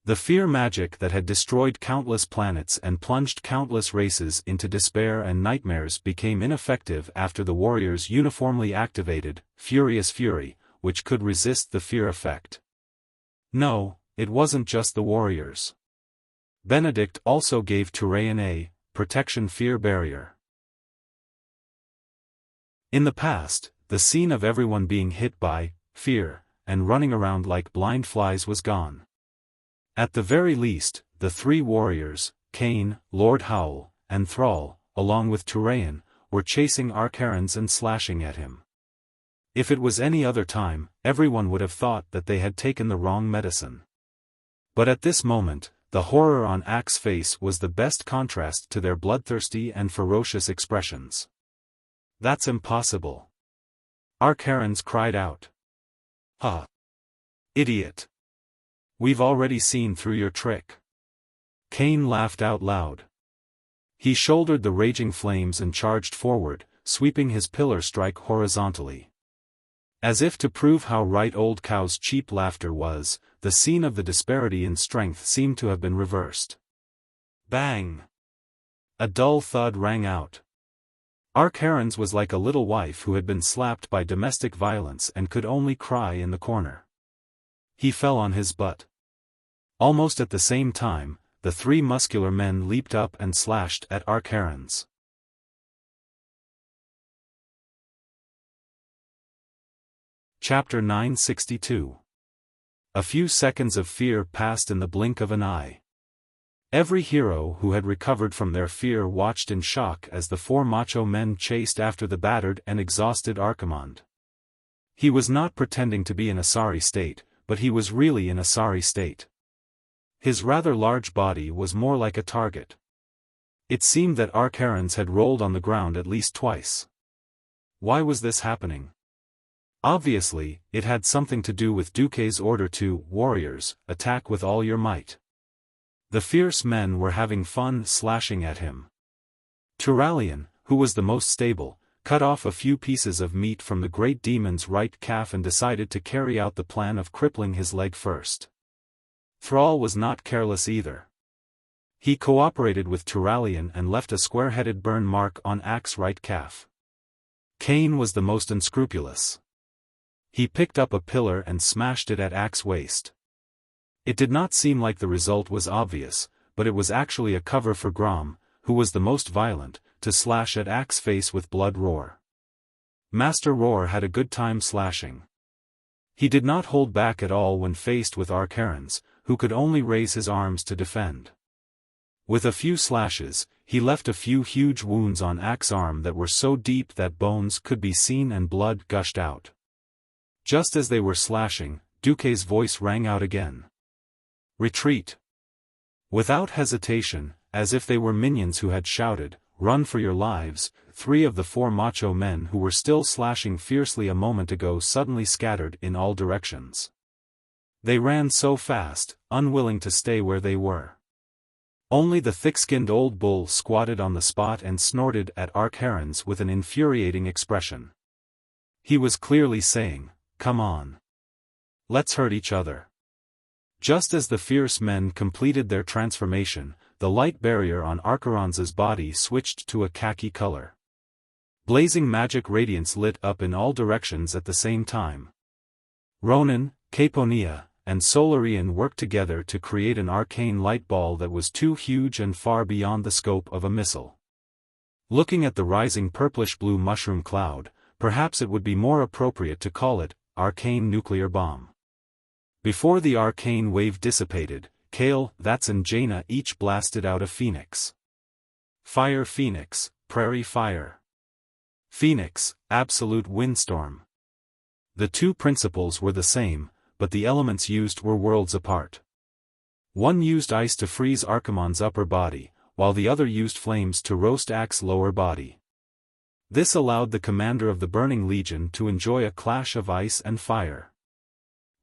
The fear magic that had destroyed countless planets and plunged countless races into despair and nightmares became ineffective after the warriors uniformly activated Furious Fury, which could resist the fear effect. No, it wasn't just the warriors. Benedict also gave Turayan a protection fear barrier. In the past, the scene of everyone being hit by fear and running around like blind flies was gone. At the very least, the three warriors, Cain, Lord Howl, and Thrall, along with Turayan, were chasing Arcarans and slashing at him. If it was any other time, everyone would have thought that they had taken the wrong medicine. But at this moment, the horror on Ack's face was the best contrast to their bloodthirsty and ferocious expressions. "That's impossible!" Arcarans cried out. "Ha! Idiot! We've already seen through your trick." Cain laughed out loud. He shouldered the raging flames and charged forward, sweeping his pillar strike horizontally. As if to prove how right Old Cow's cheap laughter was, the scene of the disparity in strength seemed to have been reversed. Bang! A dull thud rang out. Arcarans was like a little wife who had been slapped by domestic violence and could only cry in the corner. He fell on his butt. Almost at the same time, the three muscular men leaped up and slashed at Arcarans. Chapter 962. A few seconds of fear passed in the blink of an eye. Every hero who had recovered from their fear watched in shock as the four macho men chased after the battered and exhausted Archimonde. He was not pretending to be in a sorry state, but he was really in a sorry state. His rather large body was more like a target. It seemed that Arcarans had rolled on the ground at least twice. Why was this happening? Obviously, it had something to do with Duque's order to warriors, attack with all your might. The fierce men were having fun slashing at him. Turalyon, who was the most stable, cut off a few pieces of meat from the great demon's right calf and decided to carry out the plan of crippling his leg first. Thrall was not careless either. He cooperated with Turalyon and left a square-headed burn mark on Ack's right calf. Cain was the most unscrupulous. He picked up a pillar and smashed it at Ack's waist. It did not seem like the result was obvious, but it was actually a cover for Grom, who was the most violent, to slash at Ack's face with Blood Roar. Master Roar had a good time slashing. He did not hold back at all when faced with Arcarans, who could only raise his arms to defend. With a few slashes, he left a few huge wounds on Ack's arm that were so deep that bones could be seen and blood gushed out. Just as they were slashing, Duque's voice rang out again. "Retreat!" Without hesitation, as if they were minions who had shouted, "Run for your lives," three of the four macho men who were still slashing fiercely a moment ago suddenly scattered in all directions. They ran so fast, unwilling to stay where they were. Only the thick-skinned old bull squatted on the spot and snorted at Arcarans with an infuriating expression. He was clearly saying, "Come on. Let's hurt each other." Just as the fierce men completed their transformation, the light barrier on Arcarans's body switched to a khaki color. Blazing magic radiance lit up in all directions at the same time. Ronan, Caponia, and Solarian worked together to create an arcane light ball that was too huge and far beyond the scope of a missile. Looking at the rising purplish-blue mushroom cloud, perhaps it would be more appropriate to call it arcane nuclear bomb. Before the arcane wave dissipated, Kale, That's and Jaina each blasted out a phoenix. Fire Phoenix, Prairie Fire. Phoenix, Absolute Windstorm. The two principles were the same, but the elements used were worlds apart. One used ice to freeze Archimonde's upper body, while the other used flames to roast Ack's lower body. This allowed the commander of the Burning Legion to enjoy a clash of ice and fire.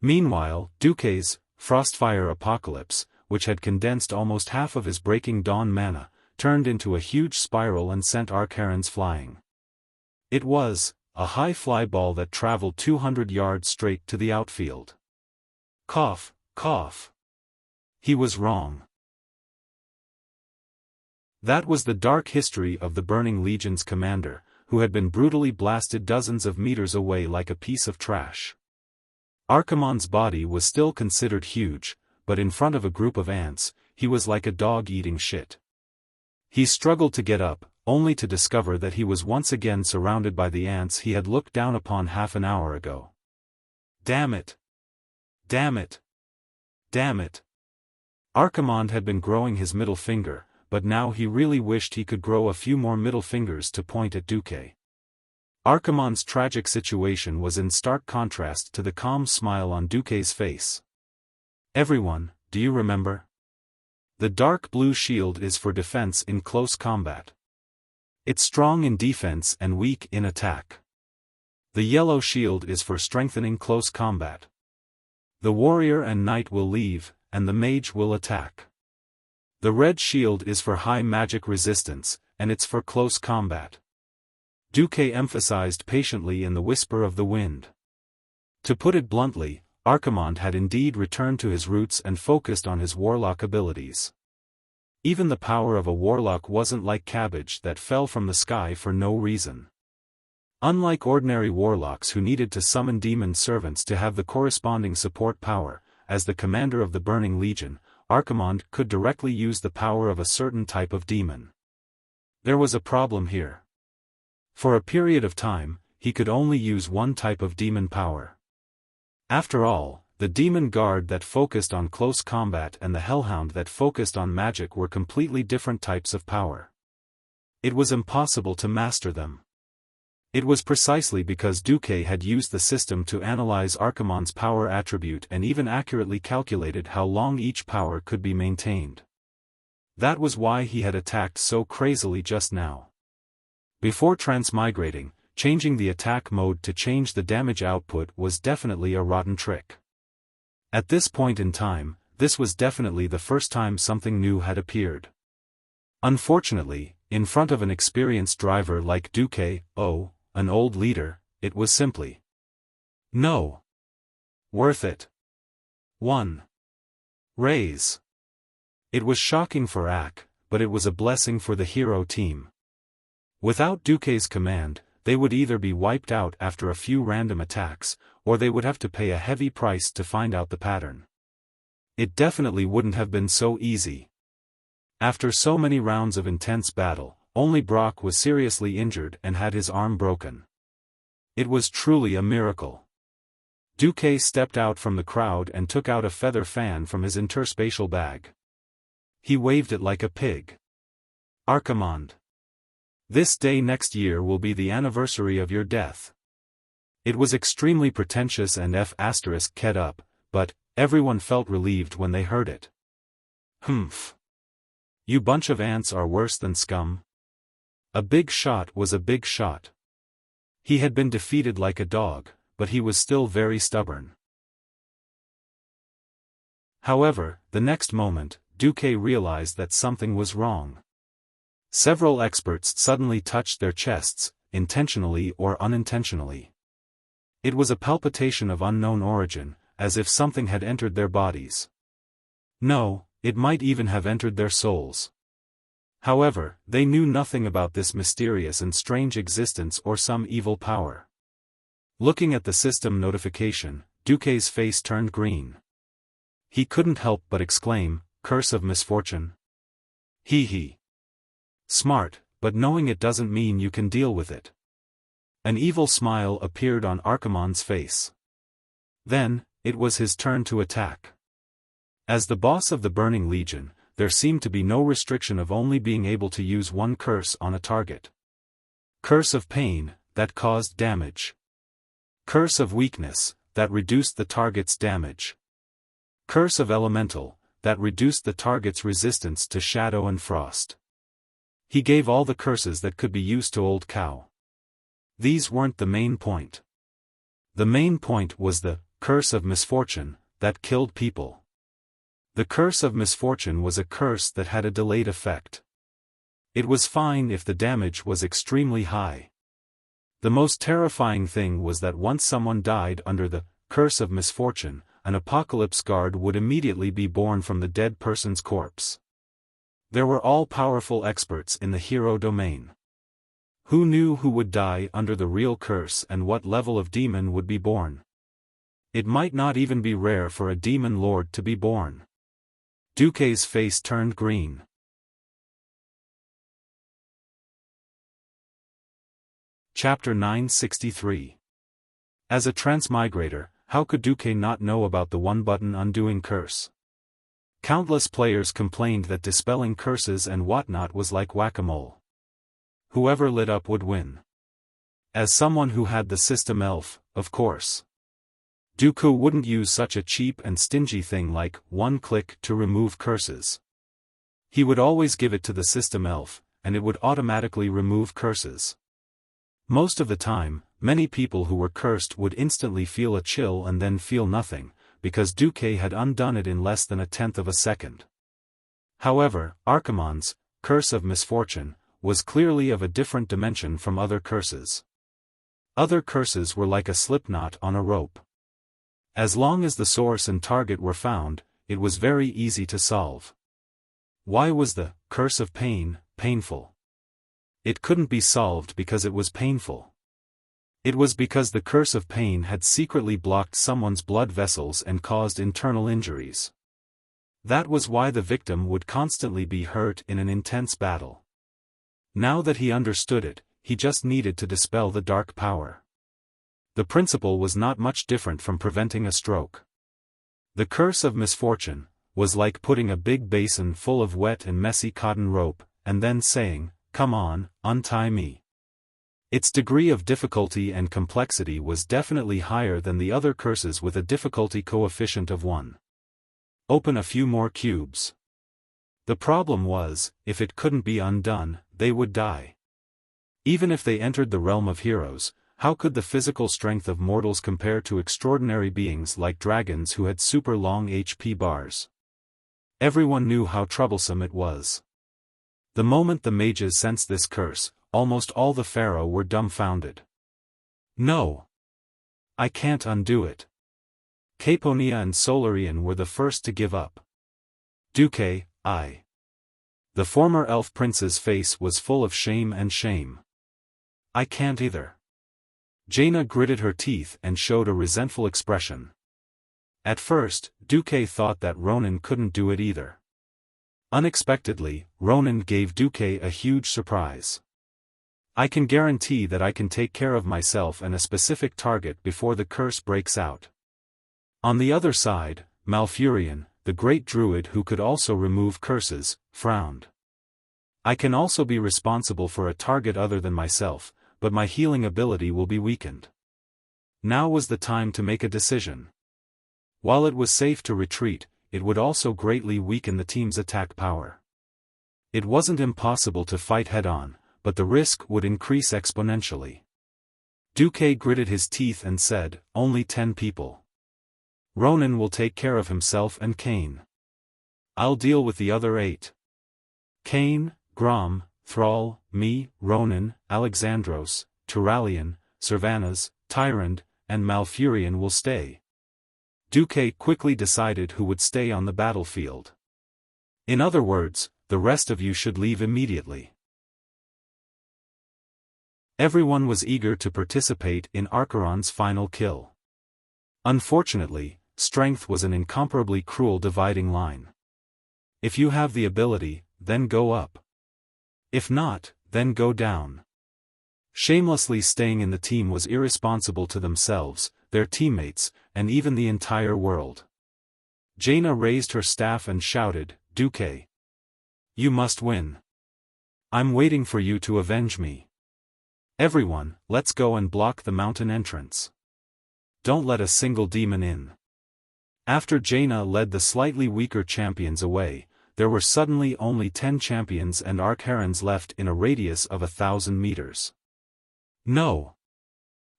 Meanwhile, Duque's Frostfire Apocalypse, which had condensed almost half of his Breaking Dawn mana, turned into a huge spiral and sent Arcarans flying. It was a high fly ball that traveled 200 yards straight to the outfield. Cough, cough. He was wrong. That was the dark history of the Burning Legion's commander, who had been brutally blasted dozens of meters away like a piece of trash. Archimonde's body was still considered huge, but in front of a group of ants, he was like a dog eating shit. He struggled to get up, only to discover that he was once again surrounded by the ants he had looked down upon half an hour ago. Damn it! Damn it! Damn it! Archimonde had been growing his middle finger, but now he really wished he could grow a few more middle fingers to point at Duque. Archimonde's tragic situation was in stark contrast to the calm smile on Duque's face. Everyone, do you remember? The dark blue shield is for defense in close combat. It's strong in defense and weak in attack. The yellow shield is for strengthening close combat. The warrior and knight will leave, and the mage will attack. The red shield is for high magic resistance, and it's for close combat. Duque emphasized patiently in the whisper of the wind. To put it bluntly, Archimonde had indeed returned to his roots and focused on his warlock abilities. Even the power of a warlock wasn't like cabbage that fell from the sky for no reason. Unlike ordinary warlocks who needed to summon demon servants to have the corresponding support power, as the commander of the Burning Legion, Archimonde could directly use the power of a certain type of demon. There was a problem here. For a period of time, he could only use one type of demon power. After all, the demon guard that focused on close combat and the hellhound that focused on magic were completely different types of power. It was impossible to master them. It was precisely because Duque had used the system to analyze Archimonde's power attribute and even accurately calculated how long each power could be maintained. That was why he had attacked so crazily just now. Before transmigrating, changing the attack mode to change the damage output was definitely a rotten trick. At this point in time, this was definitely the first time something new had appeared. Unfortunately, in front of an experienced driver like Duque, an old leader, it was simply no worth it. 1. Raise. It was shocking for Ak, but it was a blessing for the hero team. Without Duque's command, they would either be wiped out after a few random attacks, or they would have to pay a heavy price to find out the pattern. It definitely wouldn't have been so easy. After so many rounds of intense battle, only Brock was seriously injured and had his arm broken. It was truly a miracle. Duque stepped out from the crowd and took out a feather fan from his interspatial bag. He waved it like a pig. Archimonde. This day next year will be the anniversary of your death. It was extremely pretentious and F***ed up, but everyone felt relieved when they heard it. Humph. You bunch of ants are worse than scum. A big shot was a big shot. He had been defeated like a dog, but he was still very stubborn. However, the next moment, Duque realized that something was wrong. Several experts suddenly touched their chests, intentionally or unintentionally. It was a palpitation of unknown origin, as if something had entered their bodies. No, it might even have entered their souls. However, they knew nothing about this mysterious and strange existence or some evil power. Looking at the system notification, Duque's face turned green. He couldn't help but exclaim, "Curse of misfortune." Hee. Smart, but knowing it doesn't mean you can deal with it. An evil smile appeared on Archimonde's face. Then, it was his turn to attack. As the boss of the Burning Legion, there seemed to be no restriction of only being able to use one curse on a target. Curse of pain, that caused damage. Curse of weakness, that reduced the target's damage. Curse of elemental, that reduced the target's resistance to shadow and frost. He gave all the curses that could be used to Old Cow. These weren't the main point. The main point was the curse of misfortune, that killed people. The curse of misfortune was a curse that had a delayed effect. It was fine if the damage was extremely high. The most terrifying thing was that once someone died under the curse of misfortune, an apocalypse guard would immediately be born from the dead person's corpse. There were all-powerful experts in the hero domain. Who knew who would die under the real curse and what level of demon would be born? It might not even be rare for a demon lord to be born. Duque's face turned green. Chapter 963. As a transmigrator, how could Duque not know about the one-button undoing curse? Countless players complained that dispelling curses and whatnot was like whack-a-mole. Whoever lit up would win. As someone who had the system elf, of course. Duque wouldn't use such a cheap and stingy thing like one click to remove curses. He would always give it to the system elf, and it would automatically remove curses. Most of the time, many people who were cursed would instantly feel a chill and then feel nothing, because Duque had undone it in less than a tenth of a second. However, Archimonde's curse of misfortune was clearly of a different dimension from other curses. Other curses were like a slipknot on a rope. As long as the source and target were found, it was very easy to solve. Why was the curse of pain painful? It couldn't be solved because it was painful. It was because the curse of pain had secretly blocked someone's blood vessels and caused internal injuries. That was why the victim would constantly be hurt in an intense battle. Now that he understood it, he just needed to dispel the dark power. The principle was not much different from preventing a stroke. The curse of misfortune was like putting a big basin full of wet and messy cotton rope, and then saying, "Come on, untie me." Its degree of difficulty and complexity was definitely higher than the other curses with a difficulty coefficient of 1. Open a few more cubes. The problem was, if it couldn't be undone, they would die. Even if they entered the realm of heroes, how could the physical strength of mortals compare to extraordinary beings like dragons who had super long HP bars? Everyone knew how troublesome it was. The moment the mages sensed this curse, almost all the pharaoh were dumbfounded. No! I can't undo it. Caponia and Solarian were the first to give up. Duque, I. The former elf prince's face was full of shame and shame. I can't either. Jaina gritted her teeth and showed a resentful expression. At first, Duque thought that Ronan couldn't do it either. Unexpectedly, Ronan gave Duque a huge surprise. I can guarantee that I can take care of myself and a specific target before the curse breaks out. On the other side, Malfurion, the great druid who could also remove curses, frowned. I can also be responsible for a target other than myself, but my healing ability will be weakened. Now was the time to make a decision. While it was safe to retreat, it would also greatly weaken the team's attack power. It wasn't impossible to fight head-on, but the risk would increase exponentially. Duque gritted his teeth and said, "Only 10 people. Ronan will take care of himself and Cain. I'll deal with the other 8. Cain, Grom, Thrall, me, Ronan, Alexandros, Turalian, Servanas, Tyrant, and Malfurion will stay." Duque quickly decided who would stay on the battlefield. In other words, the rest of you should leave immediately. Everyone was eager to participate in Archeron's final kill. Unfortunately, strength was an incomparably cruel dividing line. If you have the ability, then go up. If not, then go down. Shamelessly staying in the team was irresponsible to themselves, their teammates, and even the entire world. Jaina raised her staff and shouted, "Duque! You must win. I'm waiting for you to avenge me. Everyone, let's go and block the mountain entrance. Don't let a single demon in." After Jaina led the slightly weaker champions away, there were suddenly only 10 champions and Archerons left in a radius of 1,000 meters. No!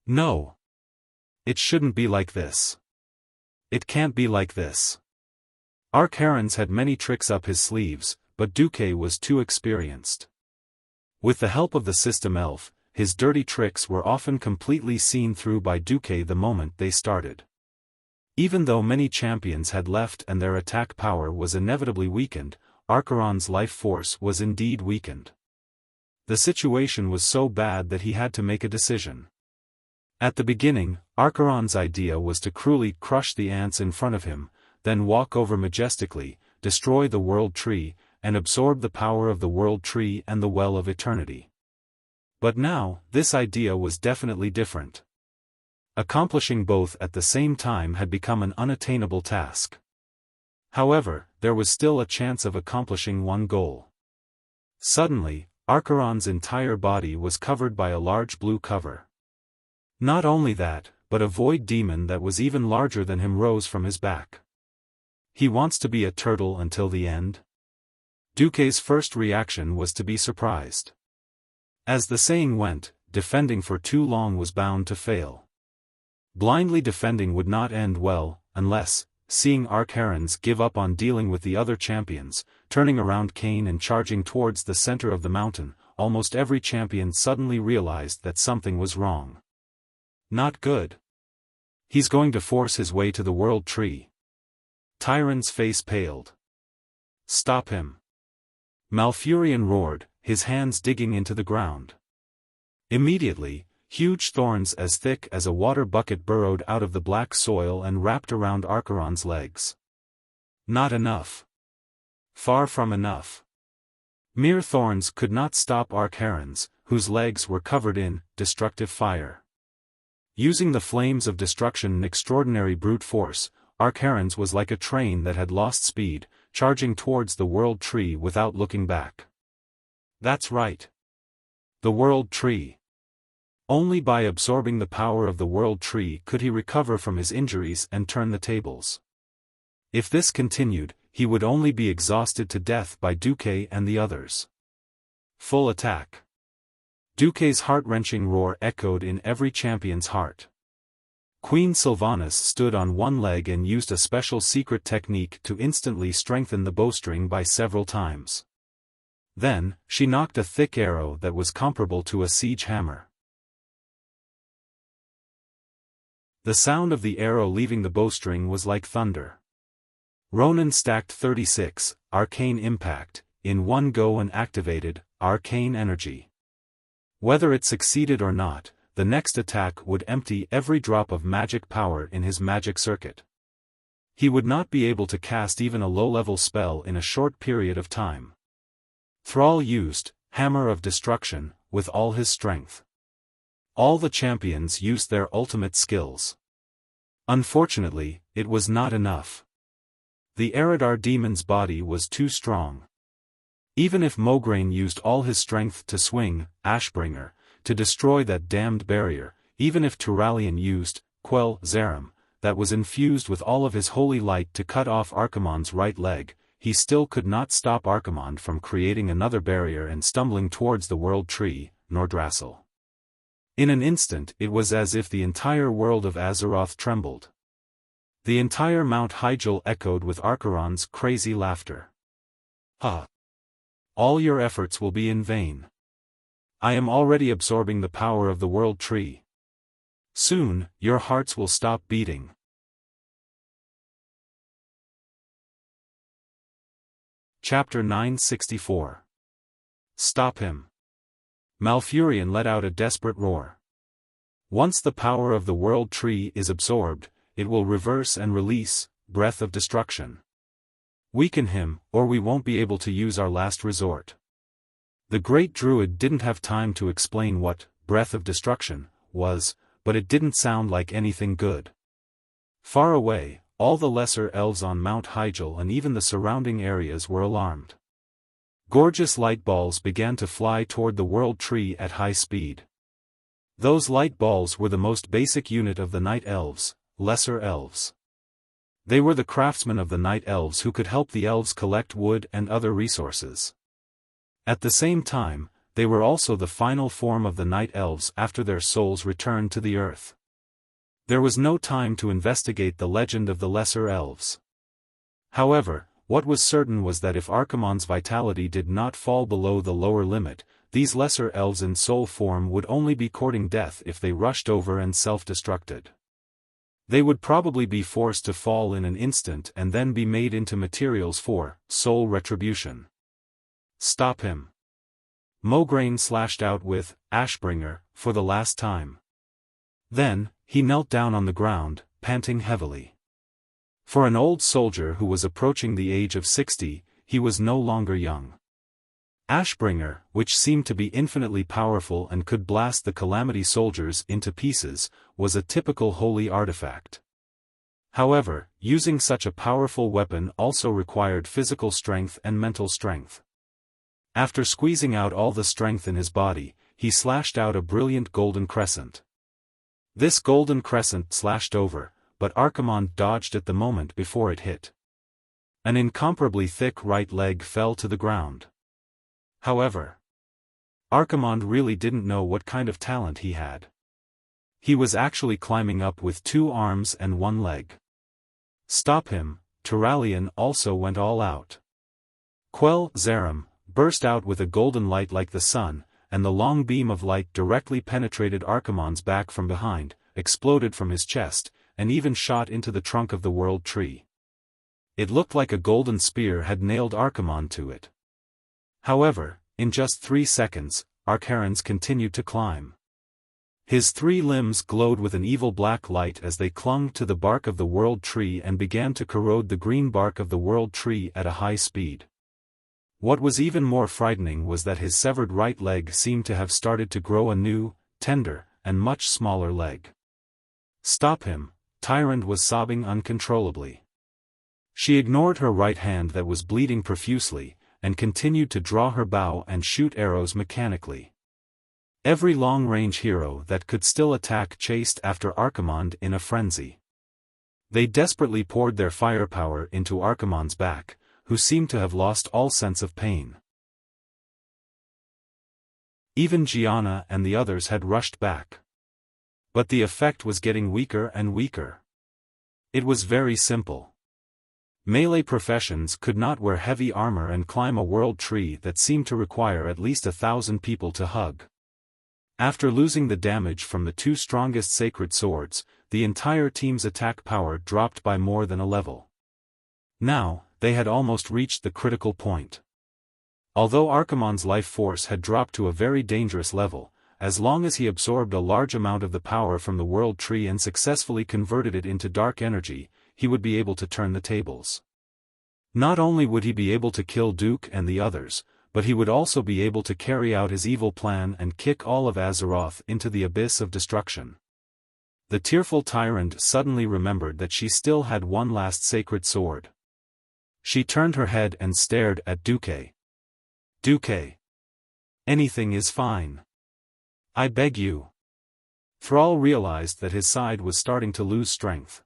No! It shouldn't be like this. It can't be like this. Archerons had many tricks up his sleeves, but Duque was too experienced. With the help of the system elf, his dirty tricks were often completely seen through by Duque the moment they started. Even though many champions had left and their attack power was inevitably weakened, Archeron's life force was indeed weakened. The situation was so bad that he had to make a decision. At the beginning, Archeron's idea was to cruelly crush the ants in front of him, then walk over majestically, destroy the World Tree, and absorb the power of the World Tree and the Well of Eternity. But now, this idea was definitely different. Accomplishing both at the same time had become an unattainable task. However, there was still a chance of accomplishing one goal. Suddenly, Archeron's entire body was covered by a large blue cover. Not only that, but a void demon that was even larger than him rose from his back. He wants to be a turtle until the end? Duque's first reaction was to be surprised. As the saying went, defending for too long was bound to fail. Blindly defending would not end well, unless, seeing Archerons give up on dealing with the other champions, turning around Cain and charging towards the center of the mountain, almost every champion suddenly realized that something was wrong. Not good. He's going to force his way to the World Tree. Tyron's face paled. Stop him. Malfurion roared, his hands digging into the ground. Immediately, huge thorns as thick as a water bucket burrowed out of the black soil and wrapped around Archeron's legs. Not enough. Far from enough. Mere thorns could not stop Archerons, whose legs were covered in destructive fire. Using the flames of destruction in extraordinary brute force, Archerons was like a train that had lost speed, charging towards the World Tree without looking back. That's right. The World Tree. Only by absorbing the power of the World Tree could he recover from his injuries and turn the tables. If this continued, he would only be exhausted to death by Duque and the others. Full attack. Duque's heart-wrenching roar echoed in every champion's heart. Queen Sylvanas stood on one leg and used a special secret technique to instantly strengthen the bowstring by several times. Then, she knocked a thick arrow that was comparable to a siege hammer. The sound of the arrow leaving the bowstring was like thunder. Ronan stacked 36, arcane impact, in one go and activated, arcane energy. Whether it succeeded or not, the next attack would empty every drop of magic power in his magic circuit. He would not be able to cast even a low-level spell in a short period of time. Thrall used, Hammer of Destruction, with all his strength. All the champions used their ultimate skills. Unfortunately, it was not enough. The Eridar demon's body was too strong. Even if Mograine used all his strength to swing, Ashbringer, to destroy that damned barrier, even if Turalian used, Quell Zerum, that was infused with all of his holy light to cut off Archimonde's right leg, he still could not stop Archimonde from creating another barrier and stumbling towards the World Tree, Nordrassil. In an instant it was as if the entire world of Azeroth trembled. The entire Mount Hyjal echoed with Archeron's crazy laughter. Ha! All your efforts will be in vain. I am already absorbing the power of the World Tree. Soon, your hearts will stop beating. Chapter 964. Stop him. Malfurion let out a desperate roar. Once the power of the World Tree is absorbed, it will reverse and release, Breath of Destruction. Weaken him, or we won't be able to use our last resort. The great druid didn't have time to explain what Breath of Destruction was, but it didn't sound like anything good. Far away, all the lesser elves on Mount Hyjal and even the surrounding areas were alarmed. Gorgeous light balls began to fly toward the World Tree at high speed. Those light balls were the most basic unit of the Night Elves, lesser elves. They were the craftsmen of the Night Elves who could help the elves collect wood and other resources. At the same time, they were also the final form of the Night Elves after their souls returned to the earth. There was no time to investigate the legend of the Lesser Elves. However, what was certain was that if Archimonde's vitality did not fall below the lower limit, these lesser elves in soul form would only be courting death if they rushed over and self-destructed. They would probably be forced to fall in an instant and then be made into materials for soul retribution. Stop him! Mograine slashed out with Ashbringer for the last time. Then, he knelt down on the ground, panting heavily. For an old soldier who was approaching the age of 60, he was no longer young. Ashbringer, which seemed to be infinitely powerful and could blast the Calamity soldiers into pieces, was a typical holy artifact. However, using such a powerful weapon also required physical strength and mental strength. After squeezing out all the strength in his body, he slashed out a brilliant golden crescent. This golden crescent slashed over, but Archimonde dodged it the moment before it hit. An incomparably thick right leg fell to the ground. However, Archimonde really didn't know what kind of talent he had. He was actually climbing up with 2 arms and 1 leg. Stop him! Turalyon also went all out. Quell Zerum burst out with a golden light like the sun, and the long beam of light directly penetrated Archimonde's back from behind, exploded from his chest, and even shot into the trunk of the World Tree. It looked like a golden spear had nailed Archimonde to it. However, in just 3 seconds, Archaron's continued to climb. His 3 limbs glowed with an evil black light as they clung to the bark of the World Tree and began to corrode the green bark of the World Tree at a high speed. What was even more frightening was that his severed right leg seemed to have started to grow a new, tender, and much smaller leg. Stop him! Tyrande was sobbing uncontrollably. She ignored her right hand that was bleeding profusely, and continued to draw her bow and shoot arrows mechanically. Every long-range hero that could still attack chased after Archimonde in a frenzy. They desperately poured their firepower into Archimonde's back, who seemed to have lost all sense of pain. Even Gianna and the others had rushed back. But the effect was getting weaker and weaker. It was very simple. Melee professions could not wear heavy armor and climb a world tree that seemed to require at least 1,000 people to hug. After losing the damage from the 2 strongest sacred swords, the entire team's attack power dropped by more than a level. Now, they had almost reached the critical point. Although Archimonde's life force had dropped to a very dangerous level, as long as he absorbed a large amount of the power from the World Tree and successfully converted it into dark energy, he would be able to turn the tables. Not only would he be able to kill Duke and the others, but he would also be able to carry out his evil plan and kick all of Azeroth into the abyss of destruction. The tearful Tyrande suddenly remembered that she still had one last sacred sword. She turned her head and stared at Duque. Duque. Anything is fine. I beg you. Thrall realized that his side was starting to lose strength.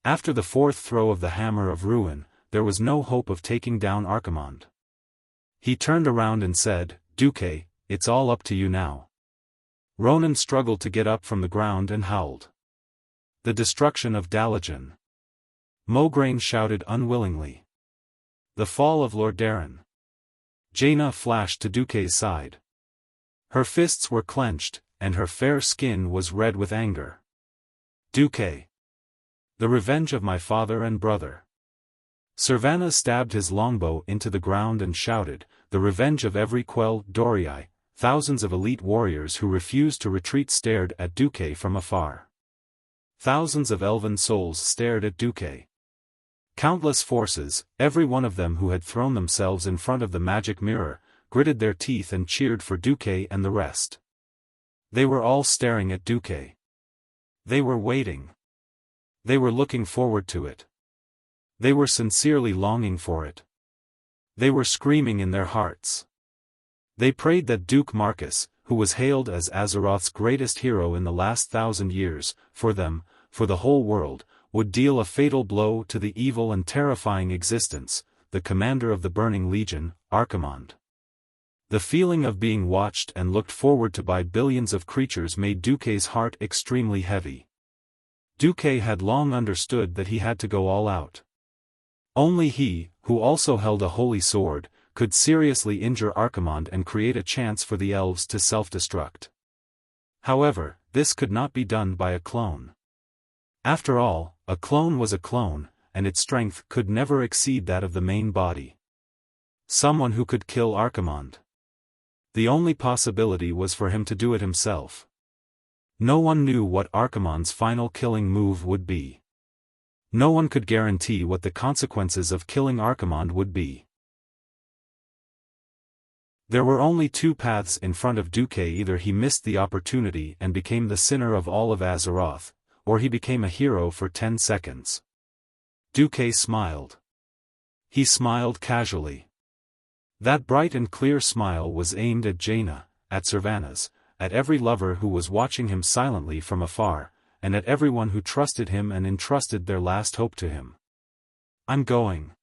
After the 4th throw of the Hammer of Ruin, there was no hope of taking down Archimonde. He turned around and said, Duque, it's all up to you now. Ronan struggled to get up from the ground and howled. The destruction of Dalajan. Mograine shouted unwillingly. The fall of Lordaeron. Jaina flashed to Duque's side. Her fists were clenched, and her fair skin was red with anger. Duque. The revenge of my father and brother. Servana stabbed his longbow into the ground and shouted, the revenge of every Quell Dorii. Thousands of elite warriors who refused to retreat stared at Duque from afar. Thousands of elven souls stared at Duque. Countless forces, every one of them who had thrown themselves in front of the magic mirror, gritted their teeth and cheered for Duque and the rest. They were all staring at Duque. They were waiting. They were looking forward to it. They were sincerely longing for it. They were screaming in their hearts. They prayed that Duke Marcus, who was hailed as Azeroth's greatest hero in the last 1,000 years, for them, for the whole world, would deal a fatal blow to the evil and terrifying existence, the commander of the Burning Legion, Archimonde. The feeling of being watched and looked forward to by billions of creatures made Duque's heart extremely heavy. Duque had long understood that he had to go all out. Only he, who also held a holy sword, could seriously injure Archimonde and create a chance for the elves to self-destruct. However, this could not be done by a clone. After all, a clone was a clone, and its strength could never exceed that of the main body. Someone who could kill Archimonde. The only possibility was for him to do it himself. No one knew what Archimonde's final killing move would be. No one could guarantee what the consequences of killing Archimonde would be. There were only two paths in front of Duque: either he missed the opportunity and became the sinner of all of Azeroth, or he became a hero for 10 seconds. Duque smiled. He smiled casually. That bright and clear smile was aimed at Jaina, at Sylvanas, at every lover who was watching him silently from afar, and at everyone who trusted him and entrusted their last hope to him. "I'm going."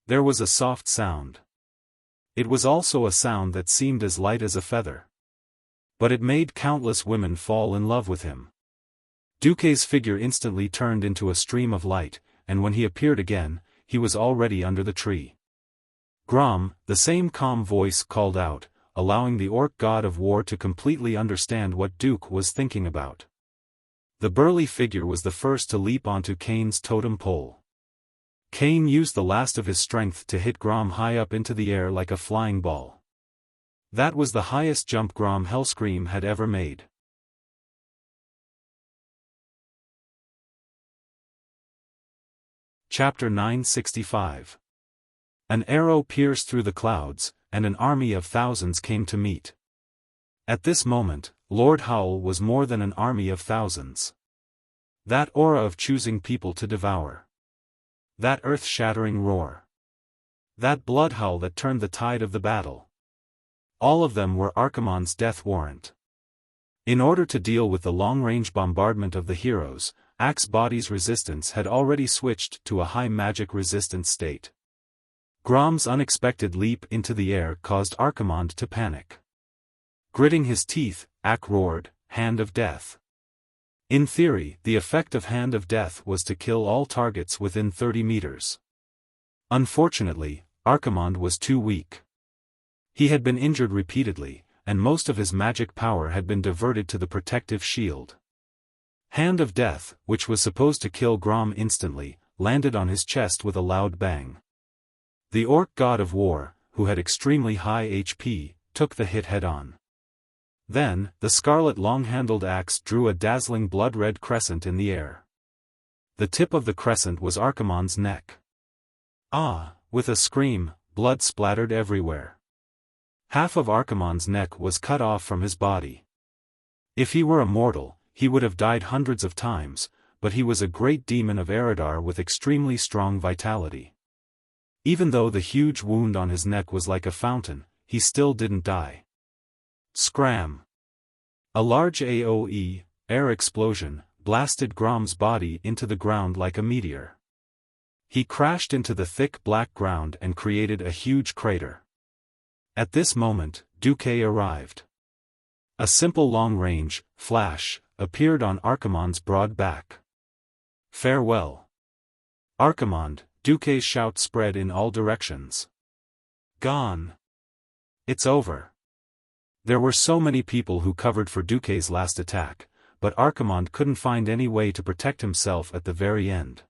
There was a soft sound. It was also a sound that seemed as light as a feather. But it made countless women fall in love with him. Duque's figure instantly turned into a stream of light, and when he appeared again, he was already under the tree. Grom, the same calm voice called out, allowing the orc god of war to completely understand what Duque was thinking about. The burly figure was the first to leap onto Kane's totem pole. Kane used the last of his strength to hit Grom high up into the air like a flying ball. That was the highest jump Grom Hellscream had ever made. Chapter 965. An arrow pierced through the clouds, and an army of thousands came to meet. At this moment, Lord Howl was more than an army of thousands. That aura of choosing people to devour. That earth-shattering roar. That blood howl that turned the tide of the battle. All of them were Archimonde's death warrant. In order to deal with the long-range bombardment of the heroes, Axe Body's resistance had already switched to a high magic resistance state. Grom's unexpected leap into the air caused Archimonde to panic. Gritting his teeth, Axe roared, "Hand of Death." In theory, the effect of Hand of Death was to kill all targets within 30 meters. Unfortunately, Archimonde was too weak. He had been injured repeatedly, and most of his magic power had been diverted to the protective shield. Hand of Death, which was supposed to kill Grom instantly, landed on his chest with a loud bang. The orc god of war, who had extremely high HP, took the hit head-on. Then, the scarlet long-handled axe drew a dazzling blood-red crescent in the air. The tip of the crescent was Archimonde's neck. Ah! With a scream, blood splattered everywhere. Half of Archimonde's neck was cut off from his body. If he were a mortal, he would have died hundreds of times, but he was a great demon of Eridar with extremely strong vitality. Even though the huge wound on his neck was like a fountain, he still didn't die. Scram! A large AoE, air explosion, blasted Grom's body into the ground like a meteor. He crashed into the thick black ground and created a huge crater. At this moment, Duque arrived. A simple long-range flash appeared on Archimonde's broad back. "Farewell." "Archimonde," Duque's shout spread in all directions. "Gone. It's over." There were so many people who covered for Duque's last attack, but Archimonde couldn't find any way to protect himself at the very end.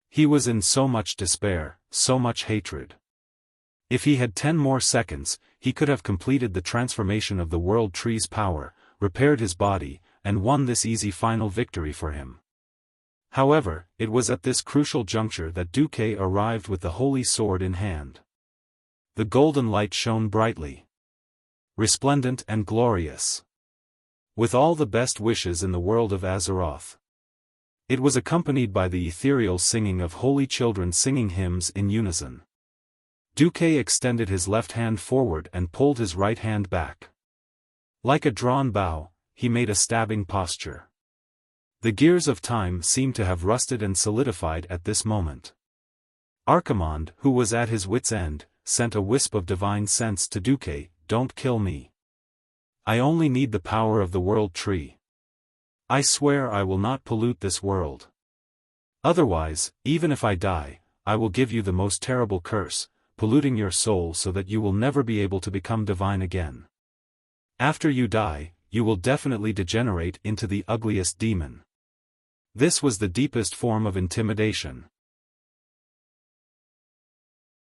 He was in so much despair, so much hatred. If he had 10 more seconds, he could have completed the transformation of the World Tree's power, repaired his body, and won this easy final victory for him. However, it was at this crucial juncture that Duque arrived with the holy sword in hand. The golden light shone brightly, resplendent and glorious, with all the best wishes in the world of Azeroth. It was accompanied by the ethereal singing of holy children singing hymns in unison. Duque extended his left hand forward and pulled his right hand back. Like a drawn bow, he made a stabbing posture. The gears of time seemed to have rusted and solidified at this moment. Archimonde, who was at his wit's end, sent a wisp of divine sense to Duque, "Don't kill me. I only need the power of the World Tree. I swear I will not pollute this world. Otherwise, even if I die, I will give you the most terrible curse, polluting your soul so that you will never be able to become divine again. After you die, you will definitely degenerate into the ugliest demon. This was the deepest form of intimidation.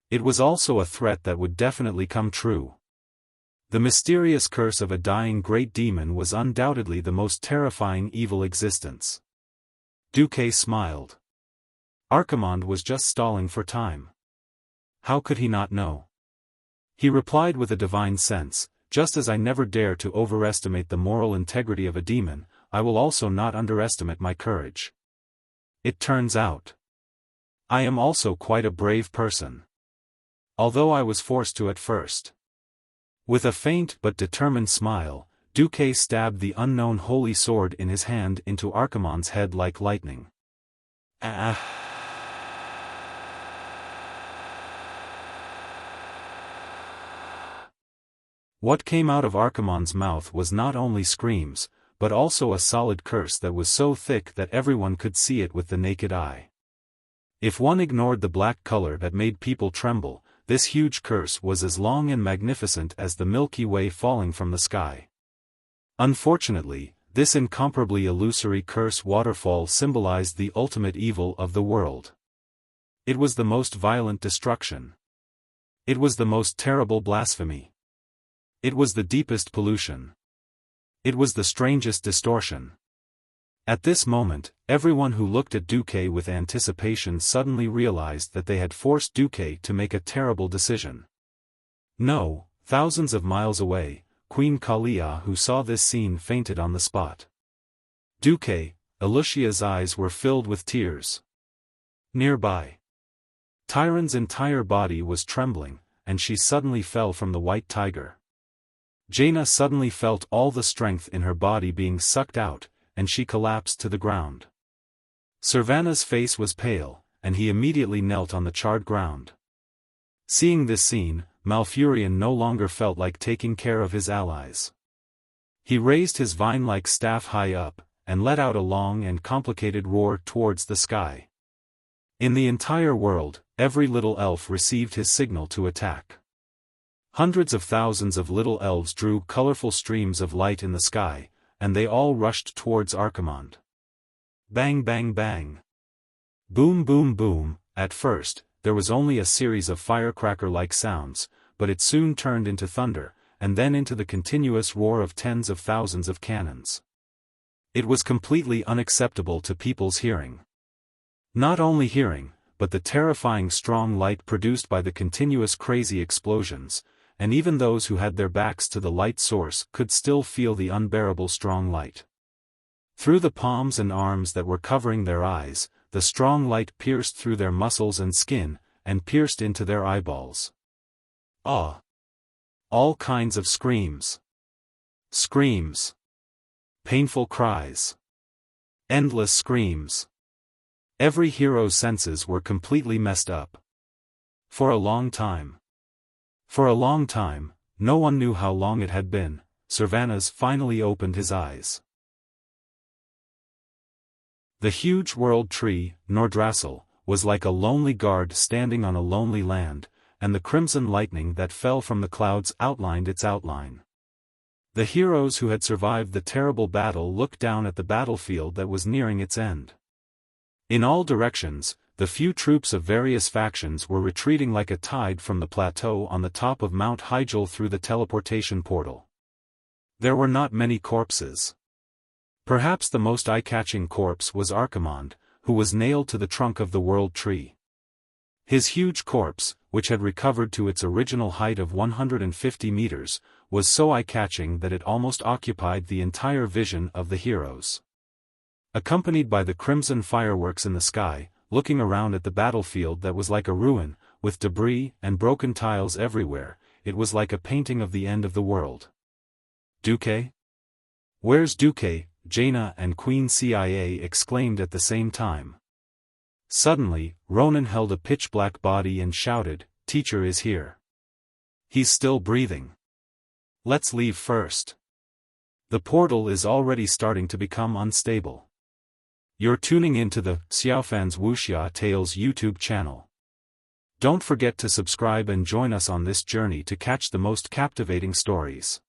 It was also a threat that would definitely come true. The mysterious curse of a dying great demon was undoubtedly the most terrifying evil existence. Duque smiled. Archimonde was just stalling for time. How could he not know? He replied with a divine sense, just as I never dare to overestimate the moral integrity of a demon, I will also not underestimate my courage. It turns out, I am also quite a brave person. Although I was forced to at first. With a faint but determined smile, Duque stabbed the unknown holy sword in his hand into Archimonde's head like lightning. Ah! What came out of Archimonde's mouth was not only screams, but also a solid curse that was so thick that everyone could see it with the naked eye. If one ignored the black color that made people tremble, this huge curse was as long and magnificent as the Milky Way falling from the sky. Unfortunately, this incomparably illusory curse waterfall symbolized the ultimate evil of the world. It was the most violent destruction. It was the most terrible blasphemy. It was the deepest pollution. It was the strangest distortion. At this moment, everyone who looked at Duque with anticipation suddenly realized that they had forced Duque to make a terrible decision. No, thousands of miles away, Queen Kalia who saw this scene fainted on the spot. Duque, Alicia's eyes were filled with tears. Nearby, Tyron's entire body was trembling, and she suddenly fell from the white tiger. Jaina suddenly felt all the strength in her body being sucked out, and she collapsed to the ground. Servana's face was pale, and he immediately knelt on the charred ground. Seeing this scene, Malfurion no longer felt like taking care of his allies. He raised his vine-like staff high up, and let out a long and complicated roar towards the sky. In the entire world, every little elf received his signal to attack. Hundreds of thousands of little elves drew colorful streams of light in the sky, and they all rushed towards Archimonde. Bang bang bang. Boom boom boom. At first, there was only a series of firecracker-like sounds, but it soon turned into thunder, and then into the continuous roar of tens of thousands of cannons. It was completely unacceptable to people's hearing. Not only hearing, but the terrifying strong light produced by the continuous crazy explosions, and even those who had their backs to the light source could still feel the unbearable strong light. Through the palms and arms that were covering their eyes, the strong light pierced through their muscles and skin, and pierced into their eyeballs. Ah! All kinds of screams. Screams. Painful cries. Endless screams. Every hero's senses were completely messed up. For a long time, no one knew how long it had been, Servanas finally opened his eyes. The huge world tree, Nordrassil, was like a lonely guard standing on a lonely land, and the crimson lightning that fell from the clouds outlined its outline. The heroes who had survived the terrible battle looked down at the battlefield that was nearing its end. In all directions, the few troops of various factions were retreating like a tide from the plateau on the top of Mount Hyjal through the teleportation portal. There were not many corpses. Perhaps the most eye-catching corpse was Archimonde, who was nailed to the trunk of the world tree. His huge corpse, which had recovered to its original height of 150 meters, was so eye-catching that it almost occupied the entire vision of the heroes. Accompanied by the crimson fireworks in the sky, looking around at the battlefield that was like a ruin, with debris and broken tiles everywhere, it was like a painting of the end of the world. Duque? Where's Duque? Jaina and Queen Cia exclaimed at the same time. Suddenly, Ronan held a pitch-black body and shouted, "Teacher is here. He's still breathing. Let's leave first. The portal is already starting to become unstable." You're tuning into the Xiaofan's Wuxia Tales YouTube channel. Don't forget to subscribe and join us on this journey to catch the most captivating stories.